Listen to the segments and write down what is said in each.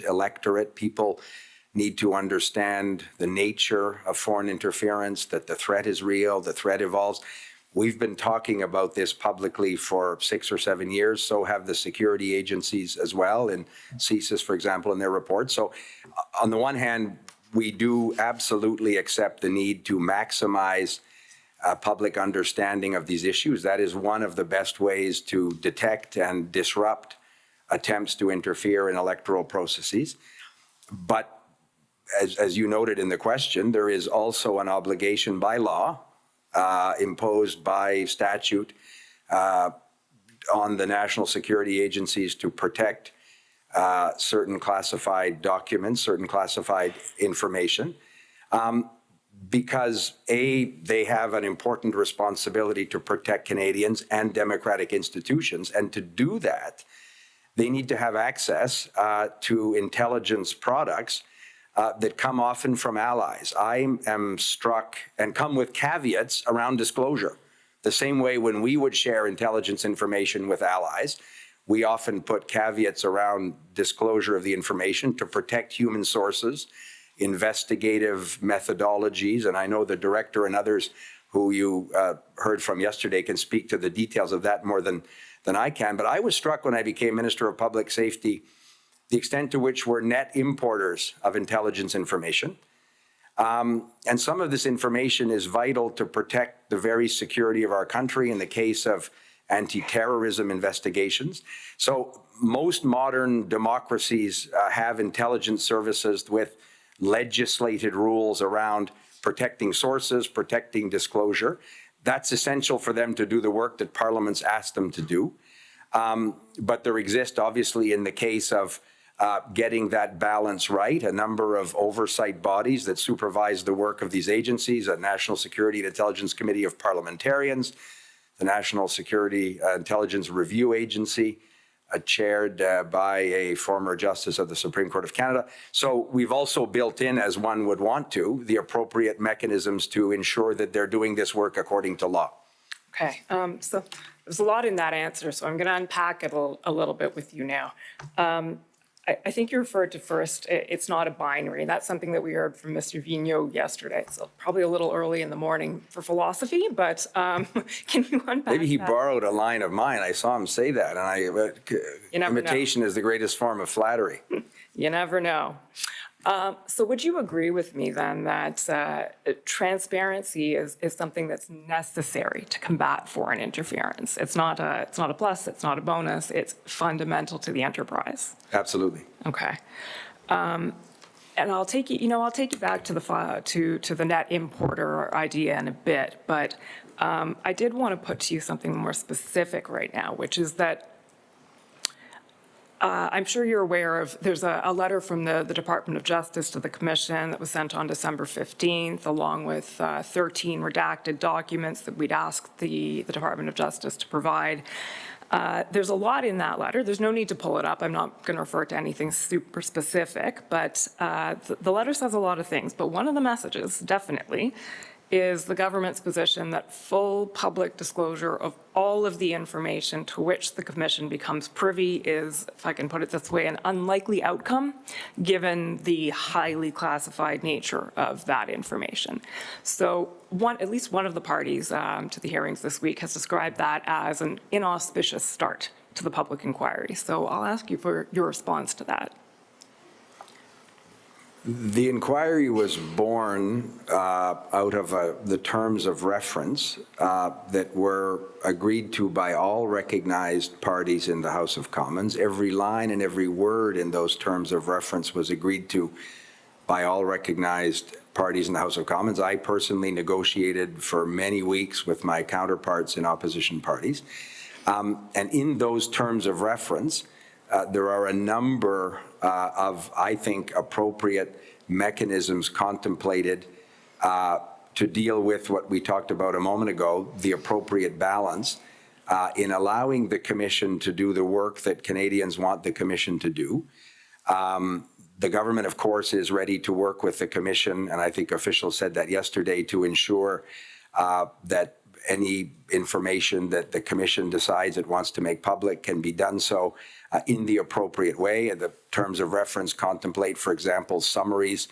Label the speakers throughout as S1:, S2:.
S1: electorate. People need to understand the nature of foreign interference, that the threat is real, the threat evolves. We've been talking about this publicly for 6 or 7 years. So have the security agencies as well, and CSIS, for example, in their reports. So on the one hand, we do absolutely accept the need to maximize public understanding of these issues. That is one of the best ways to detect and disrupt attempts to interfere in electoral processes. But as you noted in the question, there is also an obligation by law imposed by statute on the national security agencies to protect certain classified documents, certain classified information, because they have an important responsibility to protect Canadians and democratic institutions. And to do that, they need to have access to intelligence products that come often from allies. I am struck, and come with caveats around disclosure. The same way when we would share intelligence information with allies, we often put caveats around disclosure of the information to protect human sources, investigative methodologies, and I know the director and others who you heard from yesterday can speak to the details of that more than I can. But I was struck when I became Minister of Public Safety the extent to which we're net importers of intelligence information. And some of this information is vital to protect the very security of our country in the case of anti-terrorism investigations. So most modern democracies have intelligence services with legislated rules around protecting sources, protecting disclosure. That's essential for them to do the work that parliaments ask them to do. But there exist, obviously, in the case of getting that balance right, a number of oversight bodies that supervise the work of these agencies, a National Security and Intelligence Committee of Parliamentarians, the National Security Intelligence Review Agency, chaired by a former Justice of the Supreme Court of Canada. So we've also built in, as one would want to, the appropriate mechanisms to ensure that they're doing this work according to law.
S2: Okay, so there's a lot in that answer, so I'm going to unpack it a little bit with you now. I think you referred to first, it's not a binary. That's something that we heard from Mr. Vigneault yesterday. So probably a little early in the morning for philosophy, but can you unpack
S1: Maybe he
S2: that?
S1: borrowed a line of mine. I saw him say that, and imitation is the greatest form of flattery.
S2: You never know. So would you agree with me then that transparency is something that's necessary to combat foreign interference? It's not a plus, it's not a bonus, it's fundamental to the enterprise.
S1: Absolutely.
S2: Okay. And I'll take you back to the net importer idea in a bit, but I did want to put to you something more specific right now, which is that I'm sure you're aware of, there's a letter from the Department of Justice to the Commission that was sent on December 15th, along with 13 redacted documents that we'd asked the Department of Justice to provide. There's a lot in that letter. There's no need to pull it up. I'm not going to refer to anything super specific, but the letter says a lot of things. But one of the messages, definitely, is the government's position that full public disclosure of all of the information to which the Commission becomes privy is, if I can put it this way, an unlikely outcome given the highly classified nature of that information. So at least one of the parties to the hearings this week has described that as an inauspicious start to the public inquiry. So I'll ask you for your response to that.
S1: The inquiry was born out of the terms of reference that were agreed to by all recognized parties in the House of Commons. Every line and every word in those terms of reference was agreed to by all recognized parties in the House of Commons. I personally negotiated for many weeks with my counterparts in opposition parties. And in those terms of reference, there are a number of, I think, appropriate mechanisms contemplated to deal with what we talked about a moment ago, the appropriate balance in allowing the Commission to do the work that Canadians want the Commission to do. The government, of course, is ready to work with the Commission, and I think officials said that yesterday, to ensure that any information that the Commission decides it wants to make public can be done so in the appropriate way. And the terms of reference contemplate, for example, summaries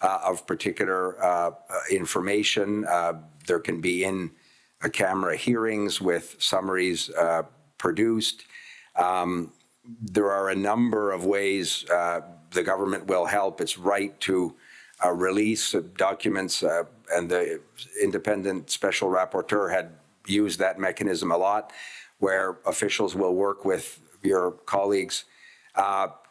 S1: of particular information. There can be in-camera hearings with summaries produced. There are a number of ways the government will help its right to release documents, and the independent special rapporteur had used that mechanism a lot, where officials will work with your colleagues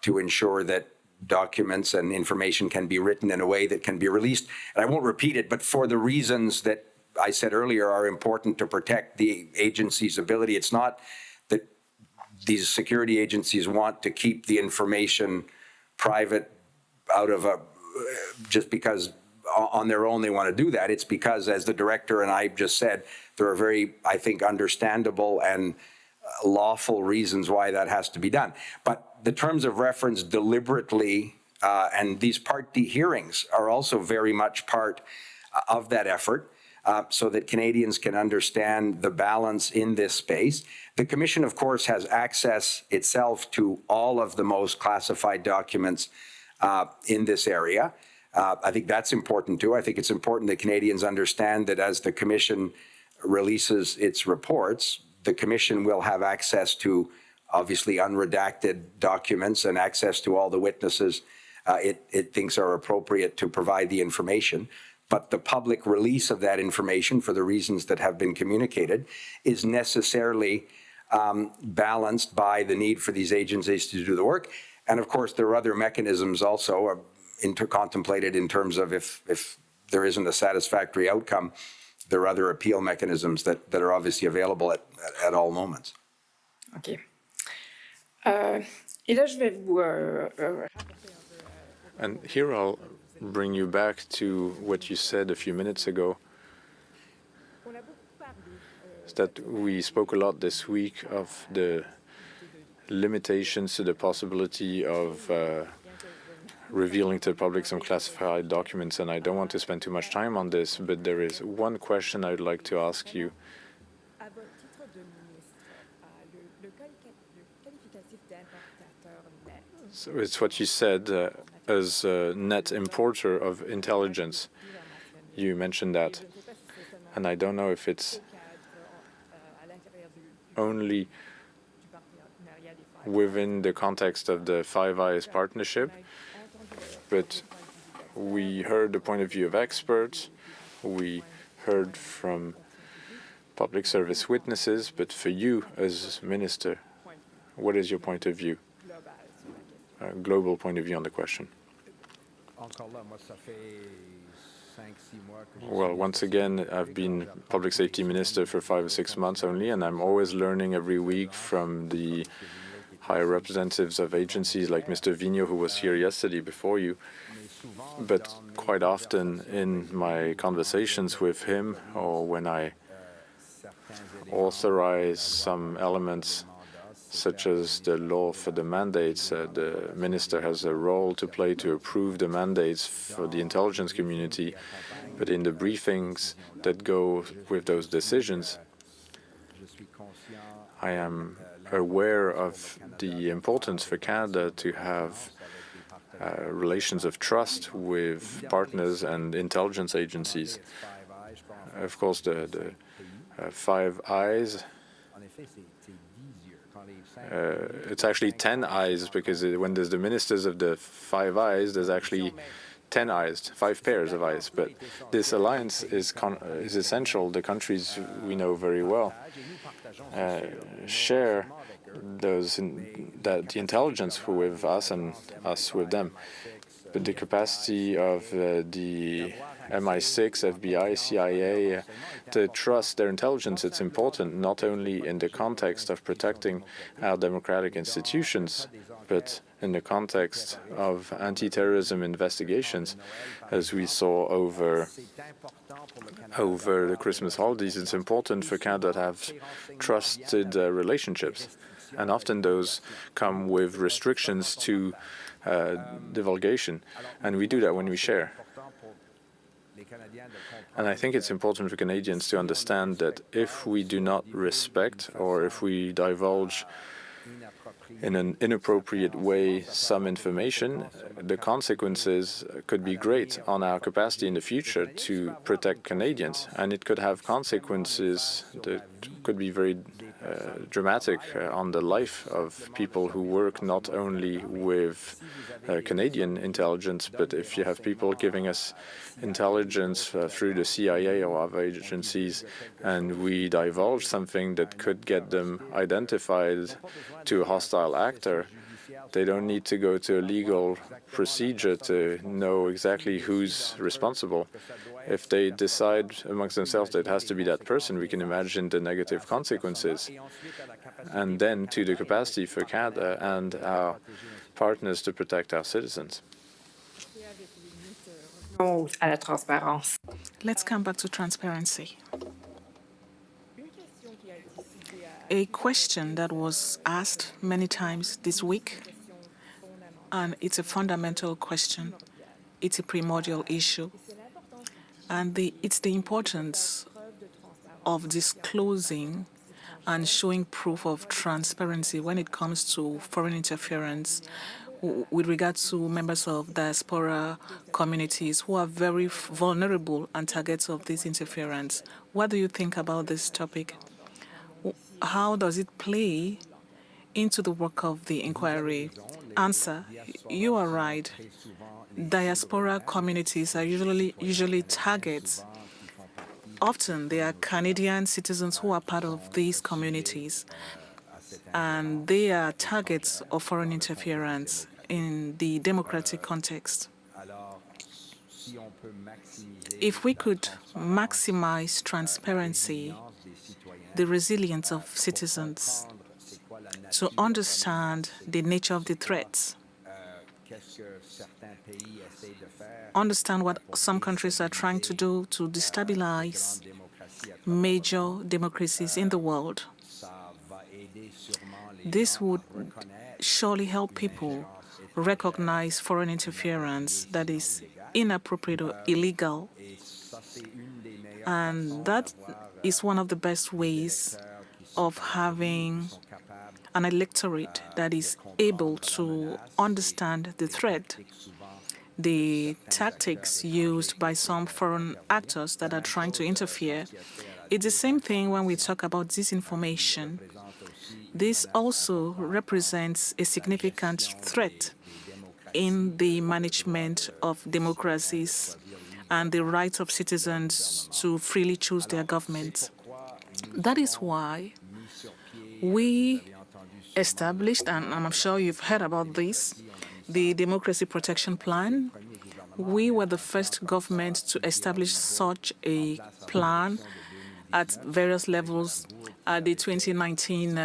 S1: to ensure that documents and information can be written in a way that can be released. And I won't repeat it, but for the reasons that I said earlier are important to protect the agency's ability. It's not that these security agencies want to keep the information private out of just because on their own they want to do that. It's because, as the director and I just said, there are very, I think, understandable and lawful reasons why that has to be done. But the terms of reference deliberately, and these Part D hearings are also very much part of that effort, so that Canadians can understand the balance in this space. The Commission, of course, has access itself to all of the most classified documents in this area. I think that's important too. I think it's important that Canadians understand that as the Commission releases its reports, the Commission will have access to obviously unredacted documents and access to all the witnesses it thinks are appropriate to provide the information. But the public release of that information, for the reasons that have been communicated, is necessarily balanced by the need for these agencies to do the work. And of course, there are other mechanisms also contemplated in terms of if there isn't a satisfactory outcome, there are other appeal mechanisms that are obviously available at all moments.
S2: OK. Et là, je vais vous
S3: And here I'll bring you back to what you said a few minutes ago, is that we spoke a lot this week of the limitations to the possibility of revealing to the public some classified documents, and I don't want to spend too much time on this, but there is one question I'd like to ask you. So it's what you said as a net importer of intelligence. You mentioned that, and I don't know if it's only within the context of the Five Eyes partnership, but we heard the point of view of experts, we heard from public service witnesses, but for you as minister, what is your point of view, a global point of view on the question? Well, once again, I've been public safety minister for 5 or 6 months only, and I'm always learning every week from the high representatives of agencies like Mr. Vigneault, who was here yesterday before you. But quite often in my conversations with him, or when I authorize some elements such as the law for the mandates, the minister has a role to play to approve the mandates for the intelligence community. But in the briefings that go with those decisions, I am aware of the importance for Canada to have relations of trust with partners and intelligence agencies. Of course, the Five Eyes, it's actually 10 eyes, because when there's the ministers of the Five Eyes, there's actually 10 eyes, 5 pairs of eyes. But this alliance is essential. The countries we know very well share the intelligence with us and us with them. But the capacity of the MI6, FBI, CIA to trust their intelligence, it's important not only in the context of protecting our democratic institutions, but in the context of anti-terrorism investigations, as we saw over the Christmas holidays. It's important for Canada to have trusted relationships, and often those come with restrictions to divulgation, and we do that when we share. And I think it's important for Canadians to understand that if we do not respect or if we divulge in an inappropriate way some information, the consequences could be great on our capacity in the future to protect Canadians. And it could have consequences that could be very dramatic on the life of people who work not only with Canadian intelligence, but if you have people giving us intelligence through the CIA or other agencies, and we divulge something that could get them identified to a hostile actor, they don't need to go to a legal procedure to know exactly who's responsible. If they decide amongst themselves that it has to be that person, we can imagine the negative consequences. And then to the capacity for Canada and our partners to protect our citizens.
S2: À la transparence.
S4: Let's come back to transparency. A question that was asked many times this week, and it's a fundamental question. It's a primordial issue. And it's the importance of disclosing and showing proof of transparency when it comes to foreign interference with regard to members of diaspora communities who are very vulnerable and targets of this interference. What do you think about this topic? How does it play into the work of the inquiry? Answer: you are right. Diaspora communities are usually targets. Often they are Canadian citizens who are part of these communities, and they are targets of foreign interference in the democratic context. If we could maximize transparency, the resilience of citizens, to understand the nature of the threats, understand what some countries are trying to do to destabilize major democracies in the world, this would surely help people recognize foreign interference that is inappropriate or illegal. And that is one of the best ways of having an electorate that is able to understand the threat, the tactics used by some foreign actors that are trying to interfere. It's the same thing when we talk about disinformation. This also represents a significant threat in the management of democracies and the right of citizens to freely choose their government. That is why we established, and I'm sure you've heard about this, the Democracy Protection Plan. We were the first government to establish such a plan at various levels at the 2019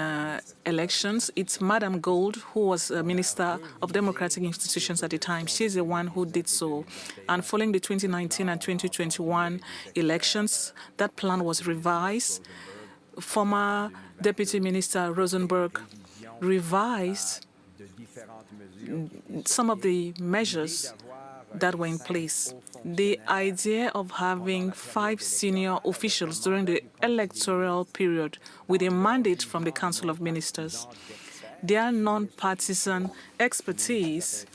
S4: elections. It's Madam Gold, who was Minister of Democratic Institutions at the time. She's the one who did so. And following the 2019 and 2021 elections, that plan was revised. Former Deputy Minister Rosenberg revised some of the measures that were in place. The idea of having 5 senior officials during the electoral period with a mandate from the Council of Ministers, their non-partisan expertise,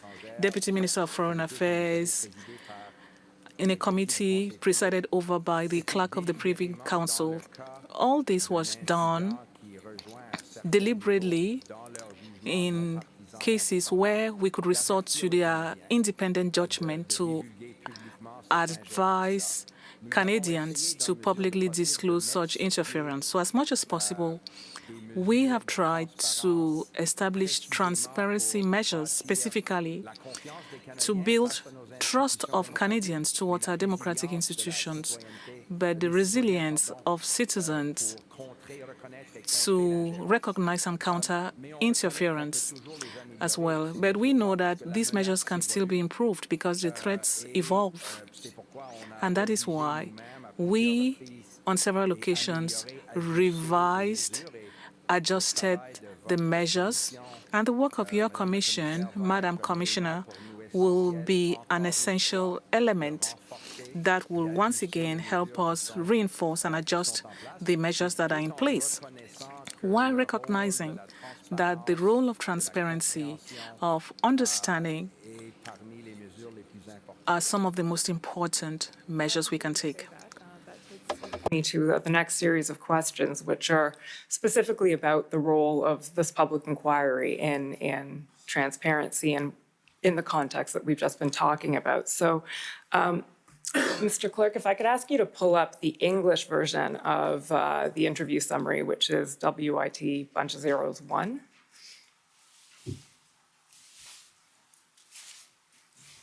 S4: Deputy Minister of Foreign Affairs, in a committee presided over by the Clerk of the Privy Council. All this was done deliberately in cases where we could resort to their independent judgment to advise Canadians to publicly disclose such interference. So as much as possible, we have tried to establish transparency measures specifically to build trust of Canadians towards our democratic institutions, but the resilience of citizens to recognize and counter interference as well. But we know that these measures can still be improved because the threats evolve. And that is why we, on several occasions, revised, adjusted the measures. And the work of your commission, Madam Commissioner, will be an essential element that will once again help us reinforce and adjust the measures that are in place, while recognizing that the role of transparency, of understanding, are some of the most important measures we can take.
S2: Me to the next series of questions, which are specifically about the role of this public inquiry in transparency and in the context that we've just been talking about. So, Mr. Clerk, if I could ask you to pull up the English version of the interview summary, which is WIT bunch of zeros 1.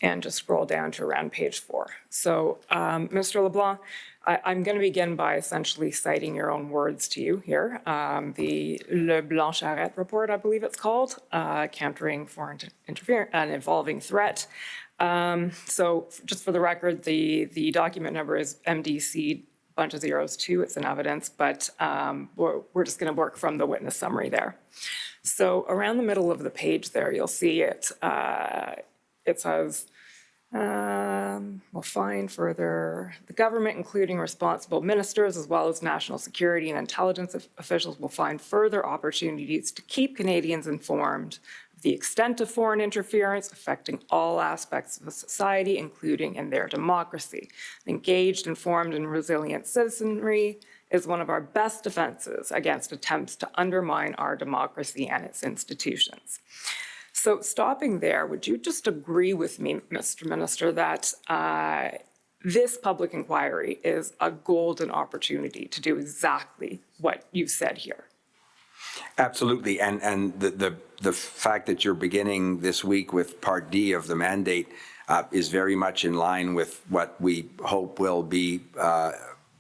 S2: And just scroll down to around page 4. So, Mr. LeBlanc, I'm going to begin by essentially citing your own words to you here. The Le Blanc-Charette report, I believe it's called, Countering Foreign Interference, an Evolving Threat. So just for the record, the document number is MDC bunch of zeros 2. It's in evidence, but we're just going to work from the witness summary there. So around the middle of the page there, you'll see it. It says, we'll find further, the government, including responsible ministers, as well as national security and intelligence officials, will find further opportunities to keep Canadians informed of the extent of foreign interference affecting all aspects of society, including in their democracy. Engaged, informed, and resilient citizenry is one of our best defenses against attempts to undermine our democracy and its institutions. So stopping there, would you just agree with me, Mr. Minister, that this public inquiry is a golden opportunity to do exactly what you said here?
S1: Absolutely. And the fact that you're beginning this week with Part D of the mandate is very much in line with what we hope will be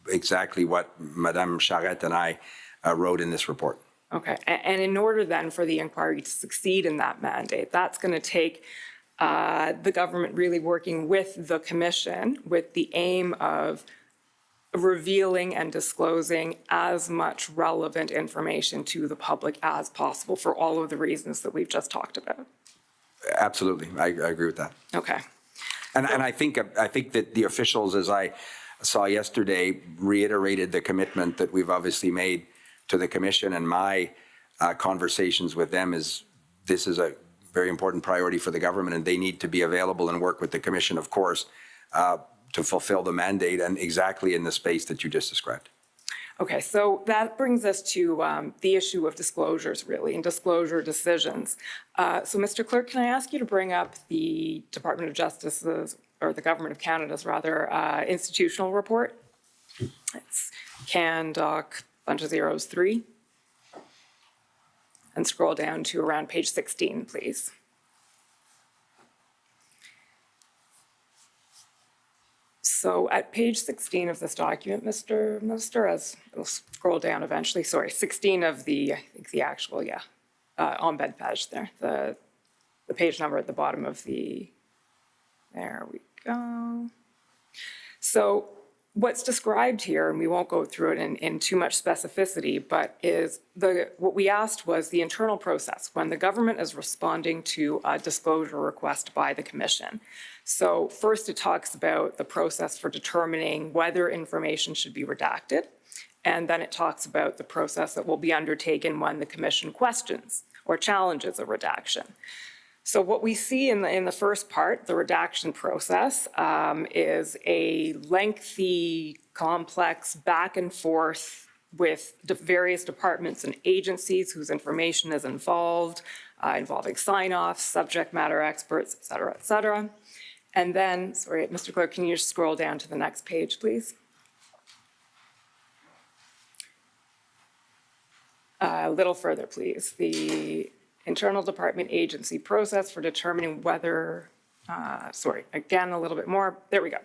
S1: exactly what Madame Charette and I wrote in this report.
S2: Okay, and in order then for the inquiry to succeed in that mandate, that's going to take the government really working with the commission with the aim of revealing and disclosing as much relevant information to the public as possible for all of the reasons that we've just talked about.
S1: Absolutely, I agree with that.
S2: Okay.
S1: And I think that the officials, as I saw yesterday, reiterated the commitment that we've obviously made to the commission, and my conversations with them is this is a very important priority for the government, and they need to be available and work with the commission, of course, to fulfill the mandate and exactly in the space that you just described.
S2: Okay, so that brings us to the issue of disclosures, really, and disclosure decisions. So, Mr. Clerk, can I ask you to bring up the Department of Justice's, or the Government of Canada's, rather, institutional report? It's CanDoc bunch of zeros 3, and scroll down to around page 16, please. So at page 16 of this document, Mr. Minister, as we'll scroll down eventually, sorry, 16 of the, I think the actual, on-bed page there, the page number at the bottom of the, there we go. So what's described here, and we won't go through it in too much specificity, but is what we asked was the internal process when the government is responding to a disclosure request by the commission. So first it talks about the process for determining whether information should be redacted, and then it talks about the process that will be undertaken when the commission questions or challenges a redaction. So what we see in the first part, the redaction process, is a lengthy, complex back and forth with the various departments and agencies whose information is involved, involving sign-offs, subject matter experts, et cetera, et cetera. And then, sorry, Mr. Clerk, can you just scroll down to the next page, please? A little further, please. The internal department agency process for determining whether, again, a little bit more. There we go.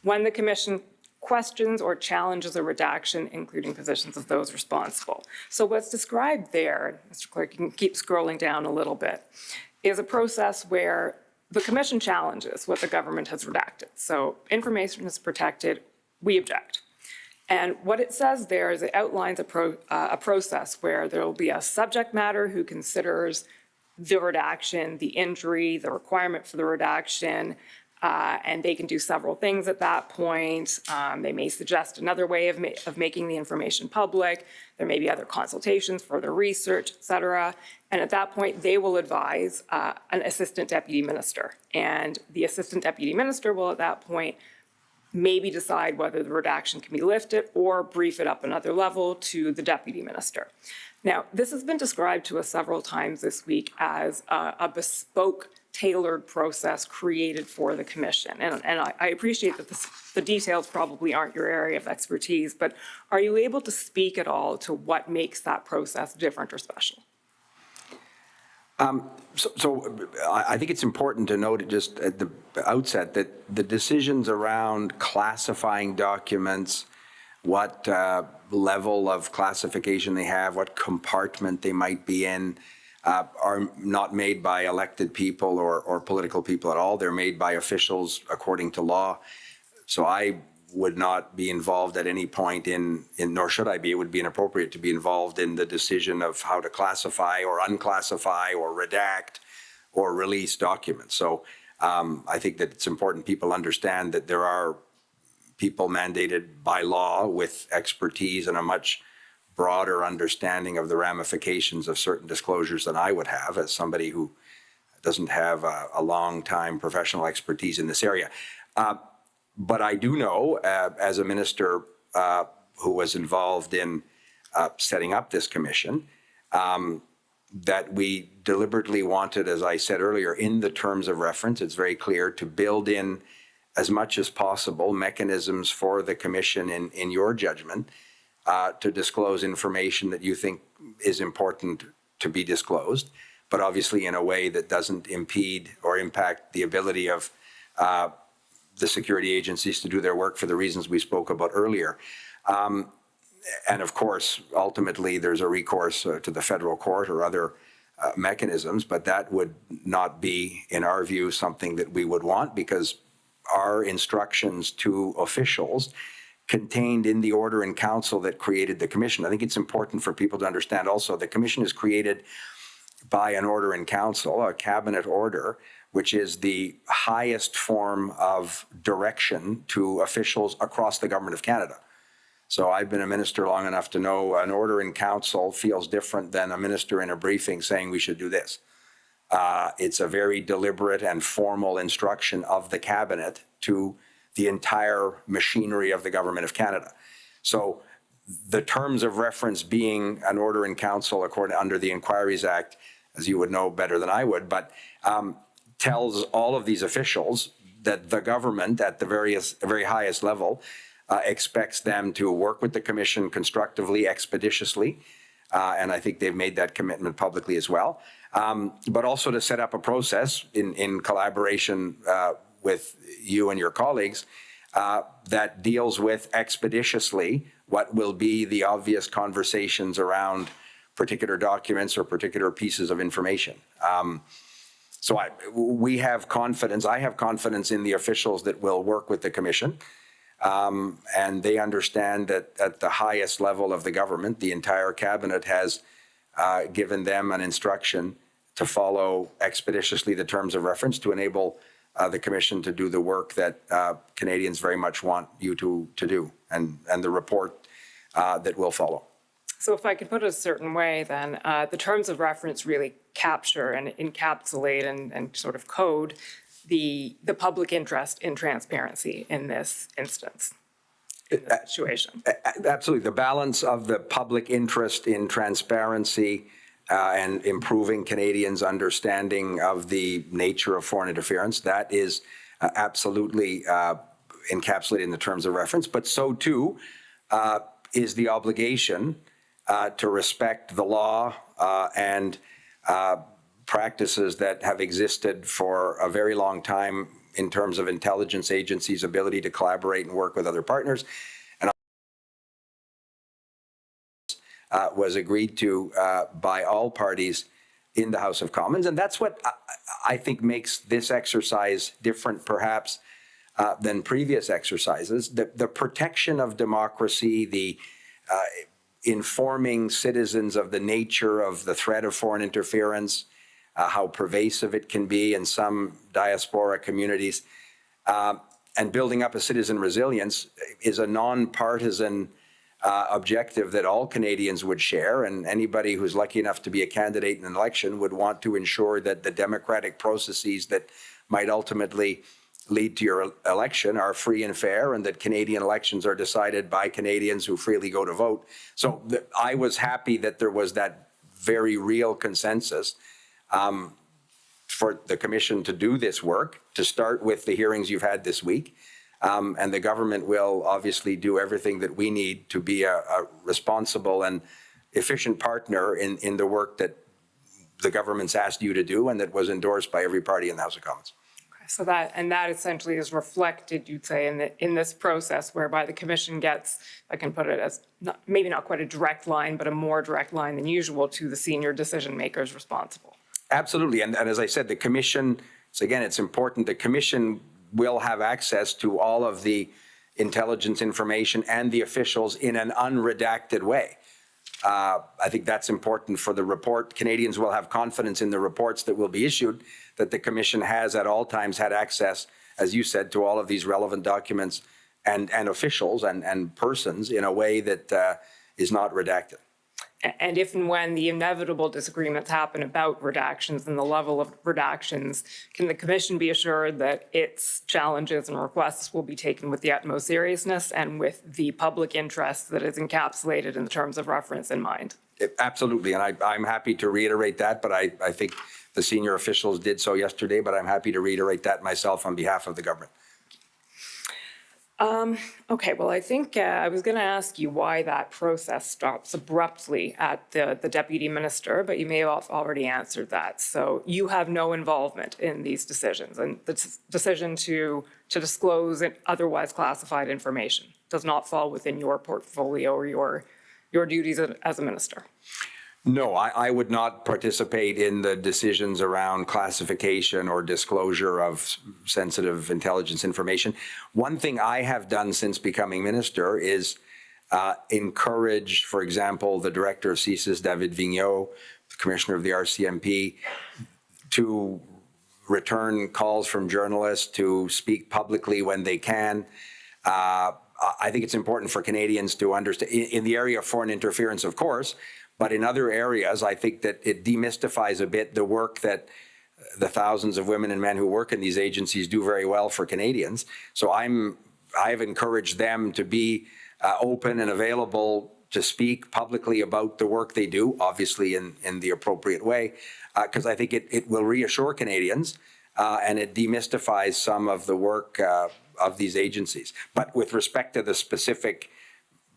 S2: When the commission questions or challenges a redaction, including positions of those responsible. So what's described there, Mr. Clerk, you can keep scrolling down a little bit, is a process where the commission challenges what the government has redacted. So information is protected, we object. And what it says there is it outlines a process where there will be a subject matter who considers the redaction, the injury, the requirement for the redaction, and they can do several things at that point. They may suggest another way of making the information public. There may be other consultations, further research, et cetera. And at that point, they will advise an assistant deputy minister. And the assistant deputy minister will at that point maybe decide whether the redaction can be lifted or brief it up another level to the deputy minister. Now, this has been described to us several times this week as a bespoke, tailored process created for the commission. And I appreciate that the details probably aren't your area of expertise, but are you able to speak at all to what makes that process different or special?
S1: So I think it's important to note just at the outset that the decisions around classifying documents, what level of classification they have, what compartment they might be in, are not made by elected people or political people at all. They're made by officials according to law. So I would not be involved at any point nor should I be, it would be inappropriate to be involved in the decision of how to classify or unclassify or redact or release documents. So I think that it's important people understand that there are people mandated by law with expertise and a much broader understanding of the ramifications of certain disclosures than I would have as somebody who doesn't have a long time professional expertise in this area. But I do know, as a minister who was involved in setting up this commission, that we deliberately wanted, as I said earlier, in the terms of reference, it's very clear, to build in as much as possible mechanisms for the commission, in your judgment, to disclose information that you think is important to be disclosed, but obviously in a way that doesn't impede or impact the ability of the security agencies to do their work for the reasons we spoke about earlier. And of course, ultimately, there's a recourse to the federal court or other mechanisms, but that would not be, in our view, something that we would want, because our instructions to officials contained in the order in council that created the commission. I think it's important for people to understand also the commission is created by an order in council, a cabinet order, which is the highest form of direction to officials across the government of Canada. So I've been a minister long enough to know an order in council feels different than a minister in a briefing saying we should do this. It's a very deliberate and formal instruction of the cabinet to the entire machinery of the government of Canada. So the terms of reference being an order in council under the Inquiries Act, as you would know better than I would, but tells all of these officials that the government at the very highest level expects them to work with the commission constructively, expeditiously, and I think they've made that commitment publicly as well, but also to set up a process in collaboration with you and your colleagues that deals with expeditiously what will be the obvious conversations around particular documents or particular pieces of information. So we have confidence, I have confidence in the officials that will work with the commission, and they understand that at the highest level of the government, the entire cabinet has given them an instruction to follow expeditiously the terms of reference to enable the commission to do the work that Canadians very much want you to do, and the report that will follow.
S2: So if I could put it a certain way, then the terms of reference really capture and encapsulate and sort of code the public interest in transparency in this instance, in this situation.
S1: Absolutely. The balance of the public interest in transparency and improving Canadians' understanding of the nature of foreign interference, that is absolutely encapsulated in the terms of reference, but so too is the obligation to respect the law and practices that have existed for a very long time in terms of intelligence agencies' ability to collaborate and work with other partners. And was agreed to by all parties in the House of Commons. And that's what I think makes this exercise different, perhaps, than previous exercises. The protection of democracy, the informing citizens of the nature of the threat of foreign interference, how pervasive it can be in some diaspora communities. And building up a citizen resilience is a nonpartisan objective that all Canadians would share, and anybody who's lucky enough to be a candidate in an election would want to ensure that the democratic processes that might ultimately lead to your election are free and fair, and that Canadian elections are decided by Canadians who freely go to vote. So I was happy that there was that very real consensus for the Commission to do this work, to start with the hearings you've had this week. And the government will obviously do everything that we need to be a responsible and efficient partner in the work that the government's asked you to do and that was endorsed by every party in the House of Commons.
S2: So that essentially is reflected, you'd say, in this process, whereby the Commission gets, I can put it as maybe not quite a direct line, but a more direct line than usual to the senior decision makers responsible.
S1: Absolutely, and as I said, the Commission, so again, it's important, the Commission will have access to all of the intelligence information and the officials in an unredacted way. I think that's important for the report. Canadians will have confidence in the reports that will be issued, that the Commission has at all times had access, as you said, to all of these relevant documents and officials and persons in a way that is not redacted.
S2: And if and when the inevitable disagreements happen about redactions and the level of redactions, can the Commission be assured that its challenges and requests will be taken with the utmost seriousness and with the public interest that is encapsulated in the terms of reference in mind?
S1: Absolutely, and I'm happy to reiterate that, but I think the senior officials did so yesterday, but I'm happy to reiterate that myself on behalf of the government.
S2: Okay, well, I think I was going to ask you why that process stops abruptly at the deputy minister, but you may have already answered that. So you have no involvement in these decisions, and the decision to disclose otherwise classified information does not fall within your portfolio or your duties as a minister.
S1: No, I would not participate in the decisions around classification or disclosure of sensitive intelligence information. One thing I have done since becoming minister is encourage, for example, the director of CSIS, David Vigneault, the commissioner of the RCMP, to return calls from journalists, to speak publicly when they can. I think it's important for Canadians to understand, in the area of foreign interference, of course, but in other areas, I think that it demystifies a bit the work that the thousands of women and men who work in these agencies do very well for Canadians. So I've encouraged them to be open and available to speak publicly about the work they do, obviously in the appropriate way, because I think it will reassure Canadians and it demystifies some of the work of these agencies. But with respect to the specific,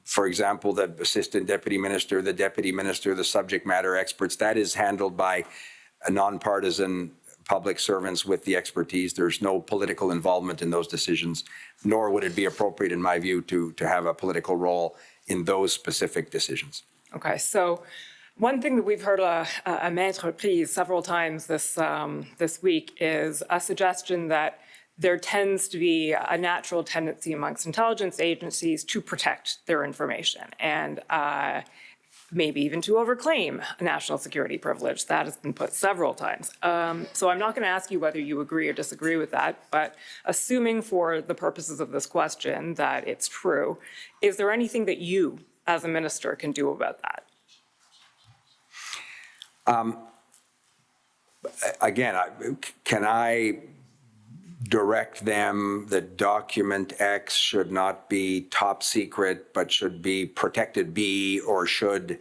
S1: for example, the assistant deputy minister, the subject matter experts, that is handled by a nonpartisan public servants with the expertise. There's no political involvement in those decisions, nor would it be appropriate, in my view, to have a political role in those specific decisions.
S2: Okay, so one thing that we've heard à maintes reprises several times this week is a suggestion that there tends to be a natural tendency amongst intelligence agencies to protect their information and maybe even to overclaim a national security privilege. That has been put several times. So I'm not going to ask you whether you agree or disagree with that, but assuming for the purposes of this question that it's true, is there anything that you as a minister can do about that?
S1: Again, can I direct them that document X should not be top secret, but should be protected B, or should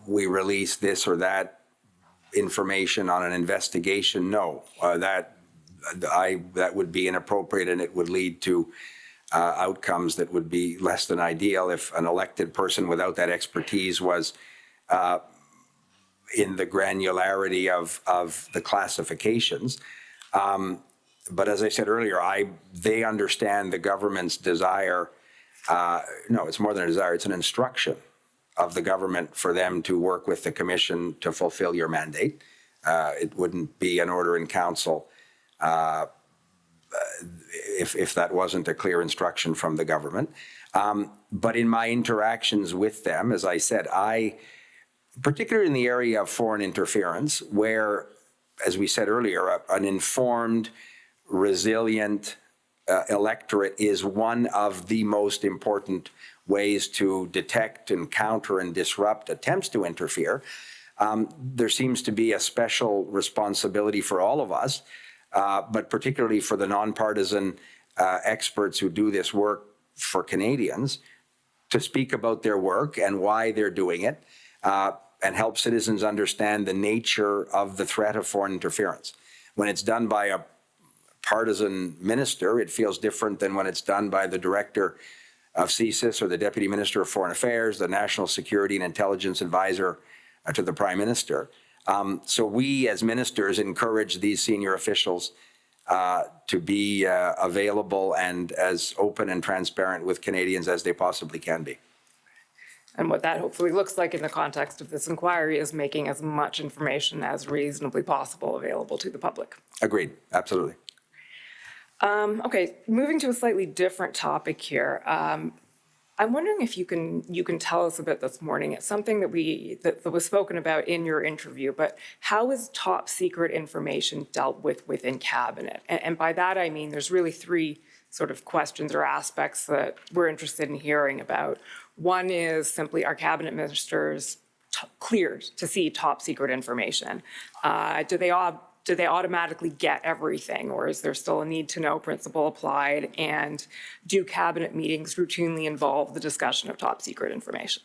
S1: we release this or that information on an investigation? No, that would be inappropriate, and it would lead to outcomes that would be less than ideal if an elected person without that expertise was in the granularity of the classifications. But as I said earlier, they understand the government's desire. No, it's more than a desire, it's an instruction of the government for them to work with the Commission to fulfill your mandate. It wouldn't be an order in council if that wasn't a clear instruction from the government. But in my interactions with them, as I said, particularly in the area of foreign interference, where, as we said earlier, an informed, resilient electorate is one of the most important ways to detect and counter and disrupt attempts to interfere. There seems to be a special responsibility for all of us, but particularly for the nonpartisan experts who do this work for Canadians, to speak about their work and why they're doing it, and help citizens understand the nature of the threat of foreign interference. When it's done by a partisan minister, it feels different than when it's done by the director of CSIS or the Deputy Minister of Foreign Affairs, the National Security and Intelligence Advisor to the Prime Minister. So we as ministers encourage these senior officials to be available and as open and transparent with Canadians as they possibly can be.
S2: And what that hopefully looks like in the context of this inquiry is making as much information as reasonably possible available to the public.
S1: Agreed, absolutely.
S2: Okay, moving to a slightly different topic here. I'm wondering if you can tell us a bit this morning. It's something that was spoken about in your interview, but how is top secret information dealt with within cabinet? And by that I mean there's really three sort of questions or aspects that we're interested in hearing about. One is simply, are cabinet ministers cleared to see top secret information? Do they automatically get everything, or is there still a need to know principle applied? And do cabinet meetings routinely involve the discussion of top secret information?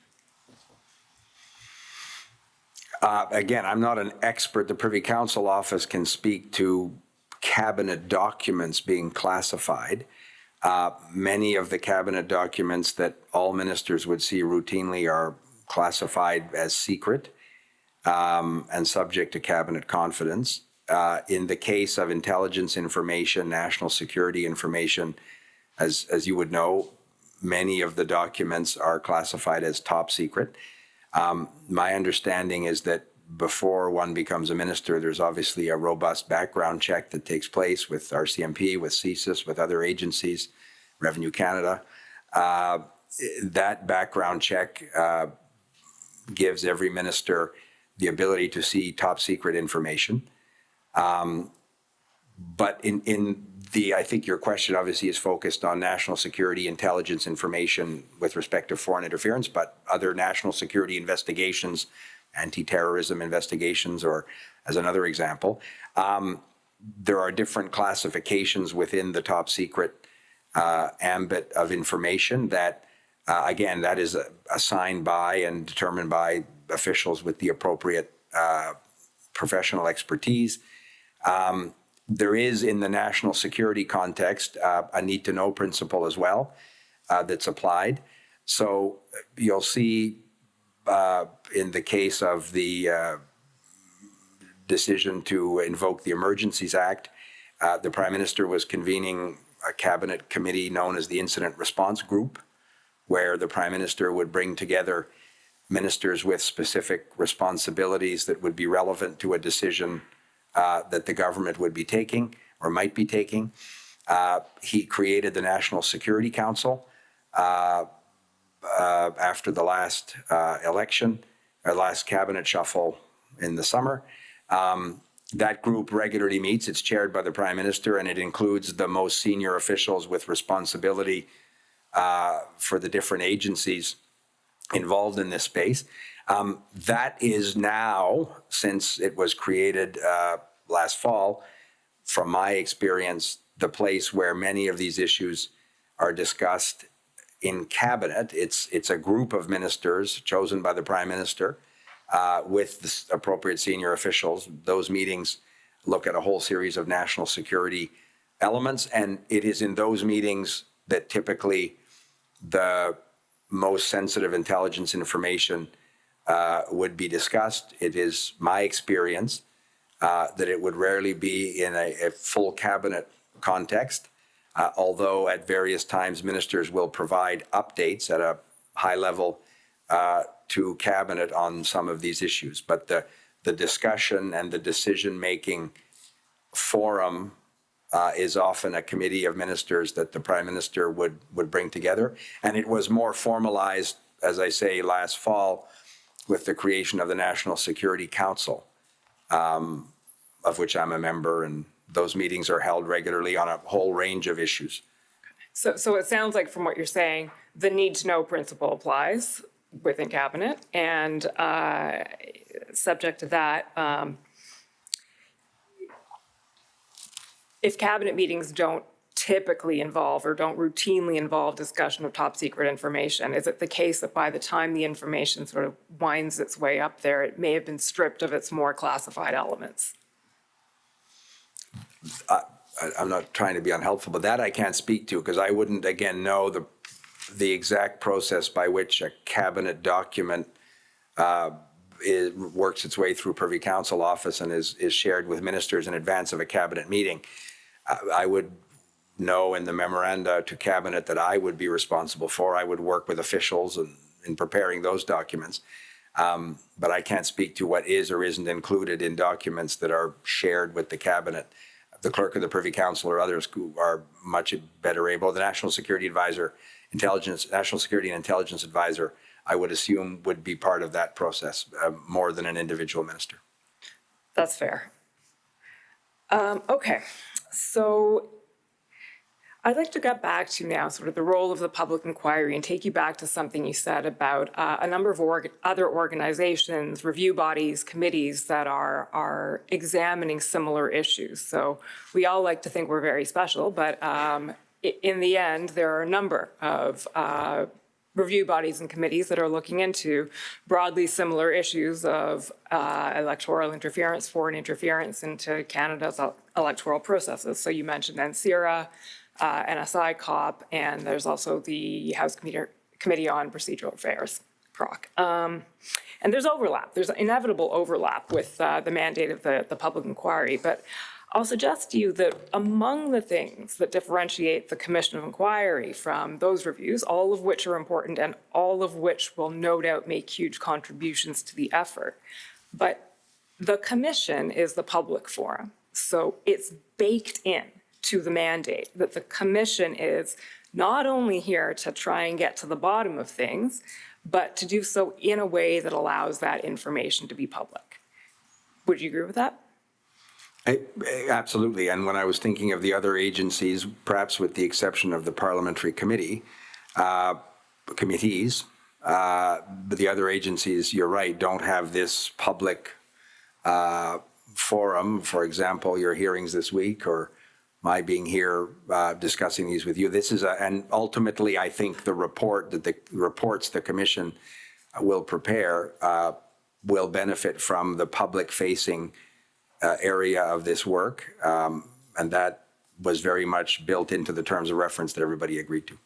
S1: Again, I'm not an expert. The Privy Council office can speak to cabinet documents being classified. Many of the cabinet documents that all ministers would see routinely are classified as secret and subject to cabinet confidence. In the case of intelligence information, national security information, as you would know, many of the documents are classified as top secret. My understanding is that before one becomes a minister, there's obviously a robust background check that takes place with RCMP, with CSIS, with other agencies, Revenue Canada. That background check gives every minister the ability to see top secret information. But I think your question obviously is focused on national security intelligence information with respect to foreign interference, but other national security investigations, anti-terrorism investigations, or as another example, there are different classifications within the top secret ambit of information that, again, that is assigned by and determined by officials with the appropriate professional expertise. There is, in the national security context, a need-to-know principle as well that's applied. So you'll see in the case of the decision to invoke the Emergencies Act, the Prime Minister was convening a cabinet committee known as the Incident Response Group, where the Prime Minister would bring together ministers with specific responsibilities that would be relevant to a decision that the government would be taking or might be taking. He created the National Security Council after the last election, or last cabinet shuffle in the summer. That group regularly meets. It's chaired by the Prime Minister, and it includes the most senior officials with responsibility for the different agencies involved in this space. That is now, since it was created last fall, from my experience, the place where many of these issues are discussed in cabinet. It's a group of ministers chosen by the Prime Minister with the appropriate senior officials. Those meetings look at a whole series of national security elements, and it is in those meetings that typically the most sensitive intelligence information would be discussed. It is my experience that it would rarely be in a full cabinet context, although at various times ministers will provide updates at a high level to cabinet on some of these issues. But the discussion and the decision-making forum is often a committee of ministers that the Prime Minister would bring together. And it was more formalized, as I say, last fall with the creation of the National Security Council, of which I'm a member, and those meetings are held regularly on a whole range of issues.
S2: So it sounds like from what you're saying, the need-to-know principle applies within cabinet, and subject to that, if cabinet meetings don't typically involve or don't routinely involve discussion of top secret information, is it the case that by the time the information sort of winds its way up there, it may have been stripped of its more classified elements?
S1: I'm not trying to be unhelpful, but that I can't speak to because I wouldn't, again, know the exact process by which a cabinet document works its way through Privy Council office and is shared with ministers in advance of a cabinet meeting. I would know in the memoranda to cabinet that I would be responsible for. I would work with officials in preparing those documents. But I can't speak to what is or isn't included in documents that are shared with the cabinet. The clerk of the Privy Council or others who are much better able. The National Security Advisor, National Security and Intelligence Advisor, I would assume would be part of that process more than an individual minister.
S2: That's fair. Okay, so I'd like to get back to now sort of the role of the public inquiry and take you back to something you said about a number of other organizations, review bodies, committees that are examining similar issues. So we all like to think we're very special, but in the end, there are a number of review bodies and committees that are looking into broadly similar issues of electoral interference, foreign interference into Canada's electoral processes. So you mentioned NCIRA, NSI COP, and there's also the House Committee on Procedural Affairs, PROC. And there's overlap. There's inevitable overlap with the mandate of the public inquiry. But I'll suggest to you that among the things that differentiate the Commission of Inquiry from those reviews, all of which are important and all of which will no doubt make huge contributions to the effort, but the Commission is the public forum. So it's baked in to the mandate that the Commission is not only here to try and get to the bottom of things, but to do so in a way that allows that information to be public. Would you agree with that?
S1: Absolutely. And when I was thinking of the other agencies, perhaps with the exception of the parliamentary committees, but the other agencies, you're right, don't have this public forum. For example, your hearings this week or my being here discussing these with you. This is and ultimately, I think the reports the Commission will prepare will benefit from the public-facing area of this work, and that was very much built into the terms of reference that everybody agreed to.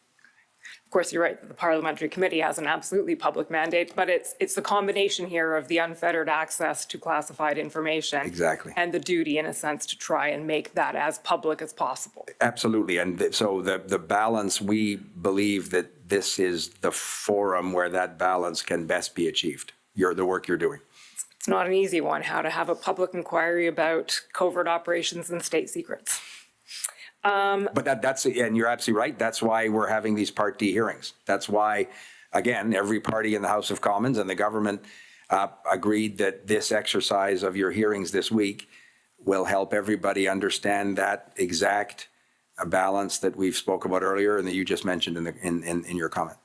S2: Of course, you're right that the parliamentary committee has an absolutely public mandate, but it's the combination here of the unfettered access to classified information.
S1: Exactly.
S2: And the duty, in a sense, to try and make that as public as possible.
S1: Absolutely. And so the balance, we believe that this is the forum where that balance can best be achieved. The work you're doing.
S2: It's not an easy one, how to have a public inquiry about covert operations and state secrets.
S1: But that's, and you're absolutely right, that's why we're having these Part D hearings. That's why, again, every party in the House of Commons and the government agreed that this exercise of your hearings this week will help everybody understand that exact balance that we've spoke about earlier and that you just mentioned in your comment.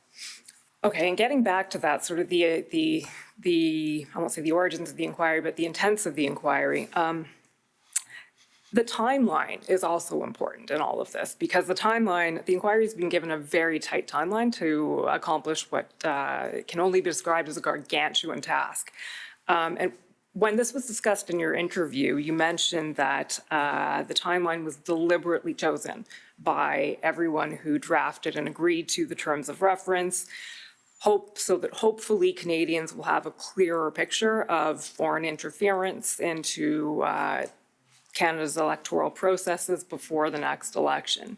S2: Okay, and getting back to that, sort of the I won't say the origins of the inquiry, but the intents of the inquiry. The timeline is also important in all of this because the inquiry has been given a very tight timeline to accomplish what can only be described as a gargantuan task. And when this was discussed in your interview, you mentioned that the timeline was deliberately chosen by everyone who drafted and agreed to the terms of reference, so that hopefully Canadians will have a clearer picture of foreign interference into Canada's electoral processes before the next election.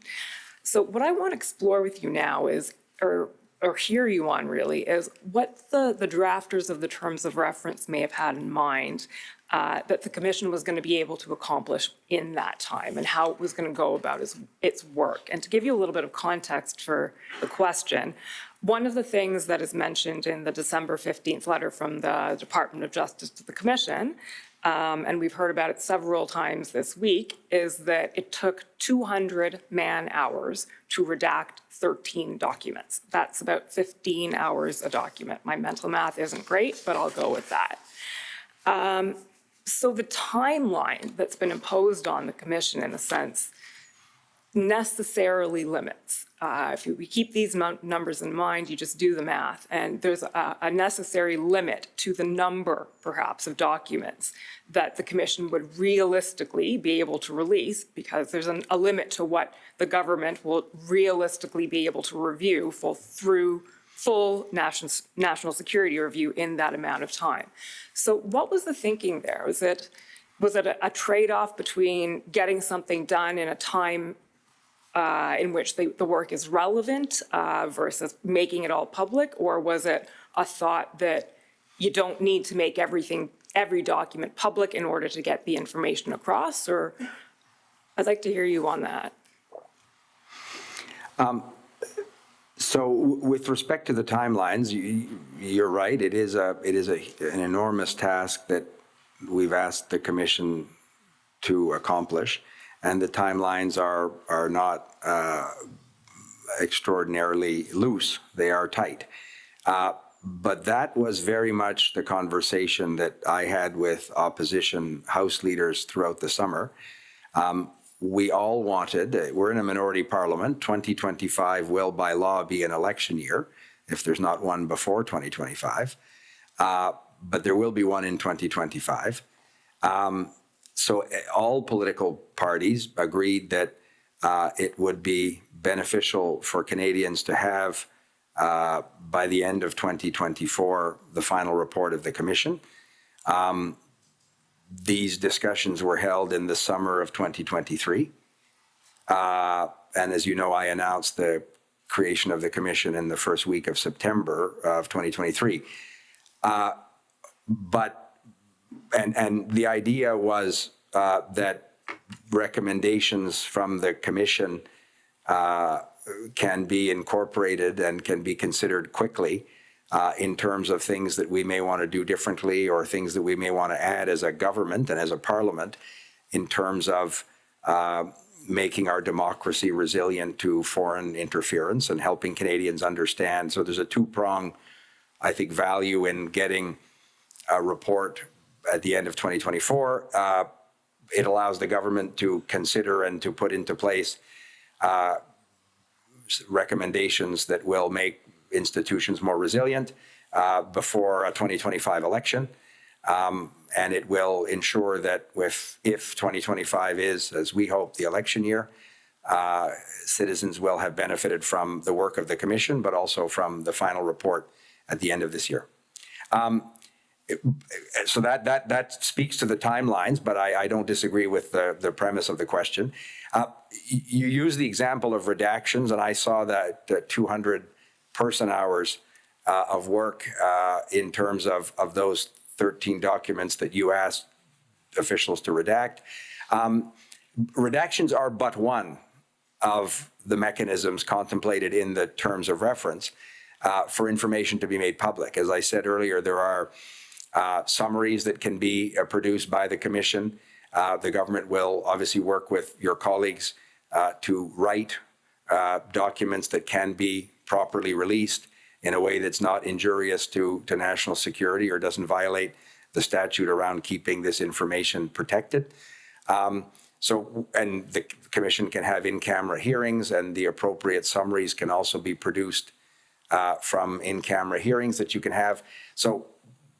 S2: So what I want to explore with you now is, or hear you on really, is what the drafters of the terms of reference may have had in mind that the commission was going to be able to accomplish in that time and how it was going to go about its work. And to give you a little bit of context for the question, one of the things that is mentioned in the December 15th letter from the Department of Justice to the Commission, and we've heard about it several times this week, is that it took 200 man-hours to redact 13 documents. That's about 15 hours a document. My mental math isn't great, but I'll go with that. So the timeline that's been imposed on the commission, in a sense, necessarily limits. If we keep these numbers in mind, you just do the math, and there's a necessary limit to the number, perhaps, of documents that the commission would realistically be able to release, because there's a limit to what the government will realistically be able to review through full national security review in that amount of time. So what was the thinking there? Was it a trade-off between getting something done in a time in which the work is relevant versus making it all public? Or was it a thought that you don't need to make every document public in order to get the information across? Or I'd like to hear you on that.
S1: So with respect to the timelines, you're right. It is an enormous task that we've asked the commission to accomplish, and the timelines are not extraordinarily loose. They are tight. But that was very much the conversation that I had with opposition House leaders throughout the summer. We all wanted, we're in a minority parliament, 2025 will by law be an election year, if there's not one before 2025, but there will be one in 2025. So all political parties agreed that it would be beneficial for Canadians to have, by the end of 2024, the final report of the Commission. These discussions were held in the summer of 2023. And as you know, I announced the creation of the commission in the first week of September of 2023. And the idea was that recommendations from the commission can be incorporated and can be considered quickly in terms of things that we may want to do differently or things that we may want to add as a government and as a parliament in terms of making our democracy resilient to foreign interference and helping Canadians understand. So there's a two-prong, I think, value in getting a report at the end of 2024. It allows the government to consider and to put into place recommendations that will make institutions more resilient before a 2025 election. And it will ensure that if 2025 is, as we hope, the election year, citizens will have benefited from the work of the commission, but also from the final report at the end of this year. So that speaks to the timelines, but I don't disagree with the premise of the question. You use the example of redactions, and I saw that 200 person hours of work in terms of those 13 documents that you asked officials to redact. Redactions are but one of the mechanisms contemplated in the terms of reference for information to be made public. As I said earlier, there are summaries that can be produced by the commission. The government will obviously work with your colleagues to write documents that can be properly released in a way that's not injurious to national security or doesn't violate the statute around keeping this information protected. And the commission can have in-camera hearings, and the appropriate summaries can also be produced from in-camera hearings that you can have. So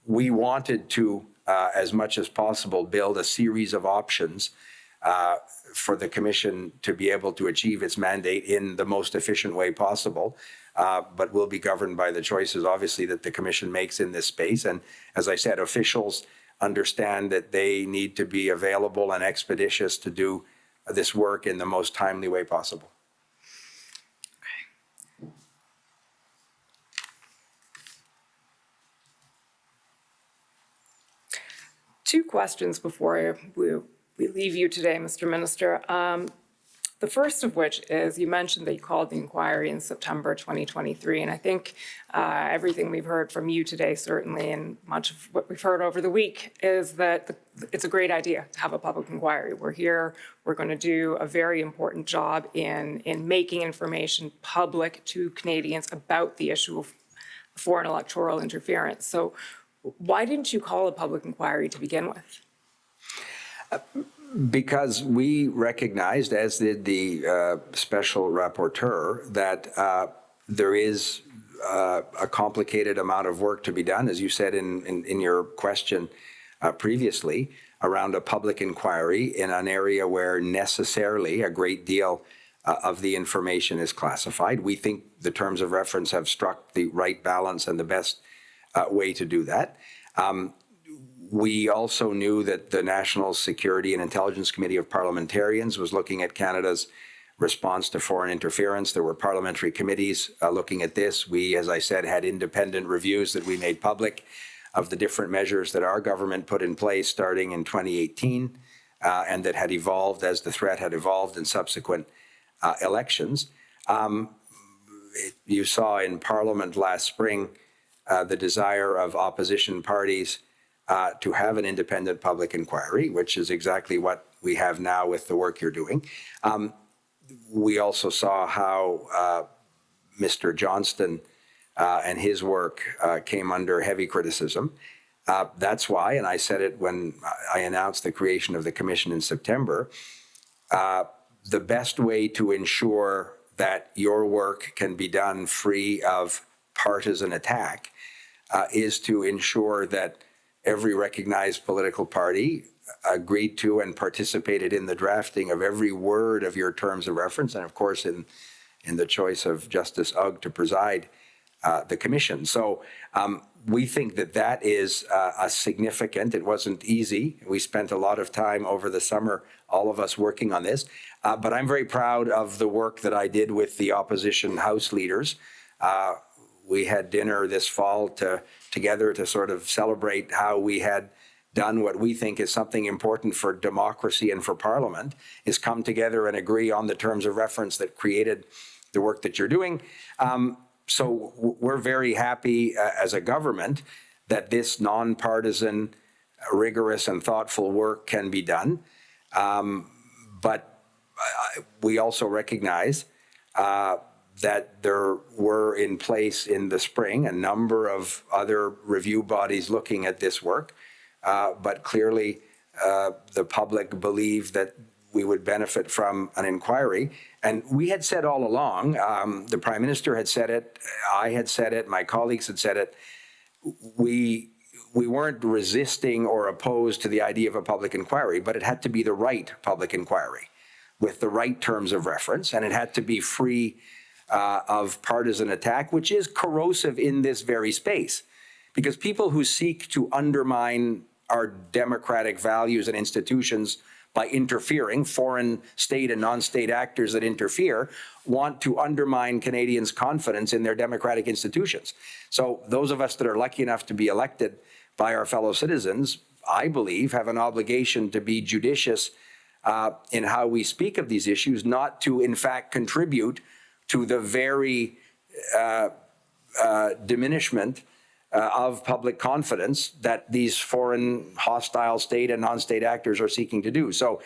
S1: we wanted to, as much as possible, build a series of options for the commission to be able to achieve its mandate in the most efficient way possible, but will be governed by the choices, obviously, that the commission makes in this space. And as I said, officials understand that they need to be available and expeditious to do this work in the most timely way possible.
S2: Two questions before we leave you today, Mr. Minister. The first of which is, you mentioned that you called the inquiry in September 2023, and I think everything we've heard from you today, certainly, and much of what we've heard over the week, is that it's a great idea to have a public inquiry. We're here, we're going to do a very important job in making information public to Canadians about the issue of foreign electoral interference. So why didn't you call a public inquiry to begin with?
S1: Because we recognized, as did the special rapporteur, that there is a complicated amount of work to be done, as you said in your question previously, around a public inquiry in an area where necessarily a great deal of the information is classified. We think the terms of reference have struck the right balance and the best way to do that. We also knew that the National Security and Intelligence Committee of Parliamentarians was looking at Canada's response to foreign interference. There were parliamentary committees looking at this. We, as I said, had independent reviews that we made public of the different measures that our government put in place starting in 2018 and that had evolved as the threat had evolved in subsequent elections. You saw in Parliament last spring the desire of opposition parties to have an independent public inquiry, which is exactly what we have now with the work you're doing. We also saw how Mr. Johnston and his work came under heavy criticism. That's why, and I said it when I announced the creation of the commission in September, the best way to ensure that your work can be done free of partisan attack is to ensure that every recognized political party agreed to and participated in the drafting of every word of your terms of reference, and of course in the choice of Justice Ugg to preside the commission. So we think that that is a significant, it wasn't easy. We spent a lot of time over the summer, all of us working on this, but I'm very proud of the work that I did with the opposition House leaders. We had dinner this fall together to sort of celebrate how we had done what we think is something important for democracy and for Parliament, is come together and agree on the terms of reference that created the work that you're doing. So we're very happy as a government that this nonpartisan, rigorous and thoughtful work can be done. But we also recognize that there were in place in the spring a number of other review bodies looking at this work, but clearly the public believed that we would benefit from an inquiry. And we had said all along, the Prime Minister had said it, I had said it, my colleagues had said it, we weren't resisting or opposed to the idea of a public inquiry, but it had to be the right public inquiry with the right terms of reference, and it had to be free of partisan attack, which is corrosive in this very space. Because people who seek to undermine our democratic values and institutions by interfering, foreign state and non-state actors that interfere, want to undermine Canadians' confidence in their democratic institutions. So those of us that are lucky enough to be elected by our fellow citizens, I believe, have an obligation to be judicious in how we speak of these issues, not to, in fact, contribute to the very diminishment of public confidence that these foreign hostile state and non-state actors are seeking to do. So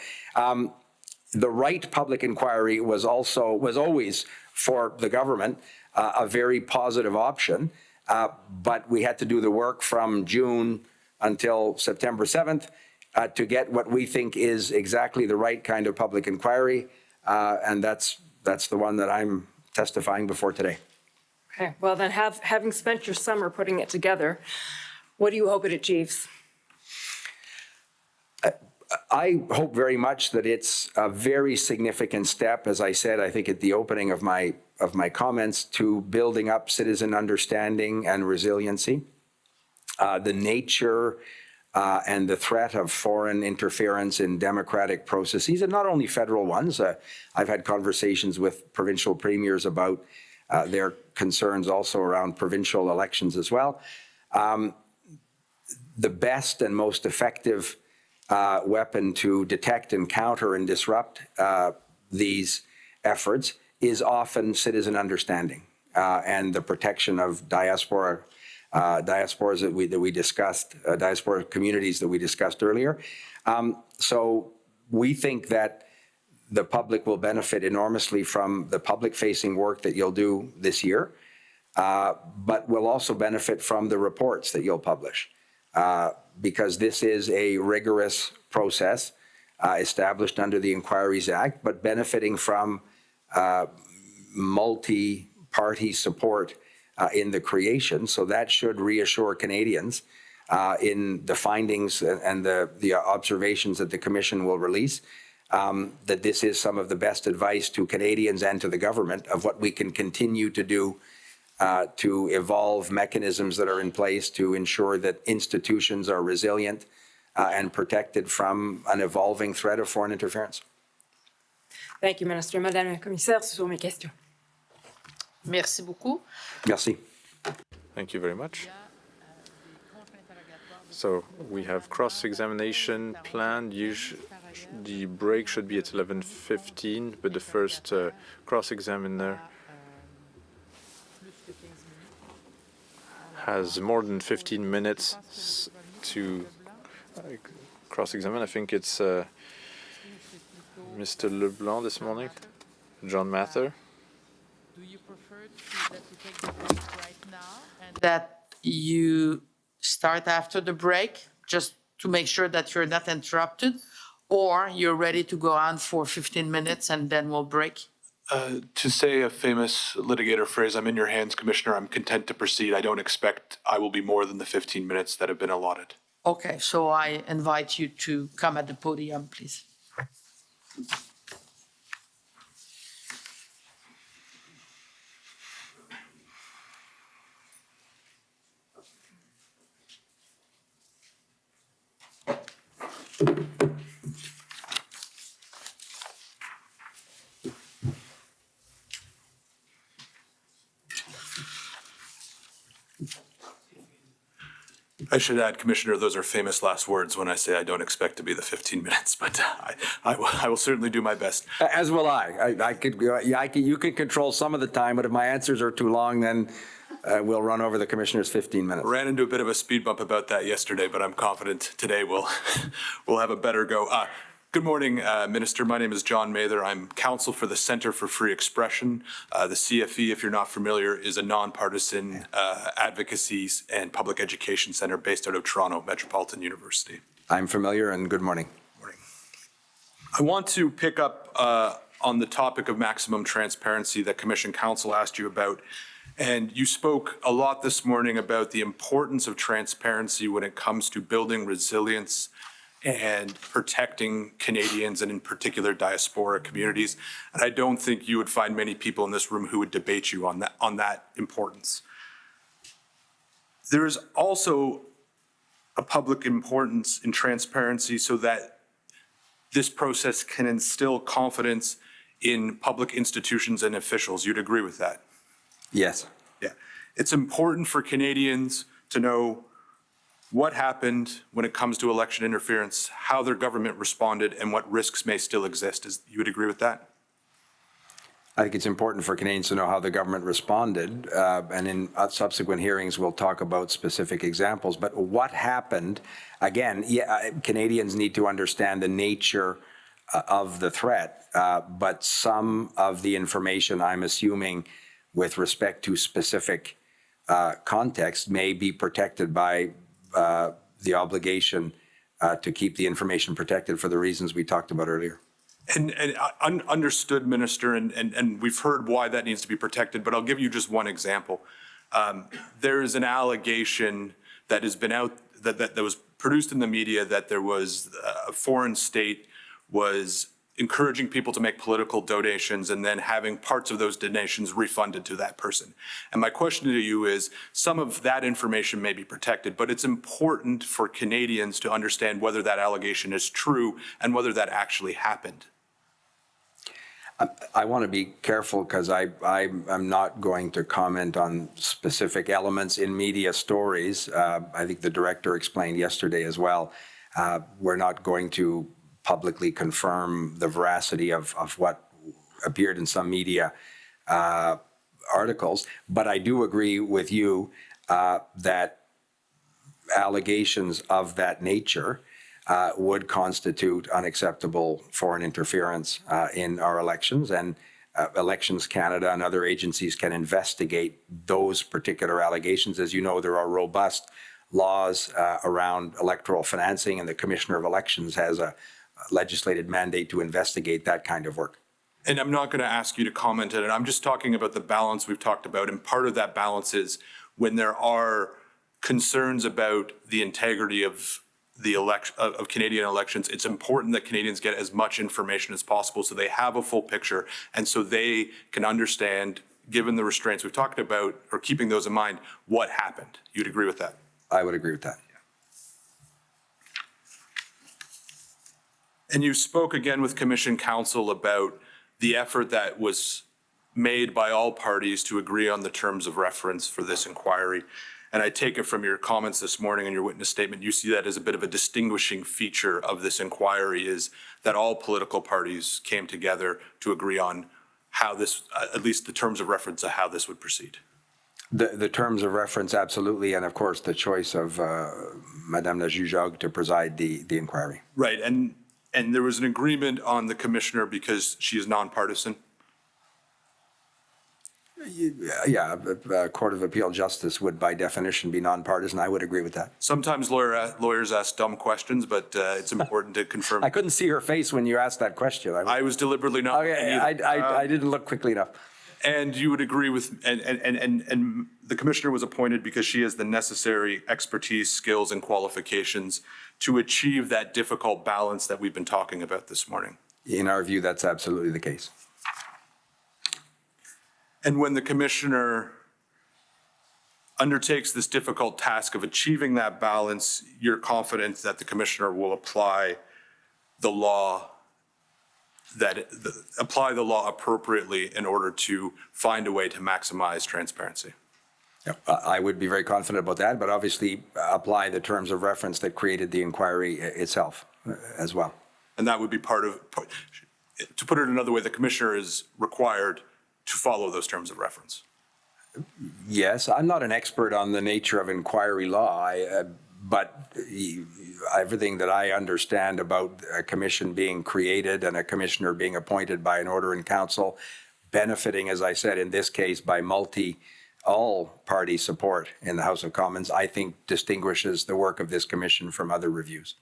S1: the right public inquiry was always for the government a very positive option, but we had to do the work from June until September 7th to get what we think is exactly the right kind of public inquiry, and that's the one that I'm testifying before today.
S2: Okay, well then, having spent your summer putting it together, what do you hope it achieves?
S1: I hope very much that it's a very significant step, as I said, I think at the opening of my comments, to building up citizen understanding and resiliency. The nature and the threat of foreign interference in democratic processes, and not only federal ones. I've had conversations with provincial premiers about their concerns also around provincial elections as well. the best and most effective weapon to detect and counter and disrupt these efforts is often citizen understanding and the protection of diasporas that we discussed, diaspora communities that we discussed earlier. So we think that the public will benefit enormously from the public-facing work that you'll do this year, but will also benefit from the reports that you'll publish, because this is a rigorous process established under the Inquiries Act, but benefiting from multi-party support in the creation. So that should reassure Canadians in the findings and the observations that the Commission will release, that this is some of the best advice to Canadians and to the government of what we can continue to do to evolve mechanisms that are in place to ensure that institutions are resilient and protected from an evolving threat of foreign interference.
S2: Thank you, Minister. Madame la Commissaire, ce sont mes questions.
S5: Merci beaucoup.
S1: Merci.
S3: Thank you very much. So we have cross-examination planned. The break should be at 11:15, but the first cross-examiner has more than 15 minutes to cross-examine. I think it's Mr. Leblanc this morning, John Mather.
S5: Do you prefer that you take the break right now and that you start after the break, just to make sure that you're not interrupted, or you're ready to go on for 15 minutes and then we'll break?
S6: To say a famous litigator phrase, I'm in your hands, Commissioner. I'm content to proceed. I don't expect I will be more than the 15 minutes that have been allotted.
S5: Okay, so I invite you to come at the podium, please.
S6: I should add, Commissioner, those are famous last words when I say I don't expect to be the 15 minutes, but I will certainly do my best.
S1: As will I. You can control some of the time, but if my answers are too long, then we'll run over the Commissioner's 15 minutes.
S6: Ran into a bit of a speed bump about that yesterday, but I'm confident today we'll have a better go. Good morning, Minister. My name is John Mather. I'm counsel for the Center for Free Expression. The CFE, if you're not familiar, is a nonpartisan advocacy and public education center based out of Toronto Metropolitan University.
S1: I'm familiar, and good morning.
S6: Morning. I want to pick up on the topic of maximum transparency that Commission Counsel asked you about. And you spoke a lot this morning about the importance of transparency when it comes to building resilience and protecting Canadians and in particular diaspora communities. And I don't think you would find many people in this room who would debate you on that importance. There is also a public importance in transparency so that this process can instill confidence in public institutions and officials. You'd agree with that?
S1: Yes.
S6: Yeah. It's important for Canadians to know what happened when it comes to election interference, how their government responded, and what risks may still exist. You would agree with that?
S1: I think it's important for Canadians to know how the government responded, and in subsequent hearings, we'll talk about specific examples. But what happened, again, Canadians need to understand the nature of the threat, but some of the information, I'm assuming, with respect to specific context, may be protected by the obligation to keep the information protected for the reasons we talked about earlier.
S6: And understood, Minister, and we've heard why that needs to be protected, but I'll give you just one example. There is an allegation that has been out, that was produced in the media, that there was a foreign state was encouraging people to make political donations and then having parts of those donations refunded to that person. And my question to you is, some of that information may be protected, but it's important for Canadians to understand whether that allegation is true and whether that actually happened.
S1: I want to be careful because I'm not going to comment on specific elements in media stories. I think the director explained yesterday as well. We're not going to publicly confirm the veracity of what appeared in some media articles, but I do agree with you that allegations of that nature would constitute unacceptable foreign interference in our elections, and Elections Canada and other agencies can investigate those particular allegations. As you know, there are robust laws around electoral financing, and the Commissioner of Elections has a legislated mandate to investigate that kind of work.
S6: And I'm not going to ask you to comment on it. I'm just talking about the balance we've talked about. And part of that balance is when there are concerns about the integrity of the of Canadian elections, it's important that Canadians get as much information as possible so they have a full picture and so they can understand, given the restraints we've talked about, or keeping those in mind, what happened. You'd agree with that?
S1: I would agree with that.
S6: And you spoke again with Commission Counsel about the effort that was made by all parties to agree on the terms of reference for this inquiry. And I take it from your comments this morning and your witness statement, you see that as a bit of a distinguishing feature of this inquiry, is that all political parties came together to agree on how this, at least the terms of reference of how this would proceed.
S1: The terms of reference, absolutely, and of course the choice of Madame la Juge to preside the inquiry.
S6: Right, and there was an agreement on the commissioner because she is nonpartisan.
S1: Yeah, a Court of Appeal justice would by definition be nonpartisan. I would agree with that.
S6: Sometimes lawyers ask dumb questions, but it's important to confirm.
S1: I couldn't see her face when you asked that question.
S6: I was deliberately not.
S1: Okay, I didn't look quickly enough.
S6: And you would agree with, and the commissioner was appointed because she has the necessary expertise, skills, and qualifications to achieve that difficult balance that we've been talking about this morning.
S1: In our view, that's absolutely the case.
S6: And when the commissioner undertakes this difficult task of achieving that balance, you're confident that the commissioner will apply the law appropriately in order to find a way to maximize transparency.
S1: I would be very confident about that, but obviously apply the terms of reference that created the inquiry itself as well.
S6: And that would be part of, to put it another way, the commissioner is required to follow those terms of reference.
S1: Yes, I'm not an expert on the nature of inquiry law, but everything that I understand about a commission being created and a commissioner being appointed by an order in council, benefiting, as I said, in this case, by all-party support in the House of Commons, I think distinguishes the work of this commission from other reviews.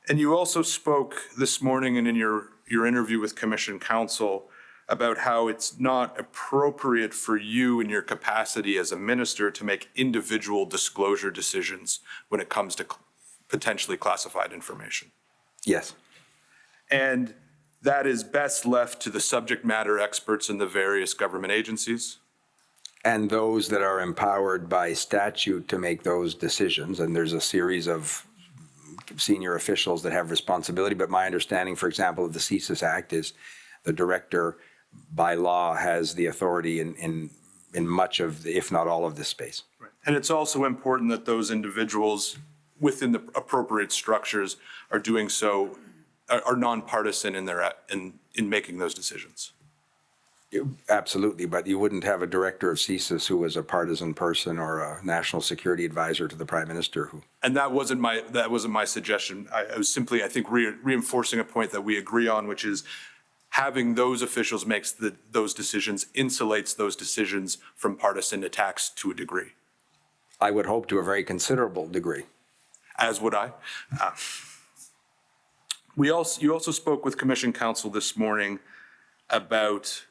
S6: And you also spoke this morning and in your interview with Commission Counsel about how it's not appropriate for you in your capacity as a minister to make individual disclosure decisions when it comes to potentially classified information.
S1: Yes.
S6: And that is best left to the subject matter experts in the various government agencies.
S1: And those that are empowered by statute to make those decisions. And there's a series of senior officials that have responsibility. But my understanding, for example, of the CSIS Act is the director by law has the authority in much of, if not all of this space.
S6: Right. And it's also important that those individuals within the appropriate structures are doing so, are nonpartisan in making those decisions.
S1: Absolutely, but you wouldn't have a director of CSIS who was a partisan person or a national security advisor to the Prime Minister who.
S6: And that wasn't my suggestion. I was simply, I think, reinforcing a point that we agree on, which is having those officials makes those decisions, insulates those decisions from partisan attacks to a degree.
S1: I would hope to a very considerable degree.
S6: As would I. You also spoke with Commission Counsel this morning about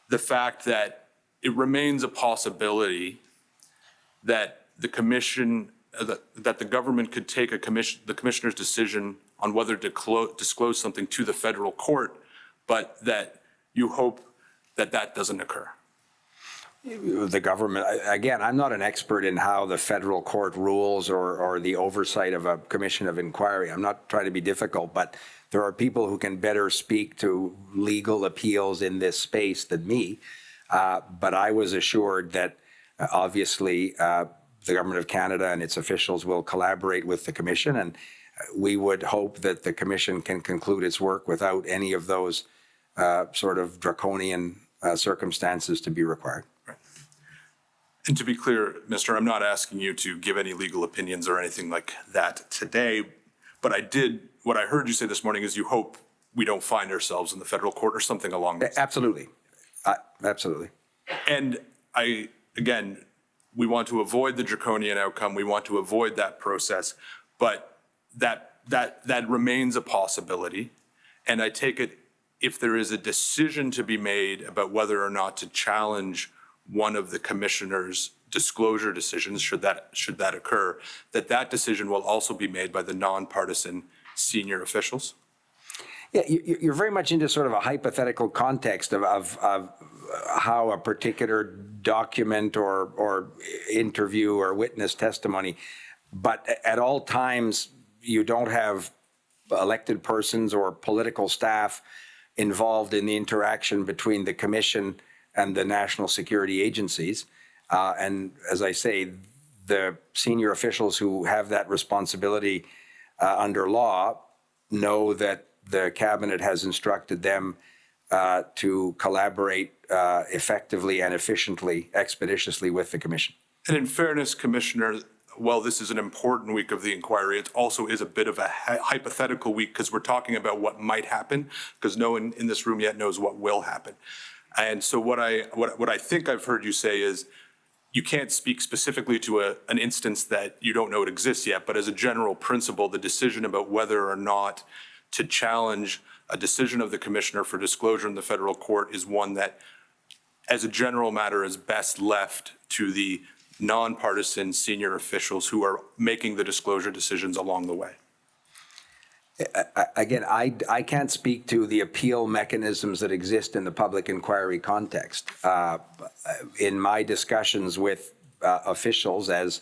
S6: the fact that it remains a possibility that the commission, that the government could take the commissioner's decision on whether to disclose something to the federal court, but that you hope that that doesn't occur.
S1: The government, again, I'm not an expert in how the federal court rules or the oversight of a commission of inquiry. I'm not trying to be difficult, but there are people who can better speak to legal appeals in this space than me. But I was assured that obviously the Government of Canada and its officials will collaborate with the Commission, and we would hope that the Commission can conclude its work without any of those sort of draconian circumstances to be required.
S6: And to be clear, Minister, I'm not asking you to give any legal opinions or anything like that today, but what I heard you say this morning is you hope we don't find ourselves in the federal court or something along those lines.
S1: Absolutely. Absolutely.
S6: And again, we want to avoid the draconian outcome. We want to avoid that process, but that remains a possibility. And I take it, if there is a decision to be made about whether or not to challenge one of the commissioner's disclosure decisions, should that occur, that decision will also be made by the nonpartisan senior officials?
S1: Yeah, you're very much into sort of a hypothetical context of how a particular document or interview or witness testimony, but at all times you don't have elected persons or political staff involved in the interaction between the Commission and the national security agencies. And as I say, the senior officials who have that responsibility under law know that the Cabinet has instructed them to collaborate effectively and efficiently, expeditiously with the Commission.
S6: And in fairness, Commissioner, while this is an important week of the inquiry, it also is a bit of a hypothetical week because we're talking about what might happen, because no one in this room yet knows what will happen. And so what I think I've heard you say is you can't speak specifically to an instance that you don't know it exists yet, but as a general principle, the decision about whether or not to challenge a decision of the Commissioner for disclosure in the federal court is one that, as a general matter, is best left to the nonpartisan senior officials who are making the disclosure decisions along the way.
S1: Again, I can't speak to the appeal mechanisms that exist in the public inquiry context. In my discussions with officials as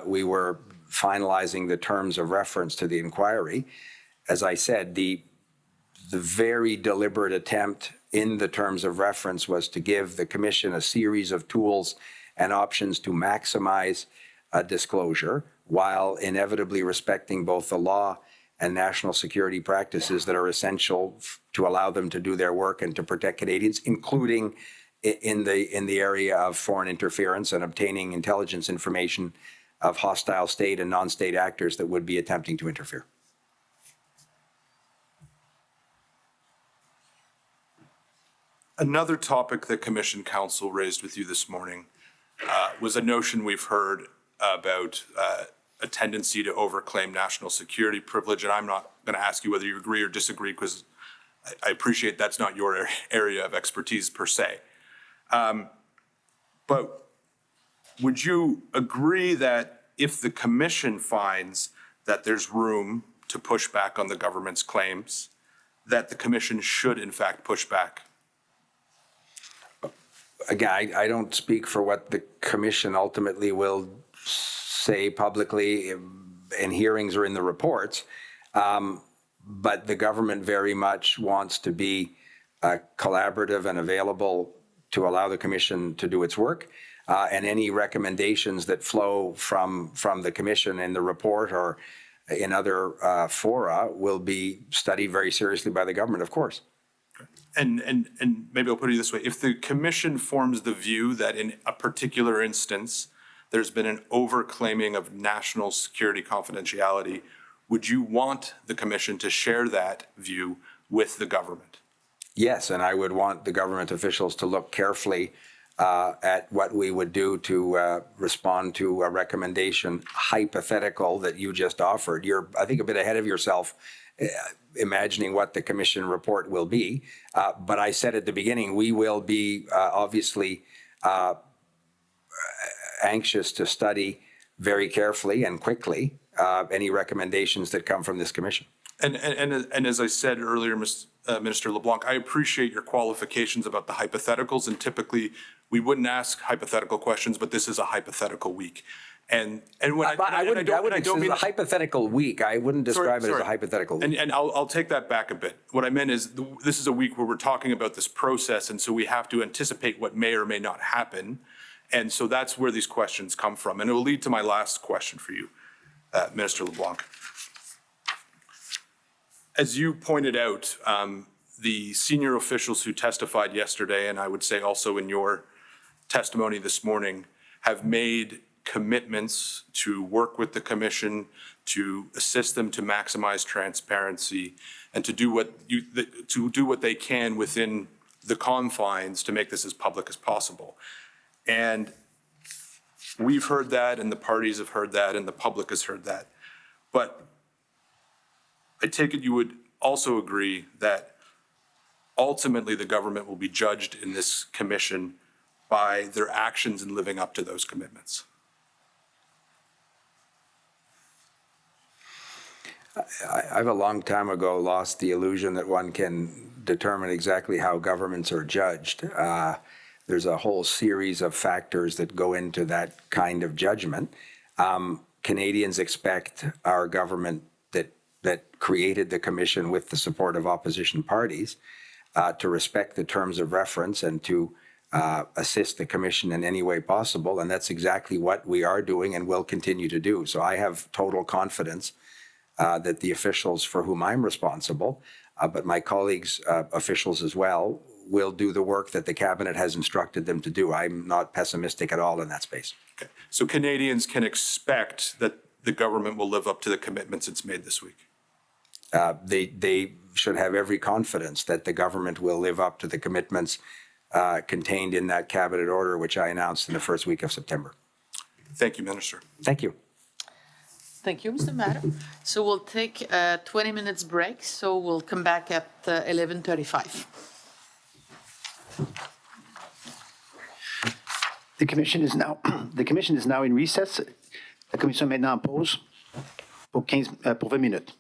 S1: we were finalizing the terms of reference to the inquiry, as I said, the very deliberate attempt in the terms of reference was to give the Commission a series of tools and options to maximize disclosure while inevitably respecting both the law and national security practices that are essential to allow them to do their work and to protect Canadians, including in the area of foreign interference and obtaining intelligence information of hostile state and non-state actors that would be attempting to interfere.
S6: Another topic that Commission Counsel raised with you this morning was a notion we've heard about a tendency to overclaim national security privilege. And I'm not going to ask you whether you agree or disagree, because I appreciate that's not your area of expertise per se. But would you agree that if the Commission finds that there's room to push back on the government's claims, that the Commission should in fact push back?
S1: Again, I don't speak for what the Commission ultimately will say publicly in hearings or in the reports, but the government very much wants to be collaborative and available to allow the Commission to do its work, and any recommendations that flow from the Commission in the report or in other fora will be studied very seriously by the government, of course.
S6: And maybe I'll put it this way. If the Commission forms the view that in a particular instance, there's been an overclaiming of national security confidentiality, would you want the Commission to share that view with the government?
S1: Yes, and I would want the government officials to look carefully at what we would do to respond to a recommendation hypothetical that you just offered. You're, I think, a bit ahead of yourself imagining what the Commission report will be. But I said at the beginning, we will be obviously anxious to study very carefully and quickly any recommendations that come from this Commission.
S6: And as I said earlier, Minister LeBlanc, I appreciate your qualifications about the hypotheticals, and typically we wouldn't ask hypothetical questions, but this is a hypothetical week. And when
S1: I wouldn't, this is a hypothetical week. I wouldn't describe it as a hypothetical week.
S6: And I'll take that back a bit. What I meant is, this is a week where we're talking about this process, and so we have to anticipate what may or may not happen. And so that's where these questions come from. And it will lead to my last question for you, Minister LeBlanc. As you pointed out, the senior officials who testified yesterday, and I would say also in your testimony this morning, have made commitments to work with the commission, to assist them to maximize transparency, and to do what they can within the confines to make this as public as possible. And we've heard that, and the parties have heard that, and the public has heard that. But I take it you would also agree that ultimately the government will be judged in this commission by their actions in living up to those commitments.
S1: I've a long time ago lost the illusion that one can determine exactly how governments are judged. There's a whole series of factors that go into that kind of judgment. Canadians expect our government that created the commission with the support of opposition parties to respect the terms of reference and to assist the commission in any way possible. And that's exactly what we are doing and will continue to do. So I have total confidence that the officials for whom I'm responsible, but my colleagues, officials as well, will do the work that the cabinet has instructed them to do. I'm not pessimistic at all in that space.
S6: Okay. So Canadians can expect that the government will live up to the commitments it's made this week.
S1: They should have every confidence that the government will live up to the commitments contained in that cabinet order, which I announced in the first week of September.
S6: Thank you, Minister.
S1: Thank you.
S5: Thank you, Mr. Matter. So we'll take a 20 minutes break. So we'll come back at 11:35.
S7: The commission is now in recess. La commission est maintenant en pause pour 20 minutes.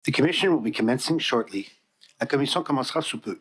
S7: The Commission will be commencing shortly. La Commission commencera sous peu.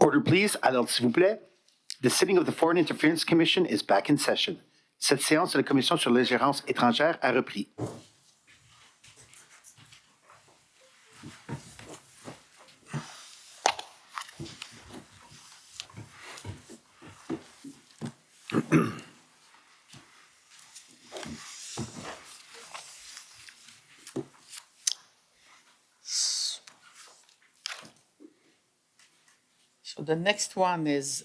S7: Order, please. À l'ordre, s'il vous plaît. The sitting of the Foreign Interference Commission is back in session. Cette séance de la Commission sur l'ingérence étrangère a repris.
S5: So the next one is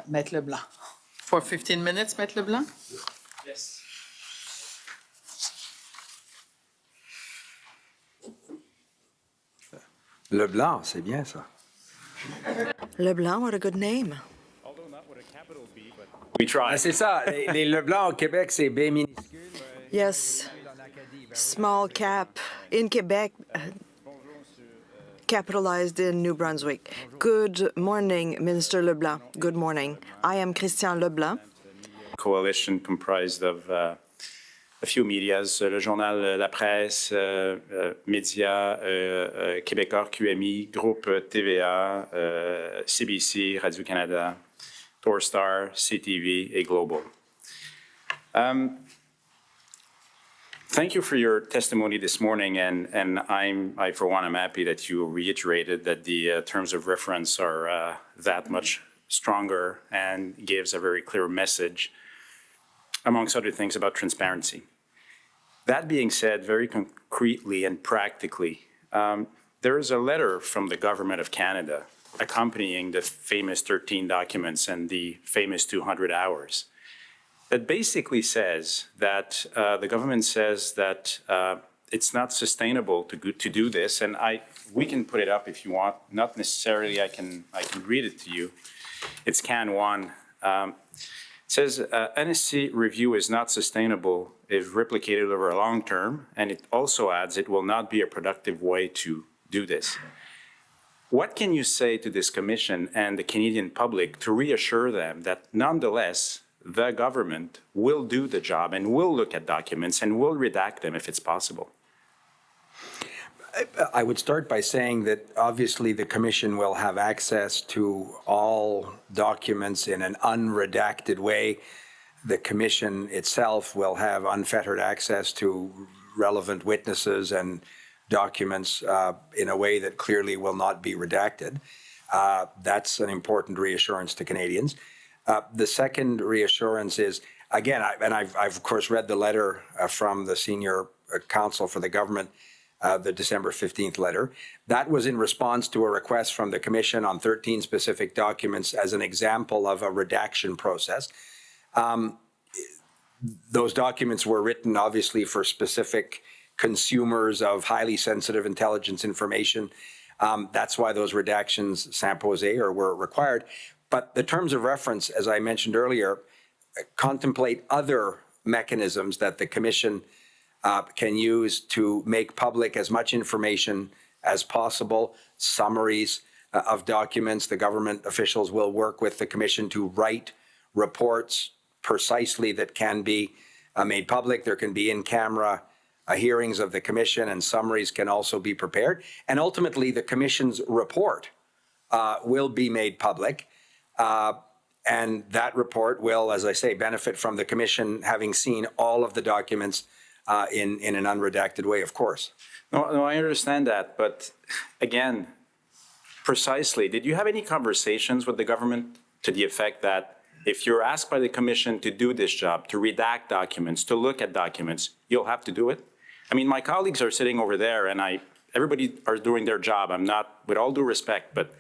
S5: Maître Leblanc. For 15 minutes, Maître Leblanc?
S3: Yes.
S1: Leblanc, c'est bien ça.
S8: Leblanc, what a good name.
S3: We try.
S1: Ah, c'est ça, les Leblanc au Québec, c'est B minuscule.
S8: Yes, small cap in Quebec, capitalized in New Brunswick. Good morning, Minister Leblanc. Good morning. I am Christian Leblanc.
S9: Coalition comprised of a few medias, le journal La Presse, Médias Québécois, QMI, Groupe TVA, CBC, Radio-Canada, Torstar, CTV, et Global. Thank you for your testimony this morning, and I for one, am happy that you reiterated that the terms of reference are that much stronger and gives a very clear message, amongst other things, about transparency. That being said, very concretely and practically, there is a letter from the Government of Canada accompanying the famous 13 documents and the famous 200 hours that basically says that the government says that it's not sustainable to do this, and we can put it up if you want. Not necessarily. I can read it to you. It's Can 1. It says NSC review is not sustainable if replicated over a long term, and it also adds it will not be a productive way to do this. What can you say to this commission and the Canadian public to reassure them that nonetheless the government will do the job and will look at documents and will redact them if it's possible?
S1: I would start by saying that obviously the Commission will have access to all documents in an unredacted way. The Commission itself will have unfettered access to relevant witnesses and documents in a way that clearly will not be redacted. That's an important reassurance to Canadians. The second reassurance is, again, I've of course read the letter from the senior counsel for the government, the December 15th letter. That was in response to a request from the Commission on 13 specific documents as an example of a redaction process. Those documents were written obviously for specific consumers of highly sensitive intelligence information. That's why those redactions s'imposaient or were required. But the terms of reference, as I mentioned earlier, contemplate other mechanisms that the Commission can use to make public as much information as possible, summaries of documents. The government officials will work with the Commission to write reports precisely that can be made public. There can be in-camera hearings of the Commission, and summaries can also be prepared. And ultimately, the Commission's report will be made public. And that report will, as I say, benefit from the Commission having seen all of the documents in an unredacted way, of course.
S9: No, I understand that. But again, precisely, did you have any conversations with the government to the effect that if you're asked by the Commission to do this job, to redact documents, to look at documents, you'll have to do it? I mean, my colleagues are sitting over there and everybody are doing their job. I'm not, with all due respect, but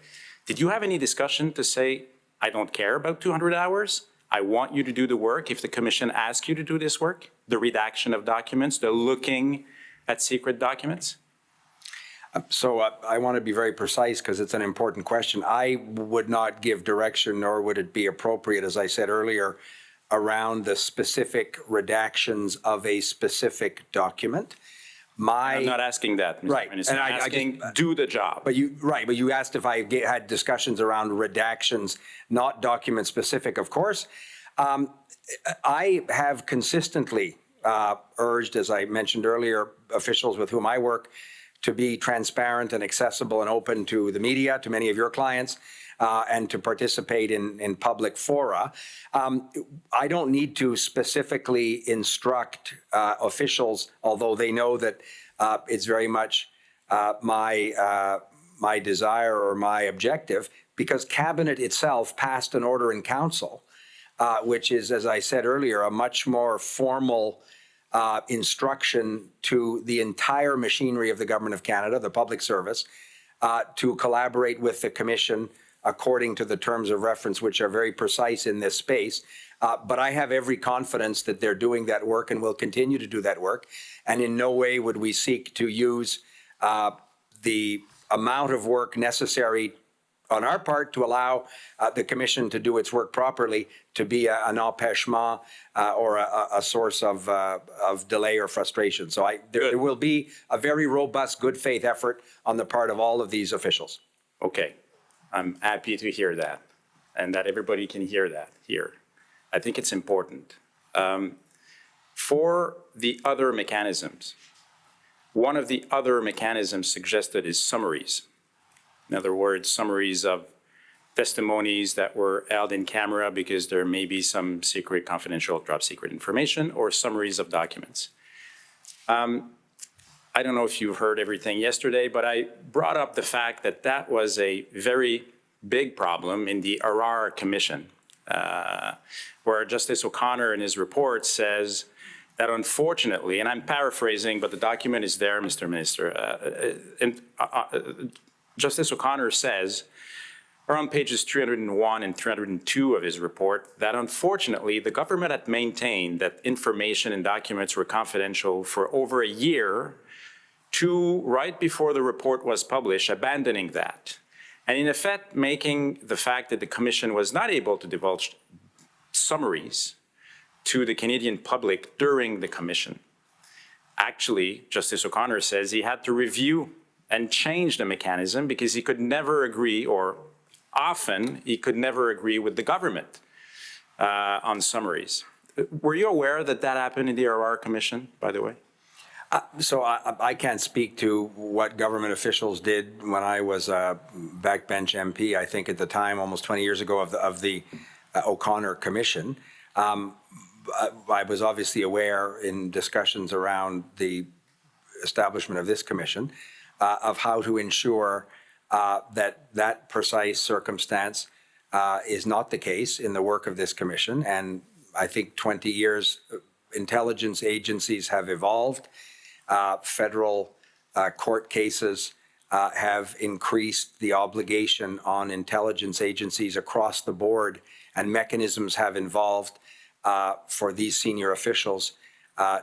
S9: did you have any discussion to say, I don't care about 200 hours. I want you to do the work. If the Commission asks you to do this work, the redaction of documents, the looking at secret documents?
S1: So I want to be very precise because it's an important question. I would not give direction, nor would it be appropriate, as I said earlier, around the specific redactions of a specific document.
S9: I'm not asking that, Mr.
S1: Right.
S9: Minister.
S1: And
S9: I'm asking, do the job.
S1: But you asked if I had discussions around redactions, not document specific, of course. I have consistently urged, as I mentioned earlier, officials with whom I work to be transparent and accessible and open to the media, to many of your clients, and to participate in public fora. I don't need to specifically instruct officials, although they know that it's very much my desire or my objective, because Cabinet itself passed an order in Council, which is, as I said earlier, a much more formal instruction to the entire machinery of the Government of Canada, the public service, to collaborate with the Commission according to the terms of reference, which are very precise in this space. But I have every confidence that they're doing that work and will continue to do that work. And in no way would we seek to use the amount of work necessary on our part to allow the Commission to do its work properly to be an empêchement or a source of delay or frustration. So there will be a very robust good faith effort on the part of all of these officials.
S9: Okay, I'm happy to hear that and that everybody can hear that here. I think it's important. For the other mechanisms, one of the other mechanisms suggested is summaries. In other words, summaries of testimonies that were held in camera because there may be some secret, confidential, top secret information, or summaries of documents. I don't know if you heard everything yesterday, but I brought up the fact that that was a very big problem in the Arar Commission, where Justice O'Connor in his report says that unfortunately, and I'm paraphrasing, but the document is there, Mr. Minister, Justice O'Connor says, around pages 301 and 302 of his report, that unfortunately the government had maintained that information and documents were confidential for over a year to right before the report was published, abandoning that. And in effect, making the fact that the Commission was not able to divulge summaries to the Canadian public during the Commission. Actually, Justice O'Connor says he had to review and change the mechanism because he could never agree, or often he could never agree with the government on summaries. Were you aware that that happened in the Arar Commission, by the way?
S1: So I can't speak to what government officials did when I was a backbench MP, I think at the time, almost 20 years ago, of the O'Connor Commission. I was obviously aware in discussions around the establishment of this commission, of how to ensure that precise circumstance is not the case in the work of this commission. And I think 20 years, intelligence agencies have evolved. Federal court cases have increased the obligation on intelligence agencies across the board, and mechanisms have evolved for these senior officials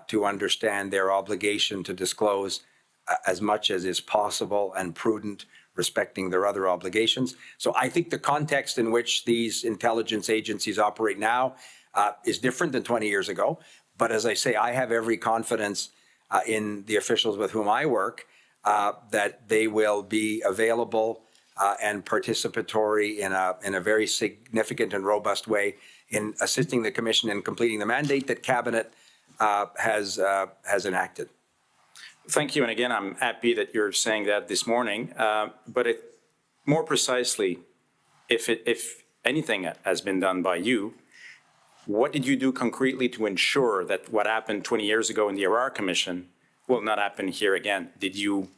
S1: to understand their obligation to disclose as much as is possible and prudent, respecting their other obligations. So I think the context in which these intelligence agencies operate now is different than 20 years ago. But as I say, I have every confidence in the officials with whom I work that they will be available and participatory in a very significant and robust way in assisting the Commission in completing the mandate that Cabinet has enacted.
S9: Thank you. And again, I'm happy that you're saying that this morning. But more precisely, if anything has been done by you, what did you do concretely to ensure that what happened 20 years ago in the Arar Commission will not happen here again? Did you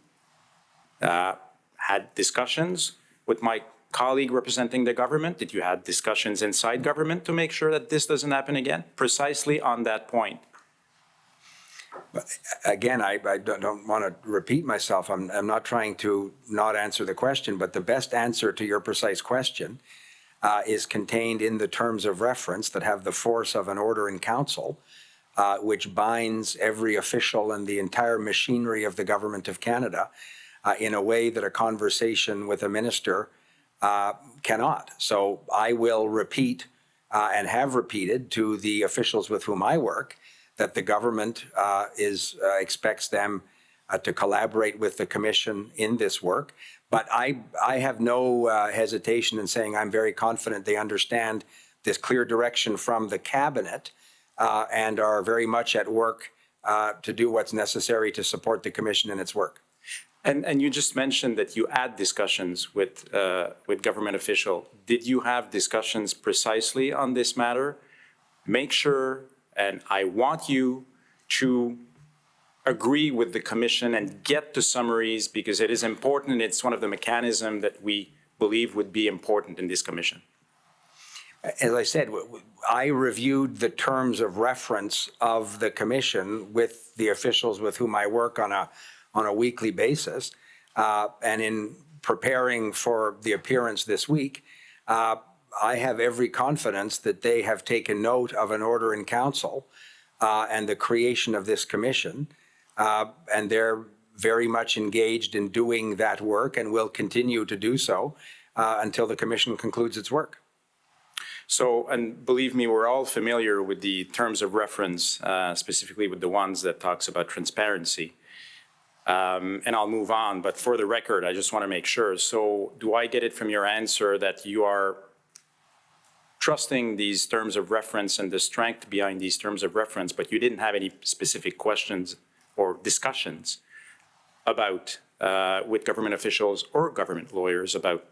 S9: had discussions with my colleague representing the government? Did you have discussions inside government to make sure that this doesn't happen again? Precisely on that point.
S1: Again, I don't want to repeat myself. I'm not trying to not answer the question, but the best answer to your precise question is contained in the terms of reference that have the force of an order in council, which binds every official and the entire machinery of the Government of Canada in a way that a conversation with a minister cannot. So I will repeat and have repeated to the officials with whom I work that the government expects them to collaborate with the Commission in this work. But I have no hesitation in saying I'm very confident they understand this clear direction from the Cabinet and are very much at work to do what's necessary to support the Commission in its work.
S9: And you just mentioned that you had discussions with government official. Did you have discussions precisely on this matter? Make sure, and I want you to agree with the Commission and get the summaries, because it is important and it's one of the mechanisms that we believe would be important in this Commission.
S1: As I said, I reviewed the terms of reference of the Commission with the officials with whom I work on a weekly basis. And in preparing for the appearance this week, I have every confidence that they have taken note of an order in council and the creation of this commission. And they're very much engaged in doing that work and will continue to do so until the commission concludes its work.
S9: So, and believe me, we're all familiar with the terms of reference, specifically with the ones that talks about transparency. And I'll move on, but for the record, I just want to make sure. So do I get it from your answer that you are trusting these terms of reference and the strength behind these terms of reference, but you didn't have any specific questions or discussions about, with government officials or government lawyers about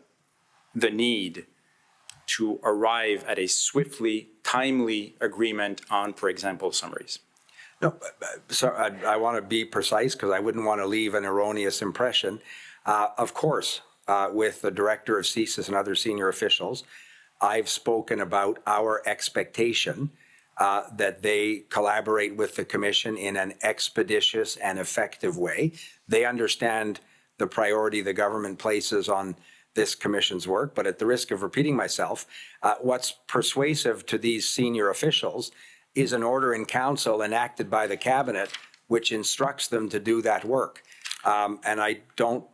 S9: the need to arrive at a swiftly, timely agreement on, for example, summaries?
S1: No, so I want to be precise because I wouldn't want to leave an erroneous impression. Of course, with the director of CSIS and other senior officials, I've spoken about our expectation that they collaborate with the Commission in an expeditious and effective way. They understand the priority the government places on this Commission's work, but at the risk of repeating myself, what's persuasive to these senior officials is an order in council enacted by the Cabinet which instructs them to do that work. And I don't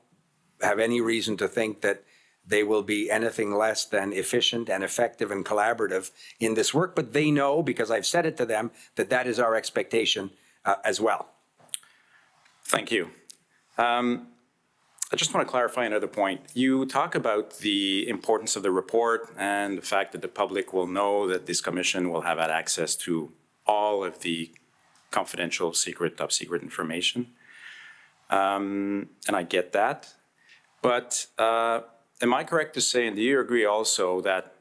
S1: have any reason to think that they will be anything less than efficient and effective and collaborative in this work, but they know, because I've said it to them, that that is our expectation as well.
S9: Thank you. I just want to clarify another point. You talk about the importance of the report and the fact that the public will know that this commission will have had access to all of the confidential, secret, top secret information. And I get that. But am I correct to say, and do you agree also, that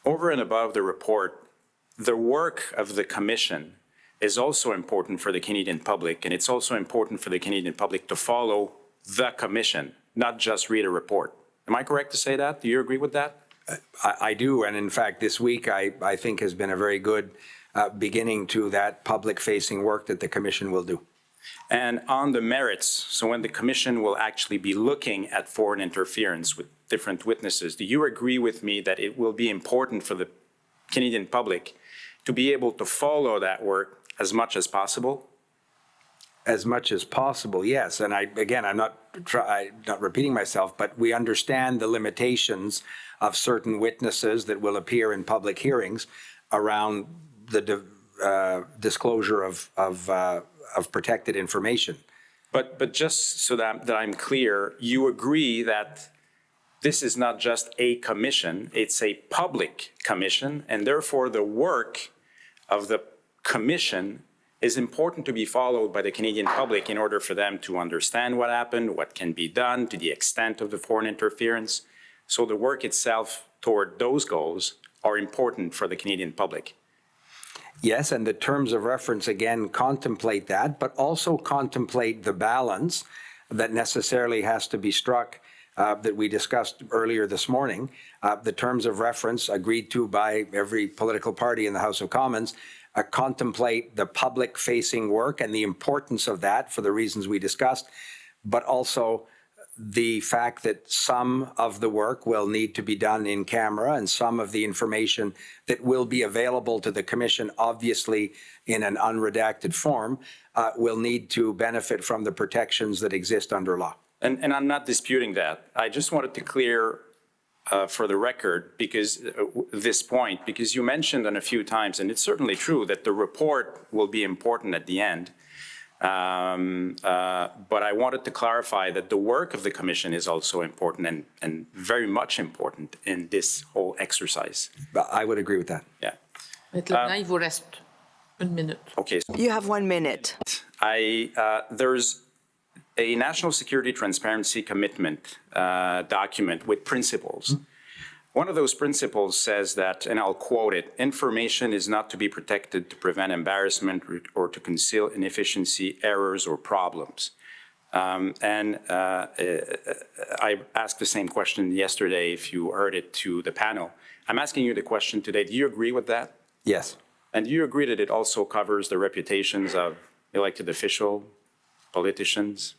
S9: over and above the report, the work of the commission is also important for the Canadian public, and it's also important for the Canadian public to follow the commission, not just read a report. Am I correct to say that? Do you agree with that?
S1: I do, and in fact, this week, I think has been a very good beginning to that public-facing work that the commission will do.
S9: And on the merits, so when the commission will actually be looking at foreign interference with different witnesses, do you agree with me that it will be important for the Canadian public to be able to follow that work as much as possible?
S1: As much as possible, yes. And I'm not repeating myself, but we understand the limitations of certain witnesses that will appear in public hearings around the disclosure of protected information.
S9: But just so that I'm clear, you agree that this is not just a commission, it's a public commission, and therefore the work of the commission is important to be followed by the Canadian public in order for them to understand what happened, what can be done to the extent of the foreign interference. So the work itself toward those goals are important for the Canadian public.
S1: Yes, and the terms of reference, again, contemplate that, but also contemplate the balance that necessarily has to be struck that we discussed earlier this morning. The terms of reference agreed to by every political party in the House of Commons contemplate the public-facing work and the importance of that for the reasons we discussed, but also the fact that some of the work will need to be done in camera and some of the information that will be available to the Commission, obviously in an unredacted form, will need to benefit from the protections that exist under law.
S9: And I'm not disputing that. I just wanted to clear for the record, because this point, because you mentioned on a few times, and it's certainly true that the report will be important at the end. But I wanted to clarify that the work of the commission is also important and very much important in this whole exercise.
S1: I would agree with that.
S9: Yeah.
S5: Maintenant, il vous reste une minute.
S9: Okay.
S8: You have 1 minute.
S9: There's a national security transparency commitment document with principles. One of those principles says that, and I'll quote it, information is not to be protected to prevent embarrassment or to conceal inefficiency, errors, or problems. I asked the same question yesterday, if you heard it, to the panel. I'm asking you the question today. Do you agree with that?
S1: Yes.
S9: And do you agree that it also covers the reputations of elected officials, politicians?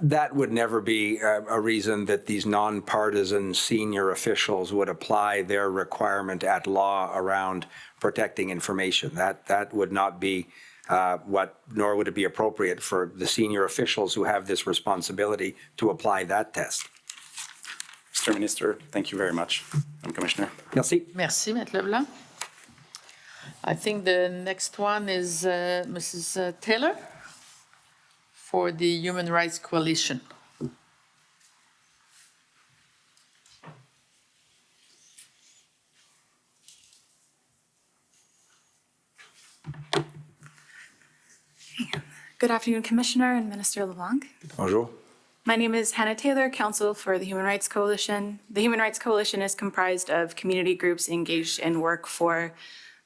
S1: That would never be a reason that these nonpartisan senior officials would apply their requirement at law around protecting information. That would not be nor would it be appropriate for the senior officials who have this responsibility to apply that test.
S9: Mr. Minister, thank you very much. I'm Commissioner.
S1: Merci.
S5: Merci, Maître Leblanc. I think the next one is Mrs. Taylor for the Human Rights Coalition.
S10: Good afternoon, Commissioner and Minister LeBlanc.
S1: Bonjour.
S10: My name is Hannah Taylor, Counsel for the Human Rights Coalition. The Human Rights Coalition is comprised of community groups engaged in work for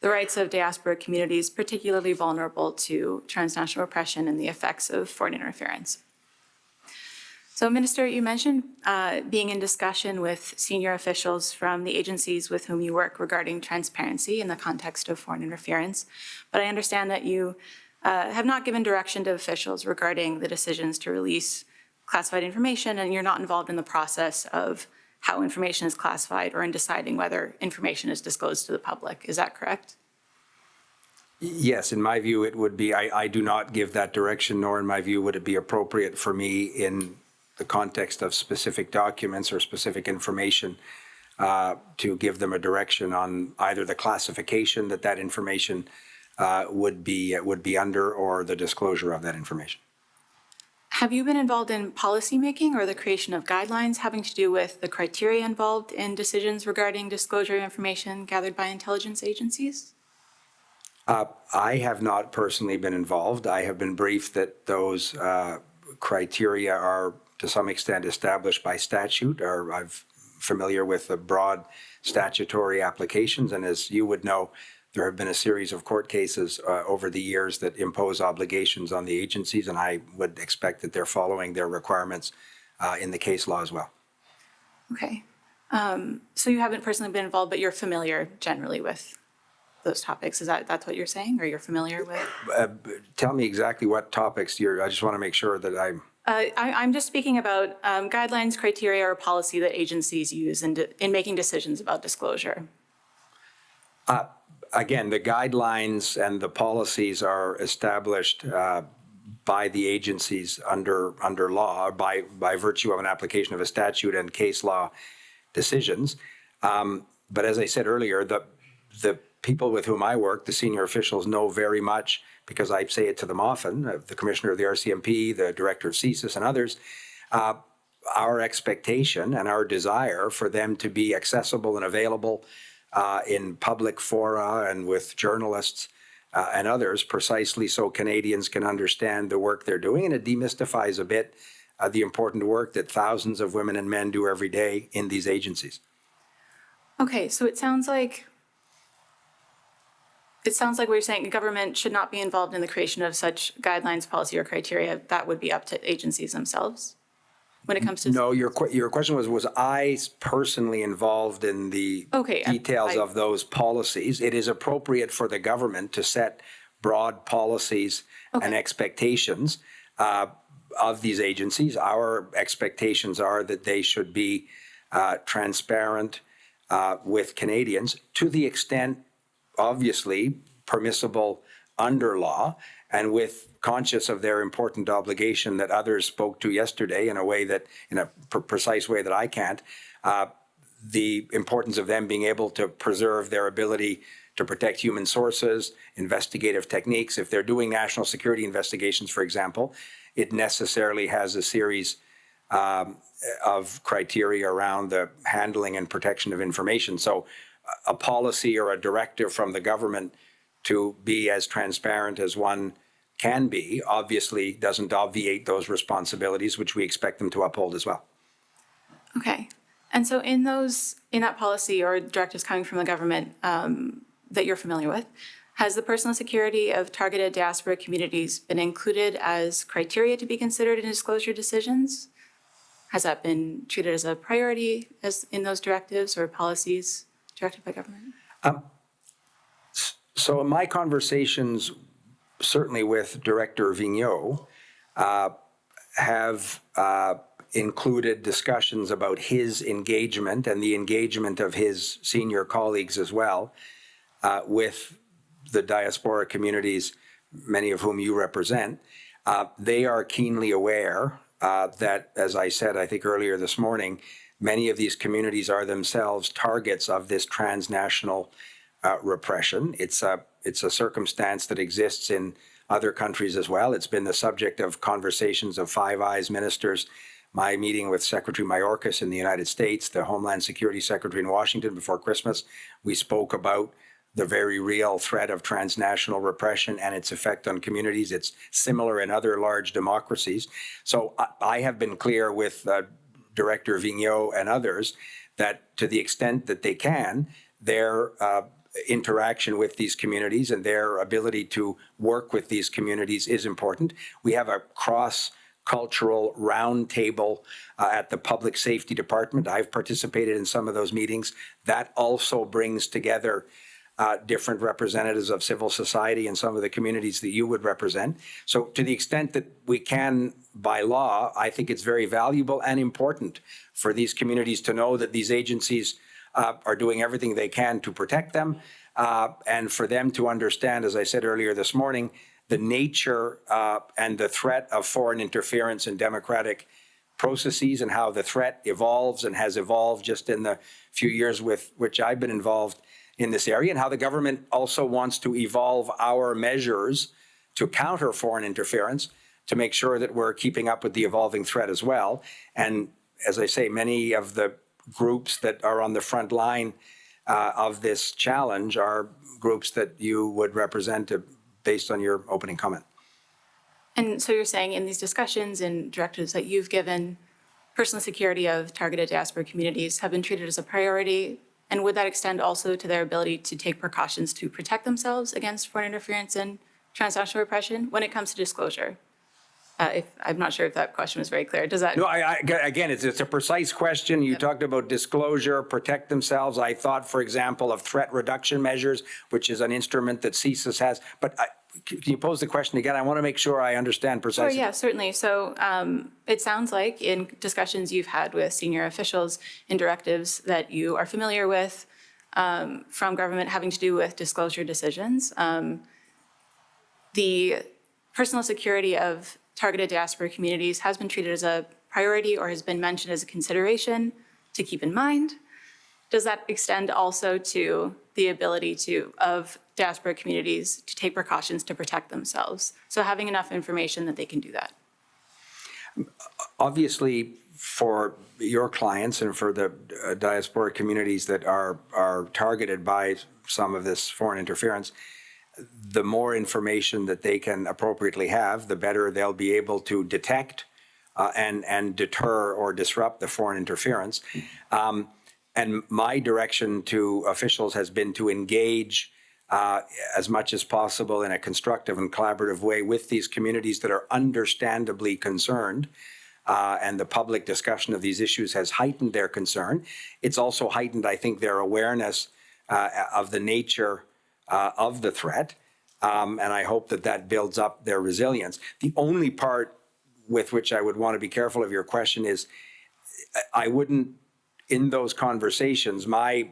S10: the rights of diaspora communities, particularly vulnerable to transnational oppression and the effects of foreign interference. So, Minister, you mentioned being in discussion with senior officials from the agencies with whom you work regarding transparency in the context of foreign interference, but I understand that you have not given direction to officials regarding the decisions to release classified information, and you're not involved in the process of how information is classified or in deciding whether information is disclosed to the public. Is that correct?
S1: Yes, in my view, it would be, I do not give that direction, nor in my view would it be appropriate for me in the context of specific documents or specific information to give them a direction on either the classification that information would be under or the disclosure of that information.
S10: Have you been involved in policymaking or the creation of guidelines having to do with the criteria involved in decisions regarding disclosure of information gathered by intelligence agencies?
S1: I have not personally been involved. I have been briefed that those criteria are to some extent established by statute, or I'm familiar with the broad statutory applications. And as you would know, There have been a series of court cases over the years that impose obligations on the agencies, and I would expect that they're following their requirements in the case law as well.
S10: Okay. So you haven't personally been involved, but you're familiar generally with those topics. That's what you're saying, or you're familiar with?
S1: Tell me exactly what topics I just want to make sure that
S10: I'm just speaking about guidelines, criteria, or policy that agencies use in making decisions about disclosure.
S1: Again, the guidelines and the policies are established by the agencies under law, by virtue of an application of a statute and case law decisions. But as I said earlier, the people with whom I work, the senior officials, know very much, because I say it to them often, the commissioner of the RCMP, the director of CSIS, and others, our expectation and our desire for them to be accessible and available in public fora and with journalists and others, precisely so Canadians can understand the work they're doing. And it demystifies a bit the important work that thousands of women and men do every day in these agencies.
S10: Okay, so it sounds like what you're saying, the government should not be involved in the creation of such guidelines, policy, or criteria. That would be up to agencies themselves when it comes to...
S1: No, your question was I personally involved in the details of those policies? It is appropriate for the government to set broad policies and expectations of these agencies. Our expectations are that they should be transparent with Canadians to the extent, obviously, permissible under law, and with conscious of their important obligation that others spoke to yesterday in a precise way that I can't, the importance of them being able to preserve their ability to protect human sources, investigative techniques. If they're doing national security investigations, for example, it necessarily has a series of criteria around the handling and protection of information. So a policy or a directive from the government to be as transparent as one can be obviously doesn't obviate those responsibilities, which we expect them to uphold as well.
S10: Okay. And so in that policy or directives coming from the government that you're familiar with, has the personal security of targeted diaspora communities been included as criteria to be considered in disclosure decisions? Has that been treated as a priority as in those directives or policies directed by government?
S1: So in my conversations, certainly with Director Vigneault, have included discussions about his engagement and the engagement of his senior colleagues as well with the diaspora communities, many of whom you represent. They are keenly aware that, as I said, I think earlier this morning, many of these communities are themselves targets of this transnational repression. It's a circumstance that exists in other countries as well. It's been the subject of conversations of Five Eyes ministers, my meeting with Secretary Mayorkas in the United States, the Homeland Security Secretary in Washington before Christmas. We spoke about the very real threat of transnational repression and its effect on communities. It's similar in other large democracies. So I have been clear with Director Vigneault and others that to the extent that they can, their interaction with these communities and their ability to work with these communities is important. We have a cross-cultural roundtable at the Public Safety Department. I've participated in some of those meetings. That also brings together different representatives of civil society and some of the communities that you would represent. So to the extent that we can, by law, I think it's very valuable and important for these communities to know that these agencies are doing everything they can to protect them, and for them to understand, as I said earlier this morning, the nature and the threat of foreign interference in democratic processes and how the threat evolves and has evolved just in the few years with which I've been involved in this area, and how the government also wants to evolve our measures to counter foreign interference to make sure that we're keeping up with the evolving threat as well. And as I say, many of the groups that are on the front line of this challenge are groups that you would represent based on your opening comment.
S10: And so you're saying in these discussions and directives that you've given, personal security of targeted diaspora communities have been treated as a priority And would that extend also to their ability to take precautions to protect themselves against foreign interference and transnational repression when it comes to disclosure? I'm not sure if that question was very clear. Does that?
S1: No, again, it's a precise question. You talked about disclosure, protect themselves. I thought, for example, of threat reduction measures, which is an instrument that CSIS has. But can you pose the question again? I want to make sure I understand precisely.
S10: Sure, yeah, certainly. So it sounds like in discussions you've had with senior officials in directives that you are familiar with from government having to do with disclosure decisions, the personal security of targeted diaspora communities has been treated as a priority or has been mentioned as a consideration to keep in mind. Does that extend also to the ability of diaspora communities to take precautions to protect themselves? So having enough information that they can do that.
S1: Obviously, for your clients and for the diaspora communities that are targeted by some of this foreign interference, the more information that they can appropriately have, the better they'll be able to detect and deter or disrupt the foreign interference. And my direction to officials has been to engage as much as possible in a constructive and collaborative way with these communities that are understandably concerned. And the public discussion of these issues has heightened their concern. It's also heightened, I think, their awareness of the nature of the threat. And I hope that that builds up their resilience. The only part with which I would want to be careful of your question is I wouldn't, in those conversations, my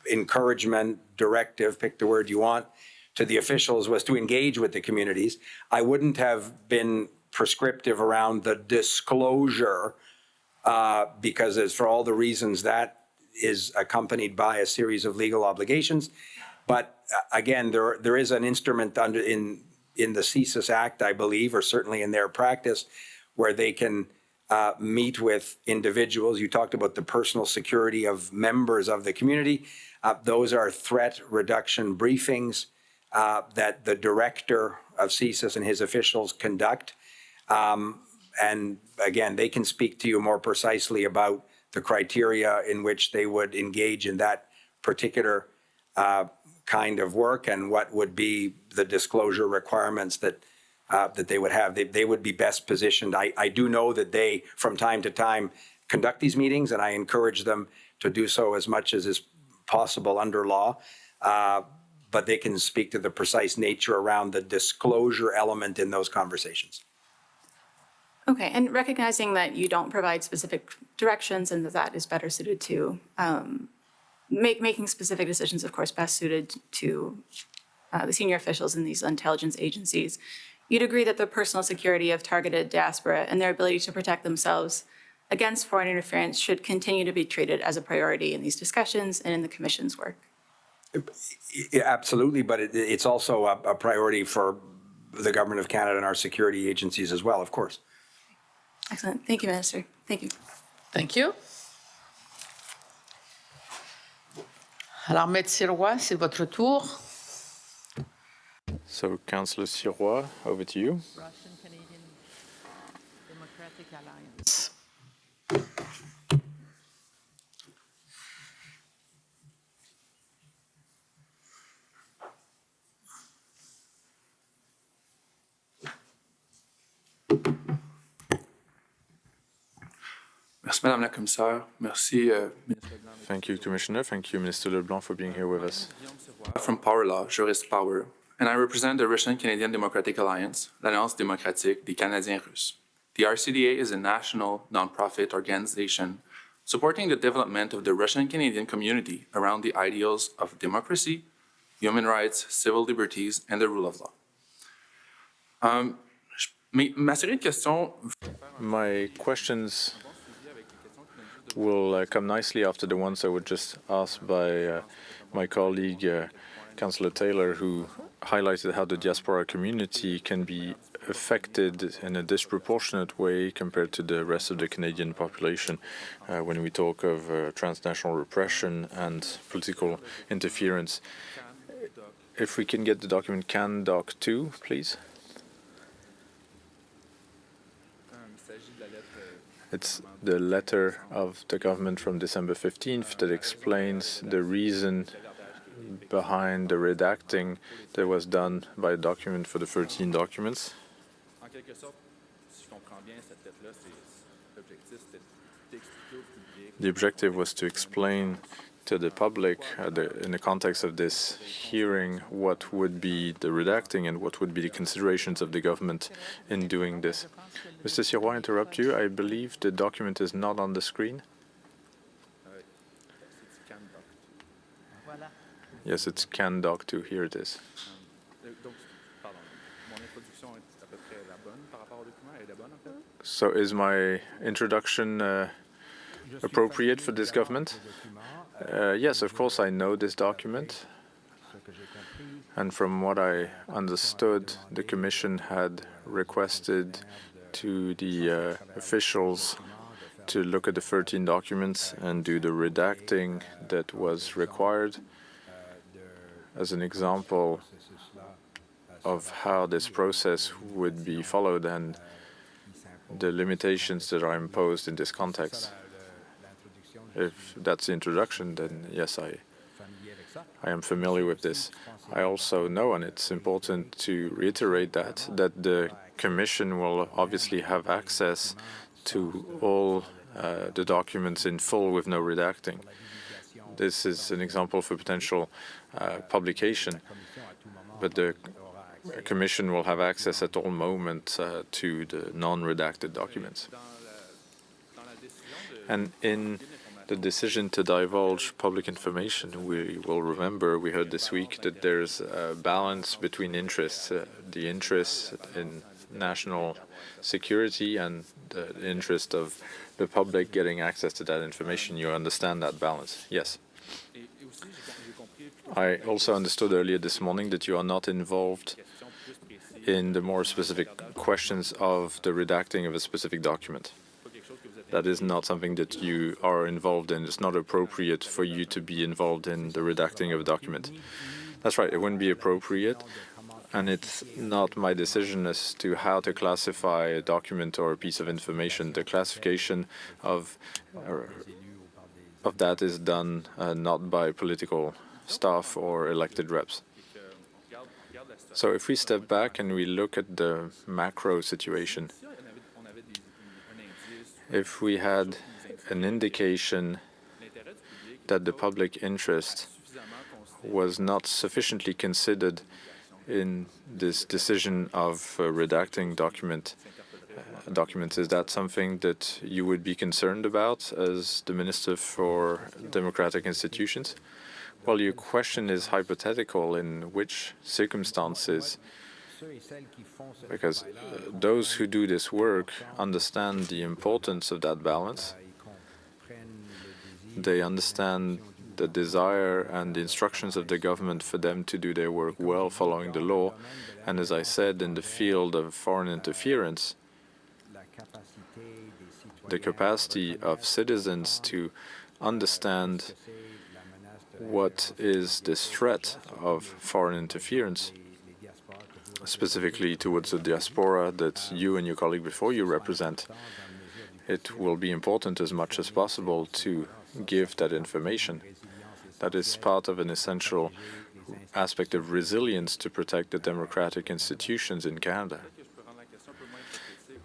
S1: encouragement, directive, pick the word you want, to the officials was to engage with the communities. I wouldn't have been prescriptive around the disclosure because as for all the reasons that is accompanied by a series of legal obligations. But again, there is an instrument in the CSIS Act, I believe, or certainly in their practice, where they can meet with individuals. You talked about the personal security of members of the community. Those are threat reduction briefings that the director of CSIS and his officials conduct. And again, they can speak to you more precisely about the criteria in which they would engage in that particular kind of work and what would be the disclosure requirements that they would have. They would be best positioned. I do know that they, from time to time, conduct these meetings, and I encourage them to do so as much as is possible under law. But they can speak to the precise nature around the disclosure element in those conversations.
S10: Okay, and recognizing that you don't provide specific directions and that is better suited to making specific decisions, of course, best suited to the senior officials in these intelligence agencies, you'd agree that the personal security of targeted diaspora and their ability to protect themselves against foreign interference should continue to be treated as a priority in these discussions and in the Commission's work.
S1: Yeah, absolutely, but it's also a priority for the Government of Canada and our security agencies as well, of course.
S10: Excellent. Thank you, Minister. Thank you.
S5: Thank you. Alors, Maître Sirois, c'est votre tour.
S3: So, Councillor Sirois, over to you.
S5: Russian-Canadian Democratic Alliance.
S11: Merci, Madame la Commissaire. Merci, Ministre Leblanc.
S3: Thank you, Commissioner. Thank you, Minister Leblanc, for being here with us.
S11: From Power Law, Jurist Power, and I represent the Russian-Canadian Democratic Alliance, l'Alliance démocratique des Canadiens russes. The RCDA is a national nonprofit organization supporting the development of the Russian-Canadian community around the ideals of democracy, human rights, civil liberties, and the rule of law. Ma série de questions.
S3: My questions will come nicely after the ones that were just asked by my colleague, Councillor Taylor, who highlighted how the diaspora community can be affected in a disproportionate way compared to the rest of the Canadian population when we talk of transnational repression and political interference. If we can get the document CAN Doc 2, please. It's the letter of the government from December 15th that explains the reason behind the redacting that was done by the document for the 13 documents. The objective was to explain to the public, in the context of this hearing, what would be the redacting and what would be the considerations of the government in doing this. Mr. Sirois, I interrupt you. I believe the document is not on the screen. Yes, it's CanDoc 2. Here it is. So is my introduction appropriate for this government? Yes, of course, I know this document. And from what I understood, the Commission had requested to the officials to look at the 13 documents and do the redacting that was required as an example of how this process would be followed and the limitations that are imposed in this context. If that's the introduction, then yes, I am familiar with this. I also know, and it's important to reiterate that the Commission will obviously have access to all the documents in full with no redacting. This is an example for potential publication, but the Commission will have access at all moments to the non-redacted documents. And in the decision to divulge public information, we will remember, we heard this week, that there's a balance between interests, the interest in national security and the interest of the public getting access to that information. You understand that balance? Yes. I also understood earlier this morning that you are not involved in the more specific questions of the redacting of a specific document. That is not something that you are involved in. It's not appropriate for you to be involved in the redacting of a document. That's right, it wouldn't be appropriate, and it's not my decision as to how to classify a document or a piece of information. The classification of that is done not by political staff or elected reps. So if we step back and we look at the macro situation, if we had an indication that the public interest was not sufficiently considered in this decision of redacting documents, is that something that you would be concerned about as the Minister for Democratic Institutions? Well, your question is hypothetical. In which circumstances? Because those who do this work understand the importance of that balance. They understand the desire and the instructions of the government for them to do their work well following the law. And as I said, in the field of foreign interference, the capacity of citizens to understand what is this threat of foreign interference, specifically towards the diaspora that you and your colleague before you represent. It will be important as much as possible to give that information. That is part of an essential aspect of resilience to protect the democratic institutions in Canada.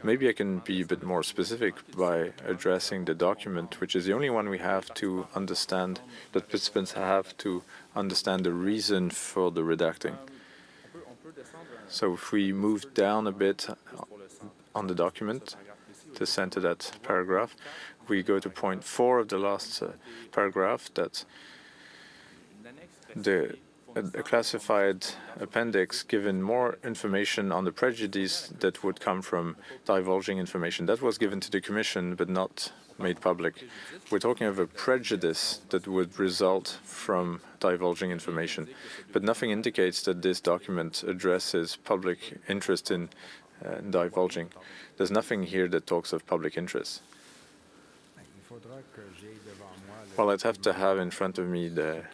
S3: Maybe I can be a bit more specific by addressing the document, which is the only one we have to understand, that participants have to understand the reason for the redacting. So if we move down a bit on the document to center that paragraph, we go to point 4 of the last paragraph, that a classified appendix given more information on the prejudice that would come from divulging information. That was given to the Commission but not made public. We're talking of a prejudice that would result from divulging information, but nothing indicates that this document addresses public interest in divulging. There's nothing here that talks of public interest. Well, I'd have to have in front of me the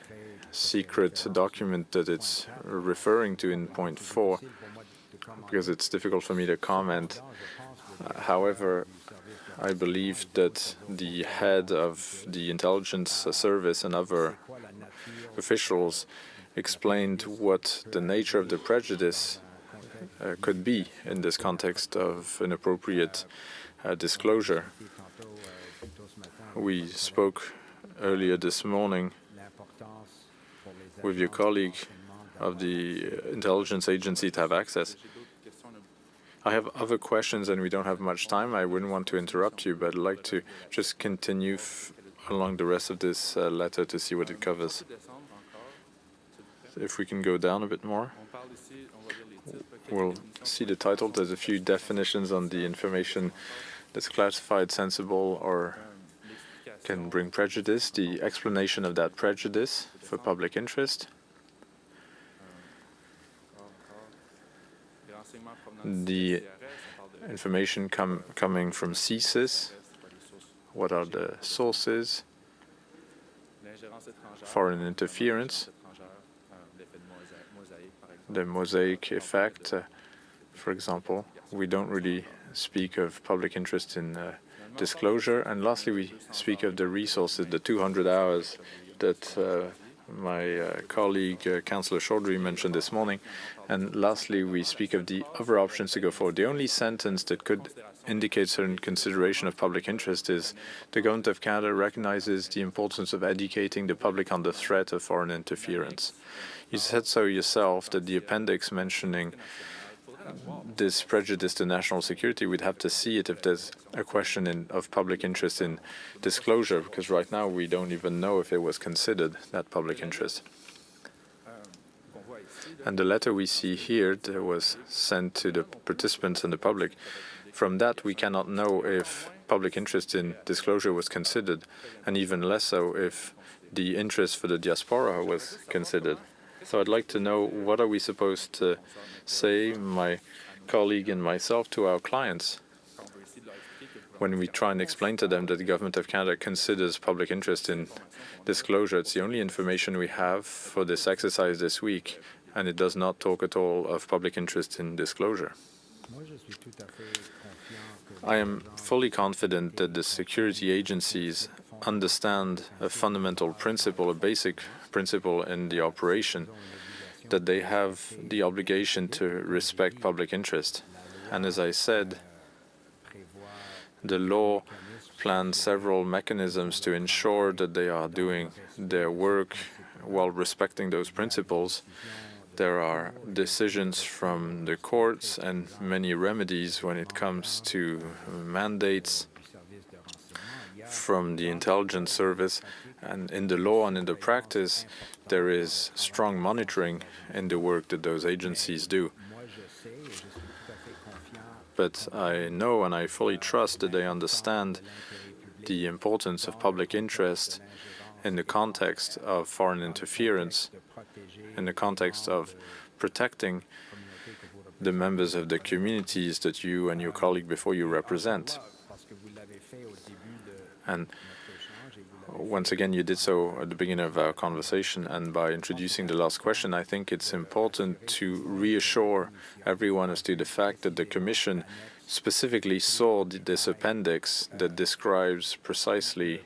S3: secret document that it's referring to in point 4, because it's difficult for me to comment However, I believe that the head of the intelligence service and other officials explained what the nature of the prejudice could be in this context of inappropriate disclosure. We spoke earlier this morning with your colleague of the intelligence agency to have access. I have other questions and we don't have much time. I wouldn't want to interrupt you, but I'd like to just continue along the rest of this letter to see what it covers. If we can go down a bit more, we'll see the title. There's a few definitions on the information that's classified, sensible, or can bring prejudice, the explanation of that prejudice for public interest, the information coming from CSIS, what are the sources, foreign interference, the mosaic effect, for example. We don't really speak of public interest in disclosure. And lastly, we speak of the resources, the 200 hours that my colleague, Councillor Chaudhry, mentioned this morning. And lastly, we speak of the other options to go forward. The only sentence that could indicate certain consideration of public interest is the Government of Canada recognizes the importance of educating the public on the threat of foreign interference. You said so yourself that the appendix mentioning this prejudice to national security, we'd have to see it if there's a question of public interest in disclosure, because right now we don't even know if it was considered that public interest. And the letter we see here that was sent to the participants and the public, from that we cannot know if public interest in disclosure was considered, and even less so if the interest for the diaspora was considered. So I'd like to know, what are we supposed to say, my colleague and myself, to our clients when we try and explain to them that the Government of Canada considers public interest in disclosure? It's the only information we have for this exercise this week, and it does not talk at all of public interest in disclosure. I am fully confident that the security agencies understand a fundamental principle, a basic principle in the operation, that they have the obligation to respect public interest. And as I said, the law plans several mechanisms to ensure that they are doing their work while respecting those principles. There are decisions from the courts and many remedies when it comes to mandates from the intelligence service, and in the law and in the practice there is strong monitoring in the work that those agencies do. But I know and I fully trust that they understand the importance of public interest in the context of foreign interference, in the context of protecting the members of the communities that you and your colleague before you represent. And once again, you did so at the beginning of our conversation, and by introducing the last question, I think it's important to reassure everyone as to the fact that the Commission specifically saw this appendix that describes precisely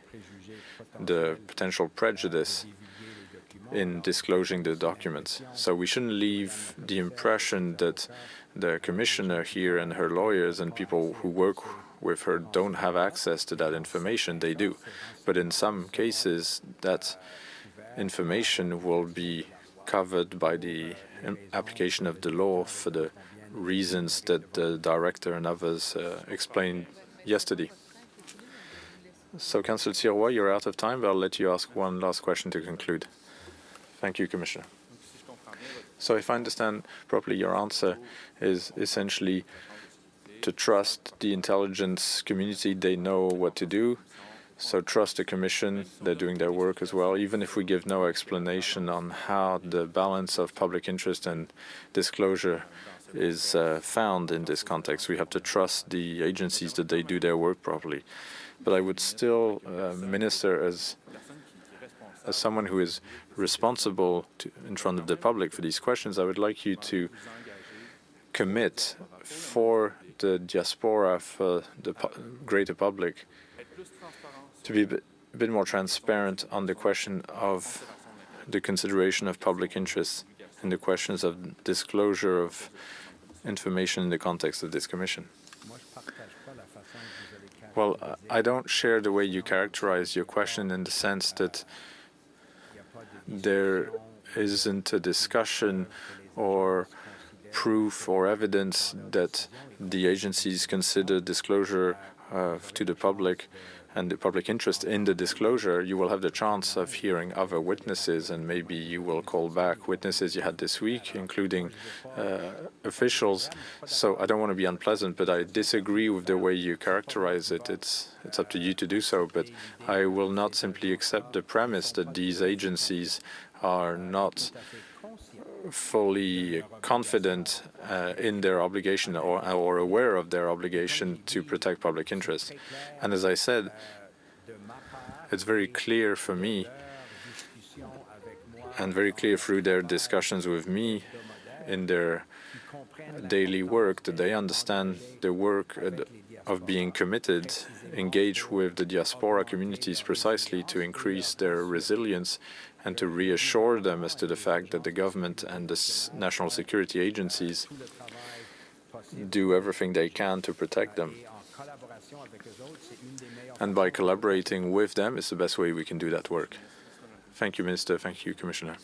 S3: the potential prejudice in disclosing the documents. So we shouldn't leave the impression that the Commissioner here and her lawyers and people who work with her don't have access to that information. They do. But in some cases, that information will be covered by the application of the law for the reasons that the Director and others explained yesterday. So, Councillor Sirois, you're out of time, but I'll let you ask one last question to conclude. Thank you, Commissioner. So if I understand properly, your answer is essentially to trust the intelligence community. They know what to do. So trust the Commission. They're doing their work as well, even if we give no explanation on how the balance of public interest and disclosure is found in this context. We have to trust the agencies that they do their work properly. But I would still, Minister, as someone who is responsible in front of the public for these questions, I would like you to commit for with the diaspora for the greater public, to be a bit more transparent on the question of the consideration of public interest and the questions of disclosure of information in the context of this commission. Well, I don't share the way you characterize your question in the sense that there isn't a discussion or proof or evidence that the agencies consider disclosure to the public and the public interest in the disclosure. You will have the chance of hearing other witnesses, and maybe you will call back witnesses you had this week, including officials. So I don't want to be unpleasant, but I disagree with the way you characterize it. It's up to you to do so, but I will not simply accept the premise that these agencies are not fully confident in their obligation or aware of their obligation to protect public interest. And as I said, it's very clear for me and very clear through their discussions with me in their daily work that they understand the work of being committed, engaged with the diaspora communities precisely to increase their resilience and to reassure them as to the fact that the government and the national security agencies do everything they can to protect them. And by collaborating with them is the best way we can do that work. Thank you, Minister. Thank you, Commissioner.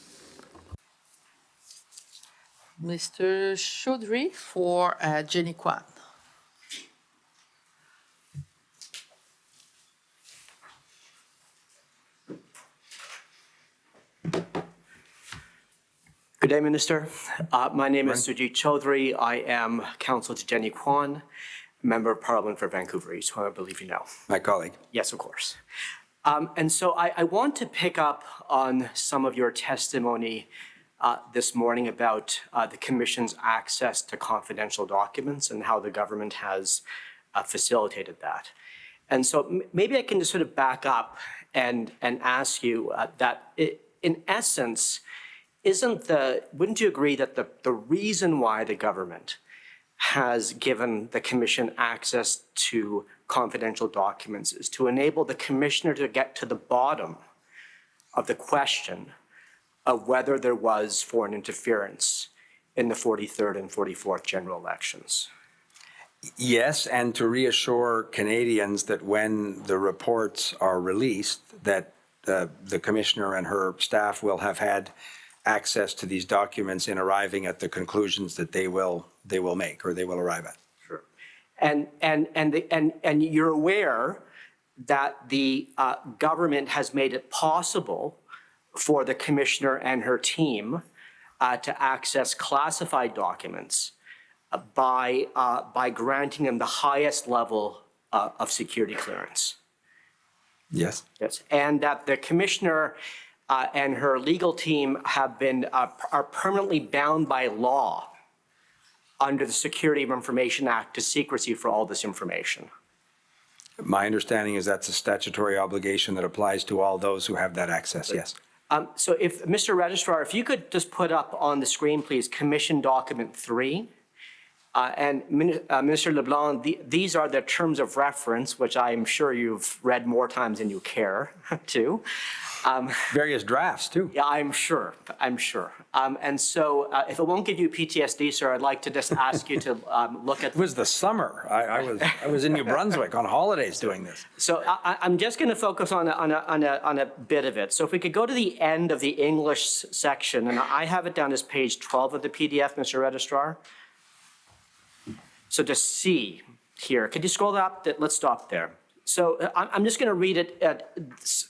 S5: Mr. Chaudhry for Jenny Kwan.
S12: Good day, Minister. My name is Sujit Chaudhry. I am counsel to Jenny Kwan, Member of Parliament for Vancouver East, who I believe you know.
S1: My colleague.
S12: Yes, of course. And so I want to pick up on some of your testimony this morning about the Commission's access to confidential documents and how the government has facilitated that. And so maybe I can just sort of back up and ask you that in essence, wouldn't you agree that the reason why the government has given the Commission access to confidential documents is to enable the Commissioner to get to the bottom of the question of whether there was foreign interference in the 43rd and 44th general elections?
S1: Yes, and to reassure Canadians that when the reports are released, that the Commissioner and her staff will have had access to these documents in arriving at the conclusions that they will make or they will arrive at.
S12: Sure. And you're aware that the government has made it possible for the Commissioner and her team to access classified documents by granting them the highest level of security clearance.
S1: Yes.
S12: Yes, and that the Commissioner and her legal team have been are permanently bound by law under the Security of Information Act to secrecy for all this information.
S1: My understanding is that's a statutory obligation that applies to all those who have that access, yes.
S12: So if, Mr. Registrar, if you could just put up on the screen, please, Commission Document 3. And Minister LeBlanc, these are the terms of reference, which I'm sure you've read more times than you care to.
S1: Various drafts, too.
S12: Yeah, I'm sure. And so if it won't give you PTSD, sir, I'd like to just ask you to look at...
S1: It was the summer. I was in New Brunswick on holidays doing this.
S12: So I'm just going to focus on a bit of it. So if we could go to the end of the English section, and I have it down as page 12 of the PDF, Mr. Registrar. So to C here, could you scroll up? Let's stop there. So I'm just going to read it at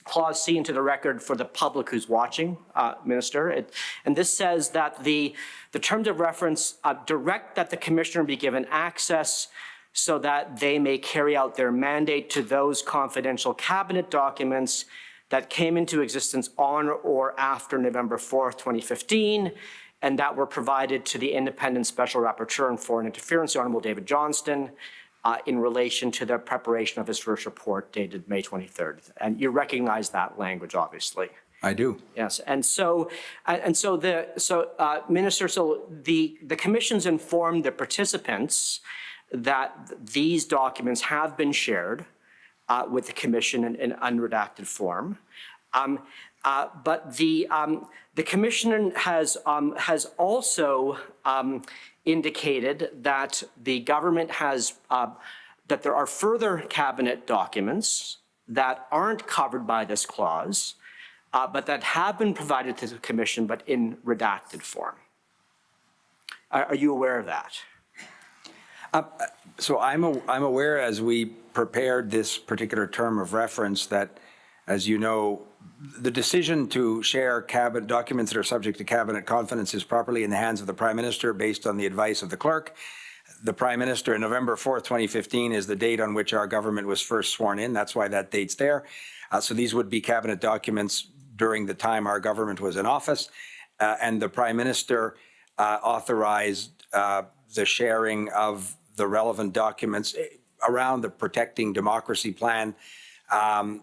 S12: clause C into the record for the public who's watching, Minister. And this says that the terms of reference direct that the Commissioner be given access so that they may carry out their mandate to those confidential cabinet documents that came into existence on or after November 4th, 2015, and that were provided to the Independent Special Rapporteur on Foreign Interference, the Honourable David Johnston, in relation to the preparation of his first report dated May 23rd. And you recognize that language, obviously.
S1: I do.
S12: Yes, Minister, so the Commission's informed the participants that these documents have been shared with the Commission in unredacted form. But the Commission has also indicated that the government has, that there are further cabinet documents that aren't covered by this clause, but that have been provided to the Commission, but in redacted form. Are you aware of that?
S1: So I'm aware, as we prepared this particular term of reference, that, as you know, the decision to share cabinet documents that are subject to cabinet confidence is properly in the hands of the Prime Minister based on the advice of the clerk. The Prime Minister, November 4th, 2015, is the date on which our government was first sworn in. That's why that date's there. So these would be cabinet documents during the time our government was in office. And the Prime Minister authorized the sharing of the relevant documents around the Protecting Democracy Plan and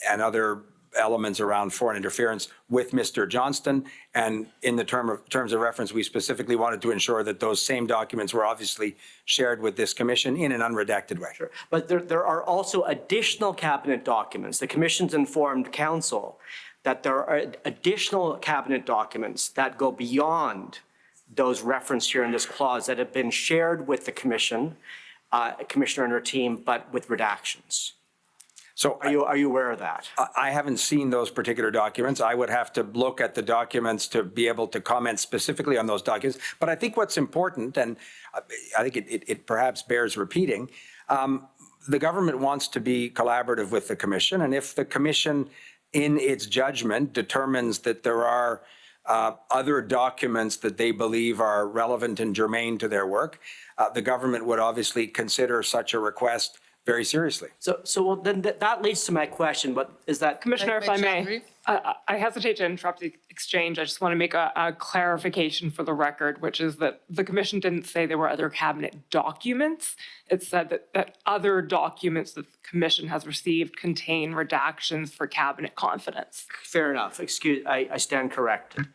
S1: other elements around foreign interference with Mr. Johnston. And in the terms of reference, we specifically wanted to ensure that those same documents were obviously shared with this commission in an unredacted way.
S12: Sure. But there are also additional cabinet documents. The Commission's informed Council that there are additional cabinet documents that go beyond those referenced here in this clause that have been shared with the Commission, Commissioner and her team, but with redactions. So are you aware of that?
S1: I haven't seen those particular documents. I would have to look at the documents to be able to comment specifically on those documents. But I think what's important, and I think it perhaps bears repeating, the government wants to be collaborative with the Commission. And if the Commission, in its judgment, determines that there are other documents that they believe are relevant and germane to their work, the government would obviously consider such a request very seriously.
S12: So well, then that leads to my question, but is that...
S2: Commissioner, if I may, I hesitate to interrupt the exchange. I just want to make a clarification for the record, which is that the Commission didn't say there were other cabinet documents. It said that other documents that the Commission has received contain redactions for cabinet confidence.
S12: Fair enough. I stand corrected.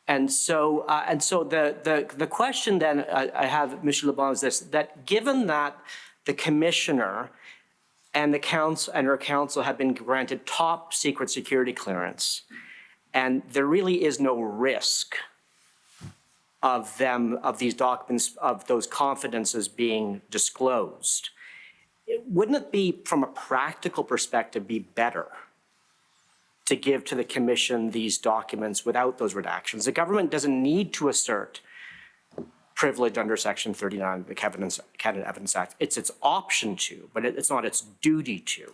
S12: And so the question then I have, Mr. LeBlanc, is this: that given that the Commissioner and the Council and her Council have been granted top secret security clearance, and there really is no risk of these documents, of those confidences being disclosed, wouldn't it be, from a practical perspective, be better to give to the Commission these documents without those redactions? The government doesn't need to assert privilege under Section 39 of the Cabinet Evidence Act. It's its option to, but it's not its duty to.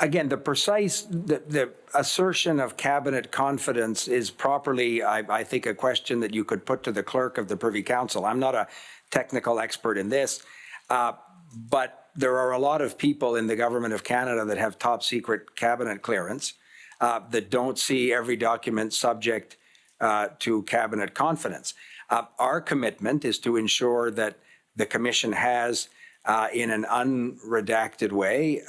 S1: Again, the assertion of cabinet confidence is properly, I think, a question that you could put to the clerk of the Privy Council. I'm not a technical expert in this, but there are a lot of people in the Government of Canada that have top secret cabinet clearance that don't see every document subject to cabinet confidence. Our commitment is to ensure that the Commission has, in an unredacted way,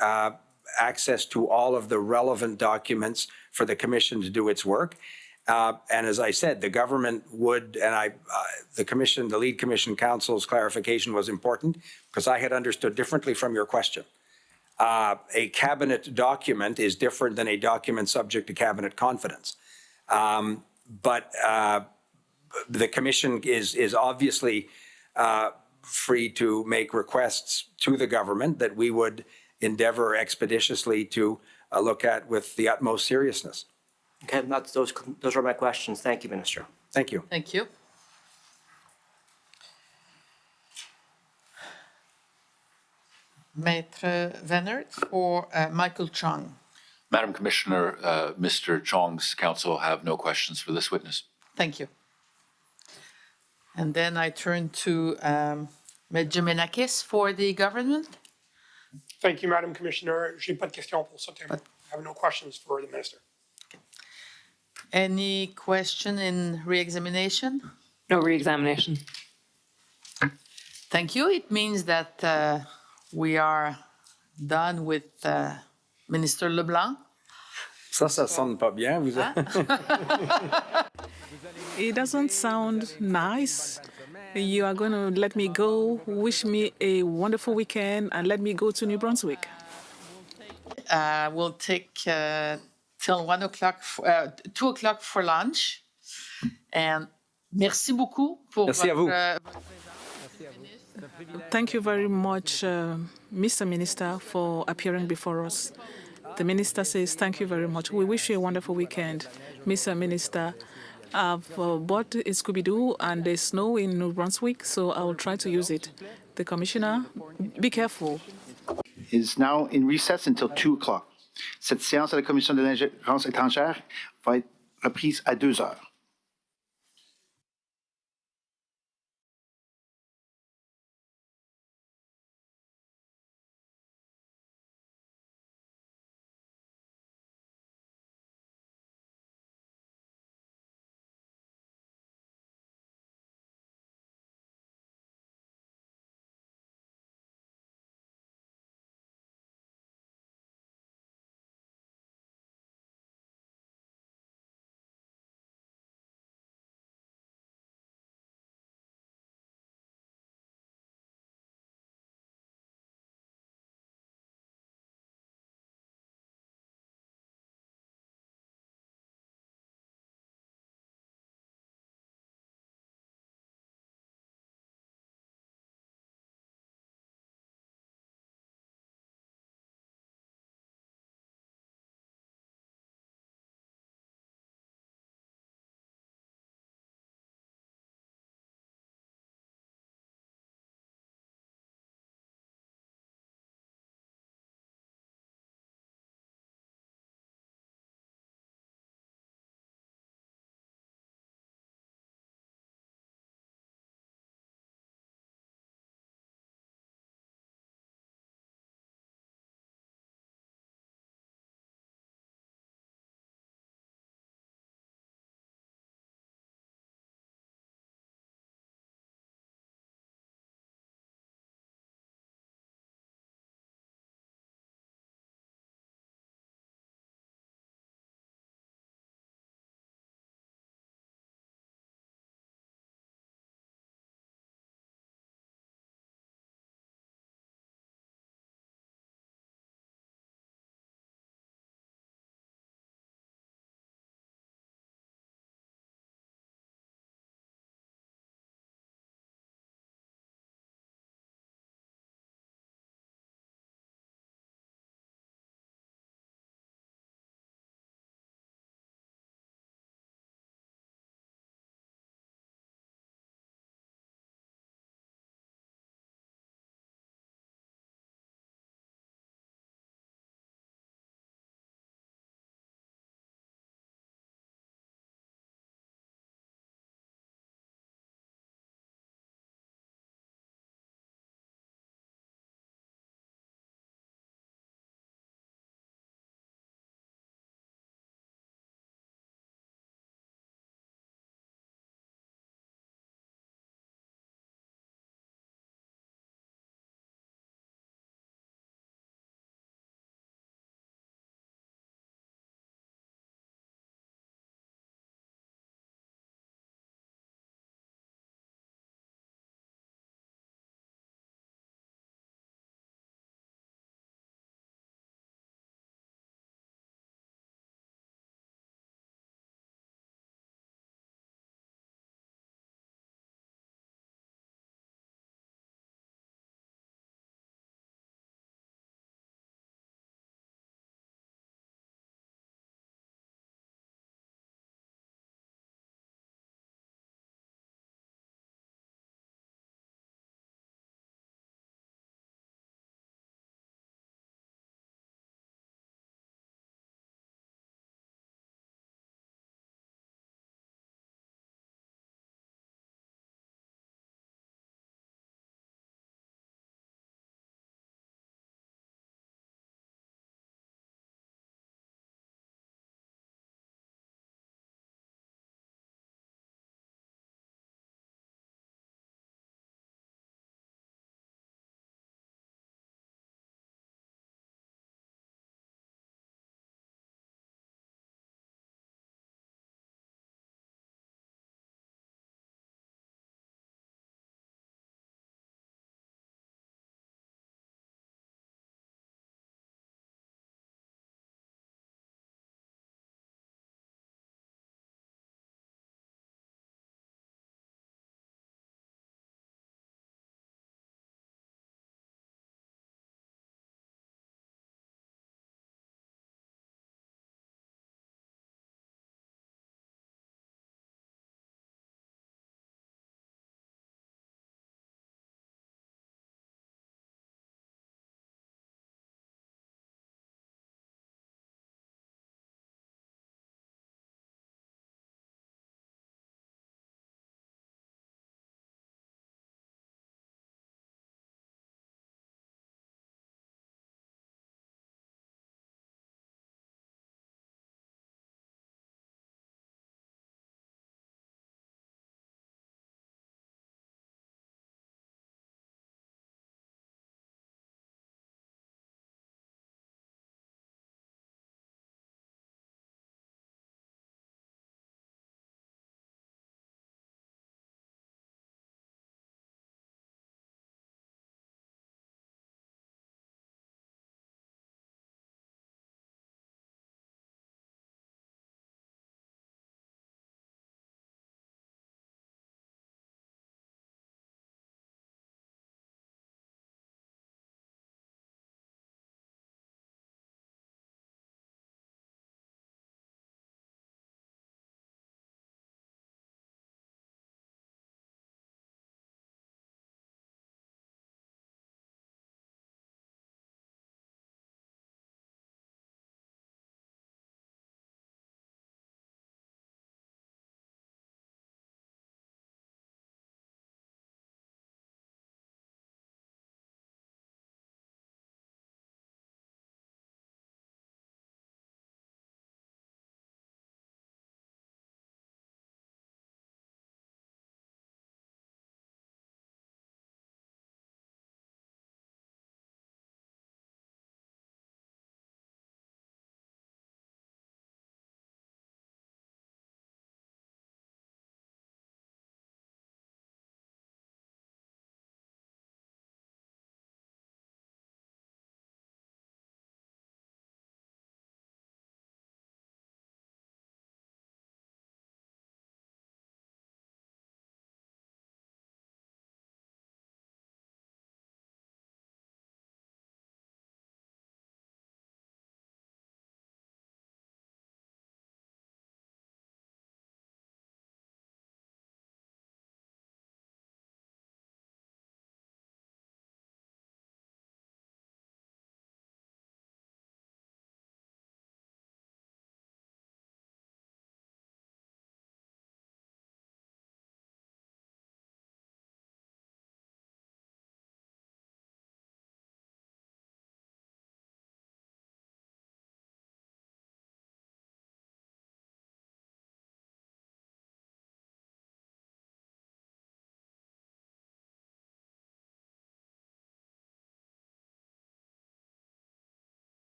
S1: access to all of the relevant documents for the Commission to do its work. And as I said, the government would, and the lead Commission Counsel's clarification was important because I had understood differently from your question. A cabinet document is different than a document subject to cabinet confidence. But the Commission is obviously free to make requests to the government that we would endeavor expeditiously to look at with the utmost seriousness.
S12: Okay, those are my questions. Thank you, Minister.
S1: Thank you.
S5: Thank you. Maître Venert for Michael Chung.
S13: Madam Commissioner, Mr. Chong's counsel have no questions for this witness.
S5: Thank you. And then I turn to Medjimenakis for the government.
S14: Thank you, Madam Commissioner. Je n'ai pas de questions pour ce thème. I have no questions for the Minister.
S5: Okay. Any question in re-examination?
S2: No re-examination.
S5: Thank you. It means that we are done with Minister LeBlanc.
S1: Ça sonne pas bien.
S4: It doesn't sound nice You are going to let me go, wish me a wonderful weekend, and let me go to New Brunswick.
S5: We'll take till 2 o'clock for lunch. And merci beaucoup pour
S1: Merci à vous.
S4: Thank you very much, Mr. Minister, for appearing before us. The minister says thank you very much. We wish you a wonderful weekend. Mr. Minister, I've bought a Scooby-Doo and there's snow in New Brunswick, so I will try to use it. The commissioner, be careful.
S7: Is now in recess until 2 o'clock. Cette séance de la Commission de l'ingérence étrangère va être reprise à 2 heures.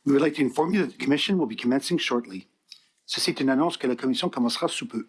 S7: We would like to inform you that the Commission will be commencing shortly. Ceci est une annonce que la Commission commencera sous peu.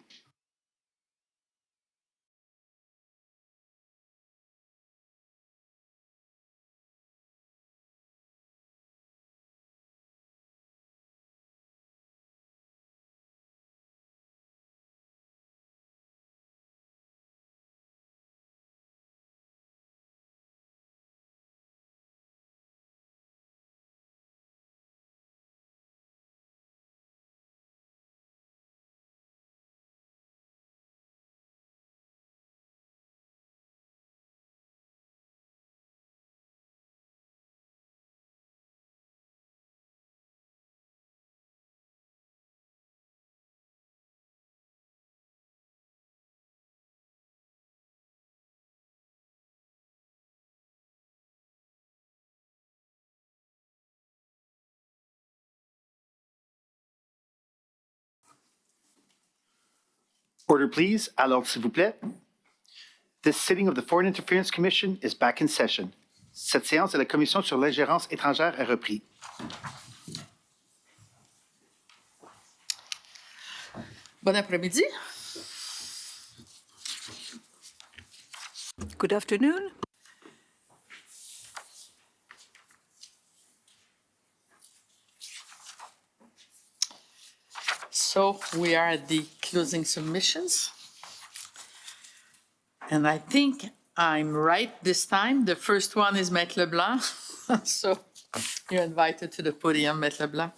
S7: Order, please. À l'ordre, s'il vous plaît. This sitting of the Foreign Interference Commission is back in session. Cette séance de la Commission sur l'ingérence étrangère est reprise.
S5: Bon après-midi.
S8: Good afternoon.
S5: So we are at the closing submissions. And I think I'm right this time. The first one is Maître Leblanc. So you're invited to the podium, Maître Leblanc.